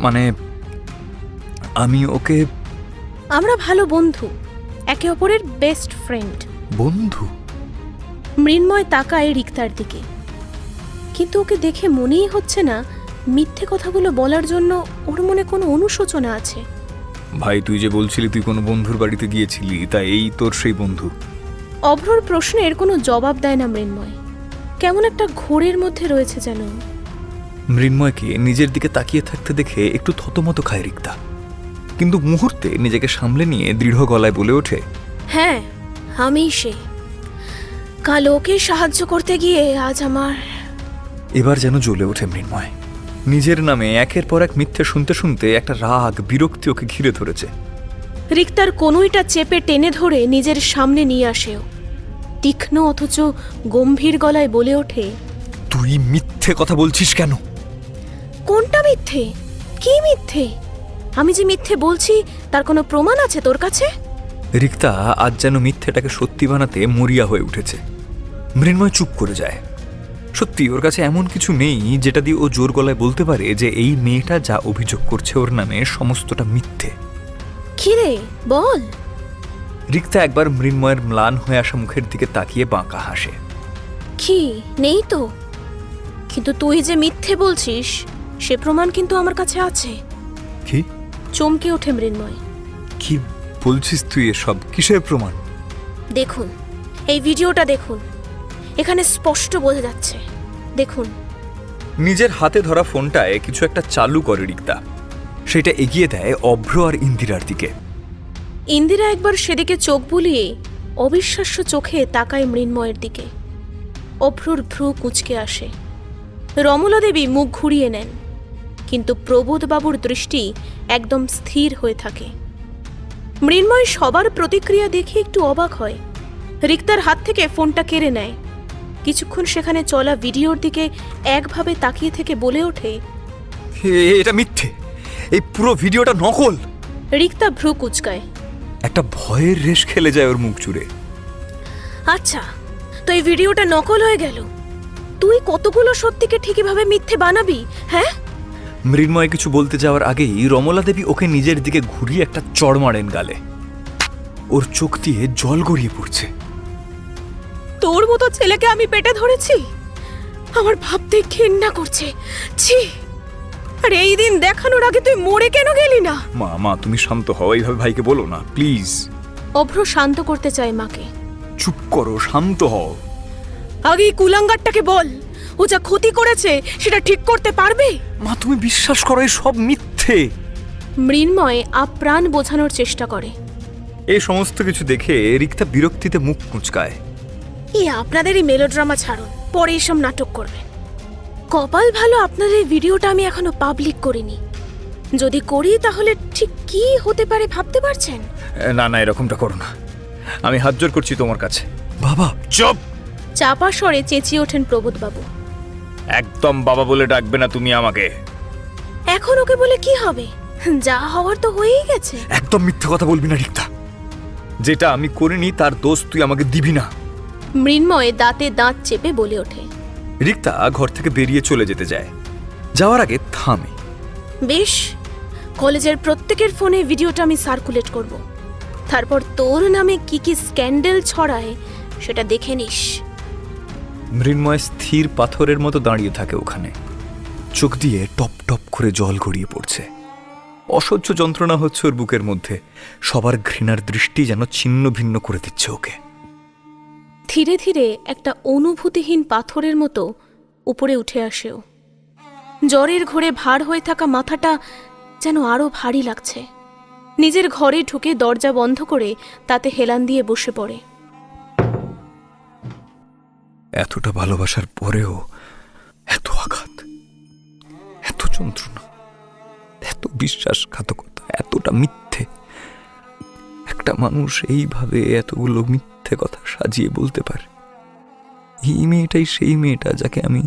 মানে আমি ওকে। আমরা ভালো বন্ধু, একে অপরের বেস্ট ফ্রেন্ড। বন্ধু? মৃন্ময় তাকায় রিক্তার দিকে, কিন্তু ওকে দেখে মনেই হচ্ছে না মিথ্যে কথাগুলো বলার জন্য ওর মনে কোনো অনুশোচনা আছে। ভাই, তুই যে বলছিলি তুই কোনো বন্ধুর বাড়িতে গিয়েছিলি, তা এই তোর সেই বন্ধু? অভ্রর প্রশ্নের কোনো জবাব দেয় না মৃন্ময়। কেমন একটা ঘোরের মধ্যে রয়েছে যেন। মৃন্ময়কে নিজের দিকে তাকিয়ে থাকতে দেখে একটু থতমত খায় রিক্তা, কিন্তু মুহূর্তে নিজেকে সামলে নিয়ে দৃঢ় গলায় বলে ওঠে, হ্যাঁ, আমি সে। কাল ওকে সাহায্য করতে গিয়ে আজ আমার। এবার যেন জ্বলে ওঠে মৃন্ময়। নিজের নামে একের পর এক মিথ্যে শুনতে শুনতে একটা রাগ, বিরক্তি ওকে ঘিরে ধরেছে। রিক্তার কনুইটা চেপে টেনে ধরে নিজের সামনে নিয়ে আসেও তীক্ষ্ণ অথচ গম্ভীর গলায় বলে ওঠে, তুই মিথ্যে কথা বলছিস কেন? কোনটা মিথ্যে? কি মিথ্যে? আমি যে মিথ্যে বলছি তার কোনো প্রমাণ আছে তোর কাছে? রিক্তা আজ যেন মিথ্যেটাকে সত্যি বানাতে মরিয়া হয়ে উঠেছে। মৃন্ময় চুপ করে যায়। সত্যি ওর কাছে এমন কিছু নেই যেটা দিয়ে ও জোর গলায় বলতে পারে যে এই মেয়েটা যা অভিযোগ করছে ওর নামে সমস্তটা মিথ্যে। কি রে, বল। রিক্তা একবার মৃন্ময়ের ম্লান হয়ে আসা মুখের দিকে তাকিয়ে বাঁকা হাসে। কি নেই তো, কিন্তু তুই যে মিথ্যে বলছিস সে প্রমাণ কিন্তু আমার কাছে আছে। কি? চমকে ওঠে মৃন্ময়। কি বলছিস তুই এসব? কিসের প্রমাণ? দেখুন, এই ভিডিওটা দেখুন, এখানে স্পষ্ট বোঝা যাচ্ছে। দেখুন। নিজের হাতে ধরা ফোনটায় কিছু একটা চালু করে রিক্তা। সেটা এগিয়ে দেয় অভ্র আর ইন্দিরার দিকে। ইন্দিরা একবার সেদিকে চোখ বুলিয়ে অবিশ্বাস্য চোখে তাকায় মৃন্ময়ের দিকে। অভ্রর ভ্রু কুঁচকে আসে। রমলা দেবী মুখ ঘুরিয়ে নেন, কিন্তু প্রবোধবাবুর দৃষ্টি একদম স্থির হয়ে থাকে। মৃন্ময় সবার প্রতিক্রিয়া দেখে একটু অবাক হয়। রিক্তার হাত থেকে ফোনটা কেড়ে নেয়। কিছুক্ষণ সেখানে চলা ভিডিওর দিকে একভাবে তাকিয়ে থেকে বলে ওঠে, এটা মিথ্যে, এই পুরো ভিডিওটা নকল। রিক্তা ভ্রু কুঁচকায়। একটা ভয়ের রেশ খেলে যায় ওর মুখ জুড়ে। আচ্ছা, তো এই ভিডিওটা নকল হয়ে গেল। তুই কতগুলো সত্যিকে ঠিকইভাবে মিথ্যে বানাবি, হ্যাঁ? মৃন্ময় কিছু বলতে যাওয়ার আগেই রমলা দেবী ওকে নিজের দিকে ঘুরিয়ে একটা চড় মারেন গালে। ওর চোখ দিয়ে জল গড়িয়ে পড়ছে। তোর মতো ছেলেকে আমি পেটে ধরেছি? আমার ভাবতে ঘেন্না করছে। ছি! আর এই দিন দেখানোর আগে তুই মরে কেন গেলি না? মা তুমি শান্ত হও, এইভাবে ভাইকে বলো না প্লিজ। অভ্র শান্ত করতে চায় মাকে। চুপ করো, শান্ত হও। আগে এই কুলাঙ্গারটাকে বল, ও যা ক্ষতি করেছে সেটা ঠিক করতে পারবে? মা তুমি বিশ্বাস করো, এই সব মিথ্যে। মৃন্ময় আপ্রাণ বোঝানোর চেষ্টা করে। এই সমস্ত কিছু দেখে রিক্তা বিরক্তিতে মুখ কুঁচকায়। আপনাদের এই মেলোড্রামা ছাড়ুন, পরে এসব নাটক করবেন। কপাল ভালো আপনাদের এই ভিডিওটা আমি এখনো পাবলিক করিনি। যদি করি তাহলে ঠিক কি হতে পারে ভাবতে পারছেন? না এরকমটা করো না, আমি হাত জোর করছি তোমার কাছে। বাবা চুপ! চাপা স্বরে চেঁচিয়ে ওঠেন প্রবোধবাবু। একদম বাবা বলে ডাকবে না তুমি আমাকে। এখন ওকে বলে কি হবে? যা হওয়ার তো হয়েই গেছে। একদম মিথ্যে কথা বলবি না রিক্তা। যেটা আমি করিনি তার দোষ তুই আমাকে দিবি না। মৃন্ময় দাঁতে দাঁত চেপে বলে ওঠে। রিক্তা ঘর থেকে বেরিয়ে চলে যেতে যায়। যাওয়ার আগে থামে। বেশ, কলেজের প্রত্যেকের ফোনে ভিডিওটা আমি সার্কুলেট করব। তারপর তোর নামে কি কি স্ক্যান্ডেল ছড়ায় সেটা দেখে নিস। মৃন্ময় স্থির পাথরের মতো দাঁড়িয়ে থাকে ওখানে। চোখ দিয়ে টপ টপ করে জল গড়িয়ে পড়ছে। অসহ্য যন্ত্রণা হচ্ছে ওর বুকের মধ্যে। সবার ঘৃণার দৃষ্টি যেন ছিন্ন ভিন্ন করে দিচ্ছে ওকে। ধীরে ধীরে একটা অনুভূতিহীন পাথরের মতো উপরে উঠে আসেও। জ্বরের ঘোরে ভার হয়ে থাকা মাথাটা যেন আরো ভারী লাগছে। নিজের ঘরে ঢুকে দরজা বন্ধ করে তাতে হেলান দিয়ে বসে পড়ে। এতটা ভালোবাসার পরেও এত আঘাত, এত যন্ত্রণা, এত বিশ্বাসঘাতকতা, এতটা মিথ্যে। একটা মানুষ এইভাবে এতগুলো মিথ্যে কথা সাজিয়ে বলতে পারে? এই মেয়েটাই সেই মেয়েটা যাকে আমি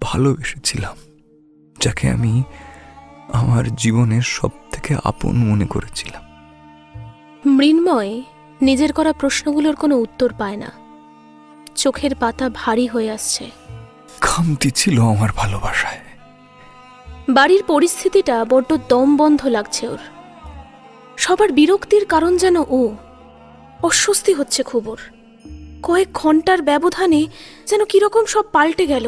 ভালোবেসেছিলাম, যাকে আমি আমার জীবনের সব থেকে আপন মনে করেছিলাম। মৃন্ময় নিজের করা প্রশ্নগুলোর কোনো উত্তর পায় না। চোখের পাতা ভারী হয়ে আসছে। খামতি ছিল আমার ভালোবাসায়। বাড়ির পরিস্থিতিটা বড্ড দমবন্ধ লাগছে ওর। সবার বিরক্তির কারণ যেন ও। অস্বস্তি হচ্ছে খুব ওর। কয়েক ঘন্টার ব্যবধানে যেন কিরকম সব পাল্টে গেল।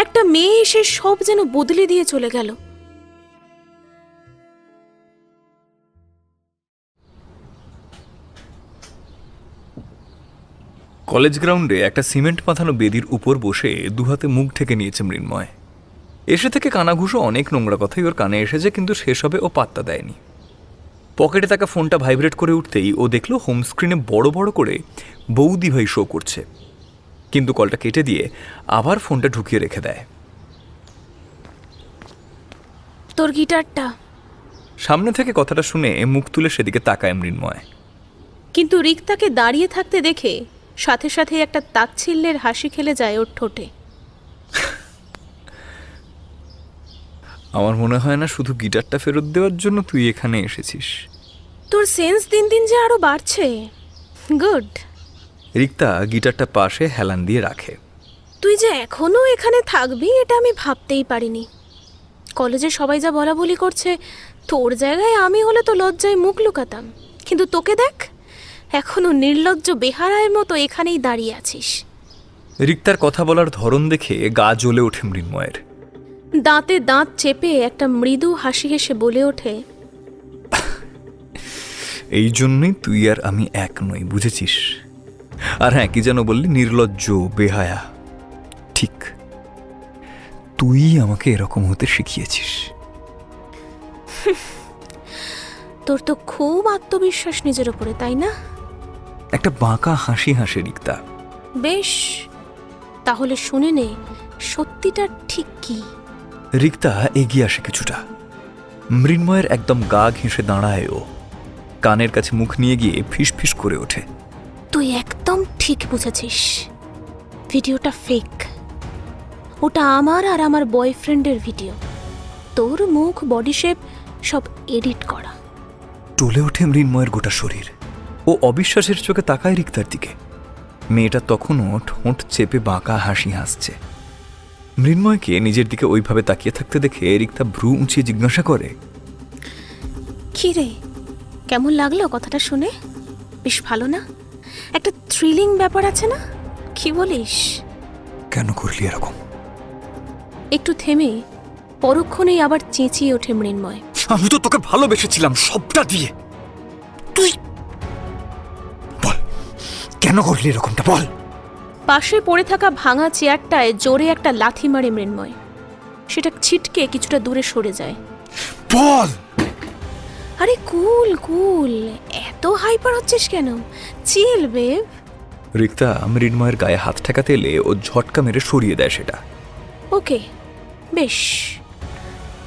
একটা মেয়ে এসে সব যেন বদলে দিয়ে চলে গেল। কলেজ গ্রাউন্ডে একটা সিমেন্ট পাথানো বেদির উপর বসে দুহাতে মুখ ঢেকে নিয়েছে মৃন্ময়। এসে থেকে কানাঘুষো অনেক নোংরা কথাই ওর কানে এসেছে, কিন্তু সেসবে ও পাত্তা দেয়নি। পকেটে থাকা ফোনটা ভাইব্রেট করে উঠতেই ও দেখলো হোম স্ক্রিনে বড় বড় করে বৌদি ভাই শো করছে, কিন্তু কলটা কেটে দিয়ে আবার ফোনটা ঢুকিয়ে রেখে দেয়। তোর গিটারটা। সামনে থেকে কথাটা শুনে মুখ তুলে সেদিকে তাকায় মৃন্ময়। কিন্তু রিক্তাকে দাঁড়িয়ে থাকতে দেখে সাথে সাথে একটা তাচ্ছিল্যের হাসি খেলে যায় ওর ঠোঁটে। আমার মনে হয় না শুধু গিটারটা ফেরত দেওয়ার জন্য তুই এখানে এসেছিস। তোর সেন্স দিন দিন যে আরো বাড়ছে। গুড। রিক্তা গিটারটা পাশে হেলান দিয়ে রাখে। তুই যে এখনো এখানে থাকবি এটা আমি ভাবতেই পারিনি। কলেজে সবাই যা বলা বলি করছে, তোর জায়গায় আমি হলে তো লজ্জায় মুখ লুকাতাম। কিন্তু তোকে দেখ, এখনো নির্লজ্জ বেহারায়ের মতো এখানেই দাঁড়িয়ে আছিস। রিক্তার কথা বলার ধরন দেখে গা জ্বলে ওঠে মৃন্ময়ের। দাঁতে দাঁত চেপে একটা মৃদু হাসি হেসে বলে ওঠে, এই জন্যই তুই আর আমি এক নই, বুঝেছিস? আর হ্যাঁ, কি যেন বললি, নির্লজ্জ বেহায়া। ঠিক, তুই আমাকে এরকম হতে শিখিয়েছিস। তোর তো খুব আত্মবিশ্বাস নিজের ওপরে, তাই না? একটা বাঁকা হাসি হাসে রিক্তা। বেশ, তাহলে শুনে নে সত্যিটা ঠিক কি। রিক্তা এগিয়ে আসে কিছুটা। মৃন্ময়ের একদম গা ঘেঁষে দাঁড়ায় ও। কানের কাছে মুখ নিয়ে গিয়ে ফিস করে ওঠে। তুই একদম ঠিক বুঝেছিস, ভিডিওটা ফেক। ওটা আমার আর আমার বয়ফ্রেন্ডের ভিডিও। তোর মুখ, বডি শেপ সব এডিট করা। টলে ওঠে মৃন্ময়ের গোটা শরীর। ও অবিশ্বাসের চোখে তাকায় রিক্তার দিকে। মেয়েটা তখনও ঠোঁট চেপে বাঁকা হাসি হাসছে। মৃন্ময়কে নিজের দিকে ওইভাবে তাকিয়ে থাকতে দেখে রিক্তা ভ্রু উঁচিয়ে জিজ্ঞাসা করে, কি রে, কেমন লাগলো কথাটা শুনে? বেশ ভালো না? একটা থ্রিলিং ব্যাপার আছে না? কি বলিস? কেন করলি এরকম? একটু থেমে পরক্ষণেই আবার চেঁচিয়ে ওঠে মৃন্ময়। আমি তো তোকে ভালোবেসেছিলাম সবটা দিয়ে। তুই বল, কেন করলি এরকমটা বল। পাশে পড়ে থাকা ভাঙা চেয়ারটায় জোরে একটা লাথি মারে মৃন্ময়। সেটা ছিটকে কিছুটা দূরে সরে যায়। বল। আরে কুল কুল, এত হাইপার হচ্ছিস কেন? চিল বেব। রিক্তা মৃন্ময়ের গায়ে হাত ঠেকাতে এলে ও ঝটকা মেরে সরিয়ে দেয় সেটা। ওকে, বেশ,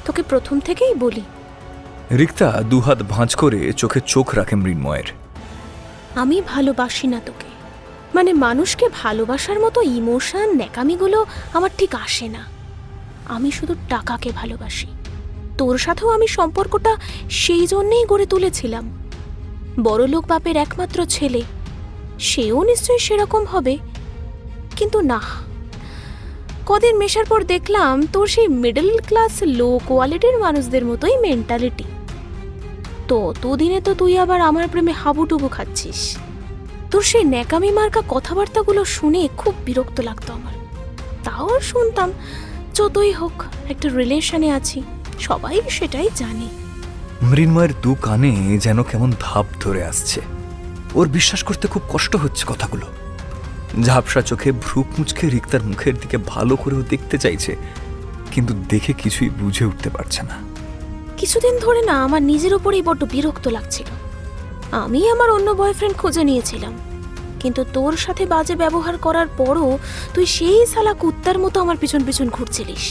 তোকে প্রথম থেকেই বলি। রিক্তা দুহাত ভাঁজ করে চোখে চোখ রাখে মৃন্ময়ের। আমি ভালোবাসি না তোকে, মানে মানুষকে ভালোবাসার মতো ইমোশন ন্যাকামিগুলো আমার ঠিক আসে না। আমি শুধু টাকাকে ভালোবাসি। তোর সাথেও আমি সম্পর্কটা সেই জন্যেই গড়ে তুলেছিলাম। বড়লোক বাপের একমাত্র ছেলে, সেও নিশ্চয়ই সেরকম হবে। কিন্তু না, কদিন মেশার পর দেখলাম তোর সেই মিডল ক্লাস লো কোয়ালিটির মানুষদের মতোই মেন্টালিটি। ততদিনে তো তুই আবার আমার প্রেমে হাবুডুবু খাচ্ছিস। তোর সেই ন্যাকামি মার্কা কথাবার্তাগুলো শুনে খুব বিরক্ত লাগতো আমার। তাও শুনতাম, যতই হোক একটা রিলেশনে আছি, সবাই সেটাই জানে। মৃন্ময়ের দু কানে যেন কেমন ধাপ ধরে আসছে। ওর বিশ্বাস করতে খুব কষ্ট হচ্ছে কথাগুলো। ঝাপসা চোখে ভ্রু কুঁচকে রিক্তার মুখের দিকে ভালো করেও দেখতে চাইছে, কিন্তু দেখে কিছুই বুঝে উঠতে পারছে না। কিছুদিন ধরে না আমার নিজের উপরেই বড্ড বিরক্ত লাগছিল। আমি আমার অন্য বয়ফ্রেন্ড খুঁজে নিয়েছিলাম, কিন্তু তোর সাথে বাজে ব্যবহার করার পরও তুই সেই শালা কুত্তার মতো আমার পিছন পিছন ঘুরছিলিস।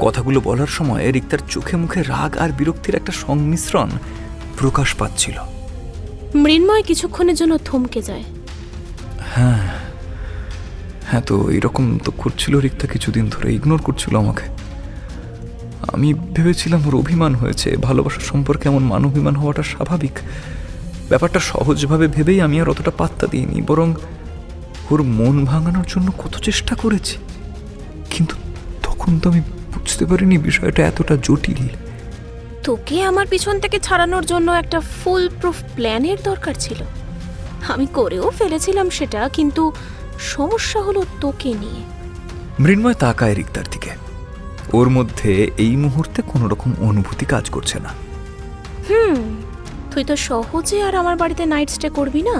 কথাগুলো বলার সময় রিক্তার চোখে মুখে রাগ আর বিরক্তির একটা সংমিশ্রণ প্রকাশ পাচ্ছিল। মৃন্ময় কিছুক্ষণের জন্য থমকে যায়। হ্যাঁ, তো এরকম তো করছিল রিক্তা, কিছুদিন ধরে ইগনোর করছিল আমাকে। আমি ভেবেছিলাম ওর অভিমান হয়েছে, ভালোবাসার সম্পর্কে এমন মানবিমান হওয়াটা স্বাভাবিক। ব্যাপারটা সহজভাবে ভেবেই আমি আর অতটা পাত্তা দিইনি, বরং ওর মন ভাঙানোর জন্য কত চেষ্টা করেছি। কিন্তু তখন তো আমি বুঝতে পারিনি বিষয়টা এতটা জটিল। তোকে আমার পিছন থেকে ছাড়ানোর জন্য একটা ফুল প্রুফ প্ল্যানের দরকার ছিল। আমি করেও ফেলেছিলাম সেটা, কিন্তু সমস্যা হলো তোকে নিয়ে। মৃন্ময় তাকায় রিক্তার দিকে। ওর মধ্যে এই মুহূর্তে কোনো রকম অনুভূতি কাজ করছে না। তুই তো সহজে আর আমার বাড়িতে নাইট স্টে করবি না,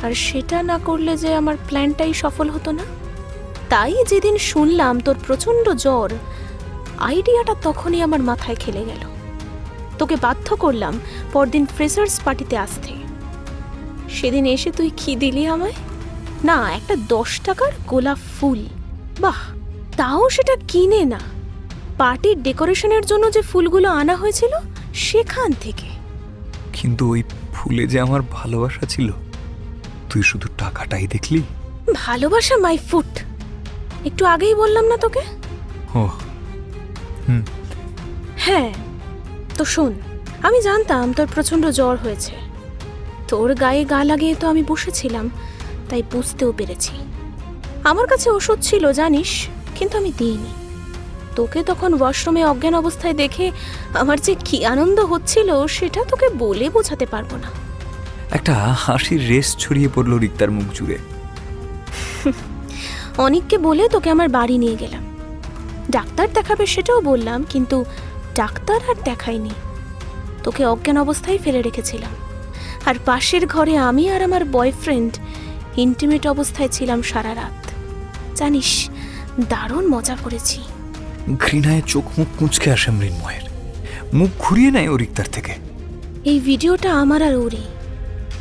আর সেটা না করলে যে আমার প্ল্যানটাই সফল হতো না। তাই যেদিন শুনলাম তোর প্রচণ্ড জ্বর, আইডিয়াটা তখনই আমার মাথায় খেলে গেল। তোকে বাধ্য করলাম পরদিন ফ্রেশার্স পার্টিতে আসতে। সেদিন এসে তুই কি দিলি আমায়? না, একটা 10 টাকার গোলাপ ফুল। বাহ, তাও সেটা কিনে না, পার্টির ডেকোরেশনের জন্য যে ফুলগুলো আনা হয়েছিল সেখান থেকে। কিন্তু ওই ফুলে যে আমার ভালোবাসা ছিল, তুই শুধু টাকাটাই দেখলি। ভালোবাসা মাই ফুট, একটু আগেই বললাম না তোকে? ও হ্যাঁ, তো শোন, আমি জানতাম তোর প্রচণ্ড জ্বর হয়েছে। তোর গায়ে গা লাগিয়ে তো আমি বসেছিলাম, তাই বুঝতেও পেরেছি। আমার কাছে ওষুধ ছিল জানিস, কিন্তু আমি দিইনি। তোকে তখন ওয়াশরুমে অজ্ঞান অবস্থায় দেখে আমার যে কি আনন্দ হচ্ছিল সেটা তোকে বলে বোঝাতে পারবো না। একটা হাসির রেশ ছড়িয়ে পড়ল রিক্তার মুখ জুড়ে। অনেককে বলে তোকে আমার বাড়ি নিয়ে গেলাম, ডাক্তার দেখাবে সেটাও বললাম, কিন্তু ডাক্তার আর দেখাইনি। তোকে অজ্ঞান অবস্থায় ফেলে রেখেছিলাম, আর পাশের ঘরে আমি আর আমার বয়ফ্রেন্ড ইন্টিমেট অবস্থায় ছিলাম সারা রাত। জানিস, দারুণ মজা করেছি। ঘৃণায় চোখ মুখ কুঁচকে আসে মৃন্ময়ের। মুখ ঘুরিয়ে নেয় ও রিক্তার থেকে। এই ভিডিওটা আমার আর ওরই,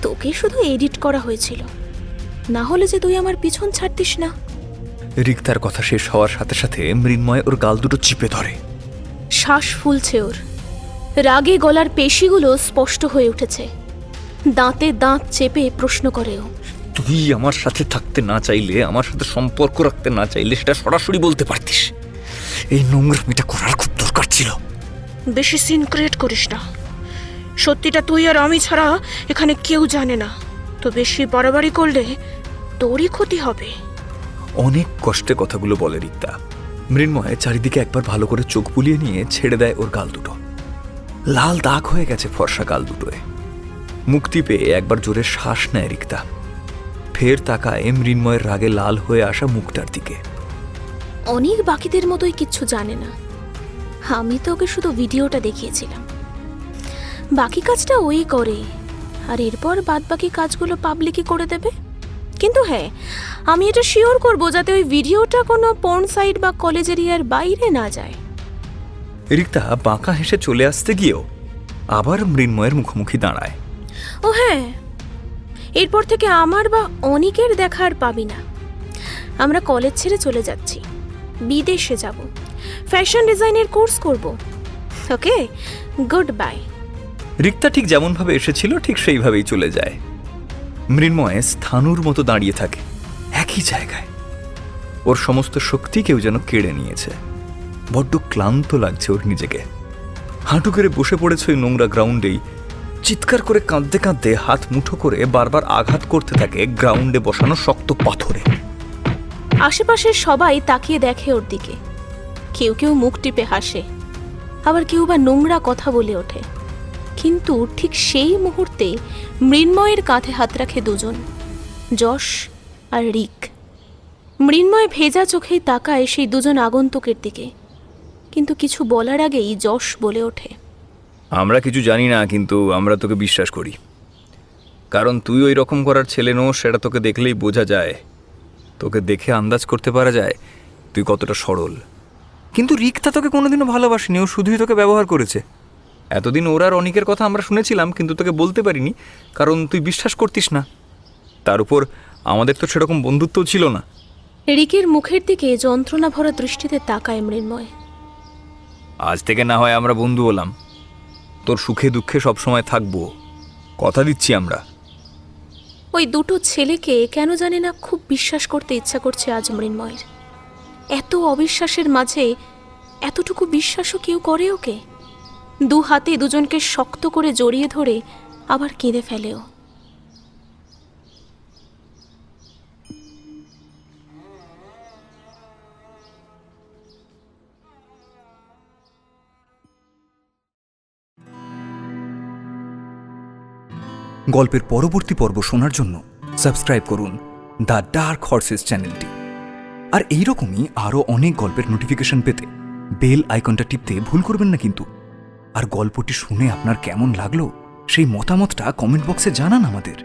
তোকে শুধু এডিট করা হয়েছিল, না হলে যে তুই আমার পিছন ছাড়তিস না। রিক্তার কথা শেষ হওয়ার সাথে সাথে মৃন্ময় ওর গাল দুটো চিপে ধরে। শ্বাস ফুলছে ওর, রাগে গলার পেশিগুলো স্পষ্ট হয়ে উঠেছে। দাঁতে দাঁত চেপে প্রশ্ন করে ও, তুই আমার সাথে থাকতে না চাইলে, আমার সাথে সম্পর্ক রাখতে না চাইলে সেটা সরাসরি বলতে পারতিস। এই নোংরামিটা করার খুব দরকার ছিল। বেশি সিন ক্রিয়েট করিস না, সত্যিটা তুই আর আমি ছাড়া এখানে কেউ জানে না। তো বেশি বাড়াবাড়ি করলে তোরই ক্ষতি হবে। অনেক কষ্টে কথাগুলো বলে রিক্তা। মৃন্ময় চারিদিকে একবার ভালো করে চোখ বুলিয়ে নিয়ে ছেড়ে দেয় ওর গাল দুটো। লাল দাগ হয়ে গেছে ফর্সা গাল দুটোয়। মুক্তি পেয়ে একবার জোরে শ্বাস নেয় রিক্তা, ফের তাকায় মৃন্ময়ের রাগে লাল হয়ে আসা মুখটার দিকে। অনেক বাকিদের মতোই কিচ্ছু জানে না, আমি তো ওকে শুধু ভিডিওটা দেখিয়েছিলাম। বাকি কাজটা ওই করে, আর এরপর বাদ বাকি কাজগুলো পাবলিকই করে দেবে। কিন্তু হ্যাঁ, আমি এটা শিওর করবো যাতে ওই ভিডিওটা কোনো পর্ন সাইট বা কলেজ এরিয়ার বাইরে না যায়। রিক্তা বাঁকা হেসে চলে আসতে গিয়েও আবার মৃন্ময়ের মুখোমুখি দাঁড়ায়। ও হ্যাঁ, এরপর থেকে আমার বা অনেকের দেখা আর পাবি না। আমরা কলেজ ছেড়ে চলে যাচ্ছি, বিদেশে যাব, ফ্যাশন ডিজাইনের কোর্স করব। ওকে, গুড বাই। রিক্তা ঠিক যেমনভাবে এসেছিল ঠিক সেইভাবেই চলে যায়। মৃন্ময় স্থাণুর মতো দাঁড়িয়ে থাকে একই জায়গায়। ওর সমস্ত শক্তি কেউ যেন কেড়ে নিয়েছে। বড্ড ক্লান্ত লাগছে ওর নিজেকে। হাঁটু করে বসে পড়েছে ওই নোংরা গ্রাউন্ডেই। চিৎকার করে কাঁদতে কাঁদতে হাত মুঠো করে বারবার আঘাত করতে থাকে গ্রাউন্ডে বসানো শক্ত পাথরে। আশেপাশের সবাই তাকিয়ে দেখে ওর দিকে, কেউ কেউ মুখ টিপে হাসে, আবার কেউ বা নোংরা কথা বলে ওঠে। কিন্তু ঠিক সেই মুহূর্তে মৃন্ময়ের কাঁধে হাত রাখে দুজন, যশ আর রিক। মৃন্ময় ভেজা চোখেই তাকায় সেই দুজন আগন্তুকের দিকে, কিন্তু কিছু বলার আগেই যশ বলে ওঠে, আমরা কিছু জানি না, কিন্তু আমরা তোকে বিশ্বাস করি। কারণ তুই ওই রকম করার ছেলে নোস, সেটা তোকে দেখলেই বোঝা যায়। তোকে দেখে আন্দাজ করতে পারা যায় তুই কতটা সরল। কিন্তু রিক্তা তোকে কোনোদিনও ভালোবাসেনি, ও শুধুই তোকে ব্যবহার করেছে। এতদিন ওর আর অনেকের কথা আমরা শুনেছিলাম, কিন্তু তোকে বলতে পারিনি কারণ তুই বিশ্বাস করতিস না। তার উপর আমাদের তো সেরকম বন্ধুত্বও ছিল না। রিকের মুখের দিকে যন্ত্রণা ভরা দৃষ্টিতে তাকায় মৃন্ময়। আজ থেকে না হয় আমরা বন্ধু হলাম, তোর সুখে দুঃখে সবসময় থাকবো, কথা দিচ্ছি আমরা। ওই দুটো ছেলেকে কেন জানি না খুব বিশ্বাস করতে ইচ্ছা করছে আজ মৃন্ময়ের। এত অবিশ্বাসের মাঝে এতটুকু বিশ্বাসও কেউ করে ওকে? দু হাতে দুজনকে শক্ত করে জড়িয়ে ধরে আবার কেঁদে ফেলেও। গল্পের পরবর্তী পর্ব শোনার জন্য সাবস্ক্রাইব করুন দ্য ডার্ক হর্সেস চ্যানেলটি। আর এইরকমই আরও অনেক গল্পের নোটিফিকেশন পেতে বেল আইকনটা টিপতে ভুল করবেন না কিন্তু। আর গল্পটি শুনে আপনার কেমন লাগলো সেই মতামতটা কমেন্ট বক্সে জানান আমাদের।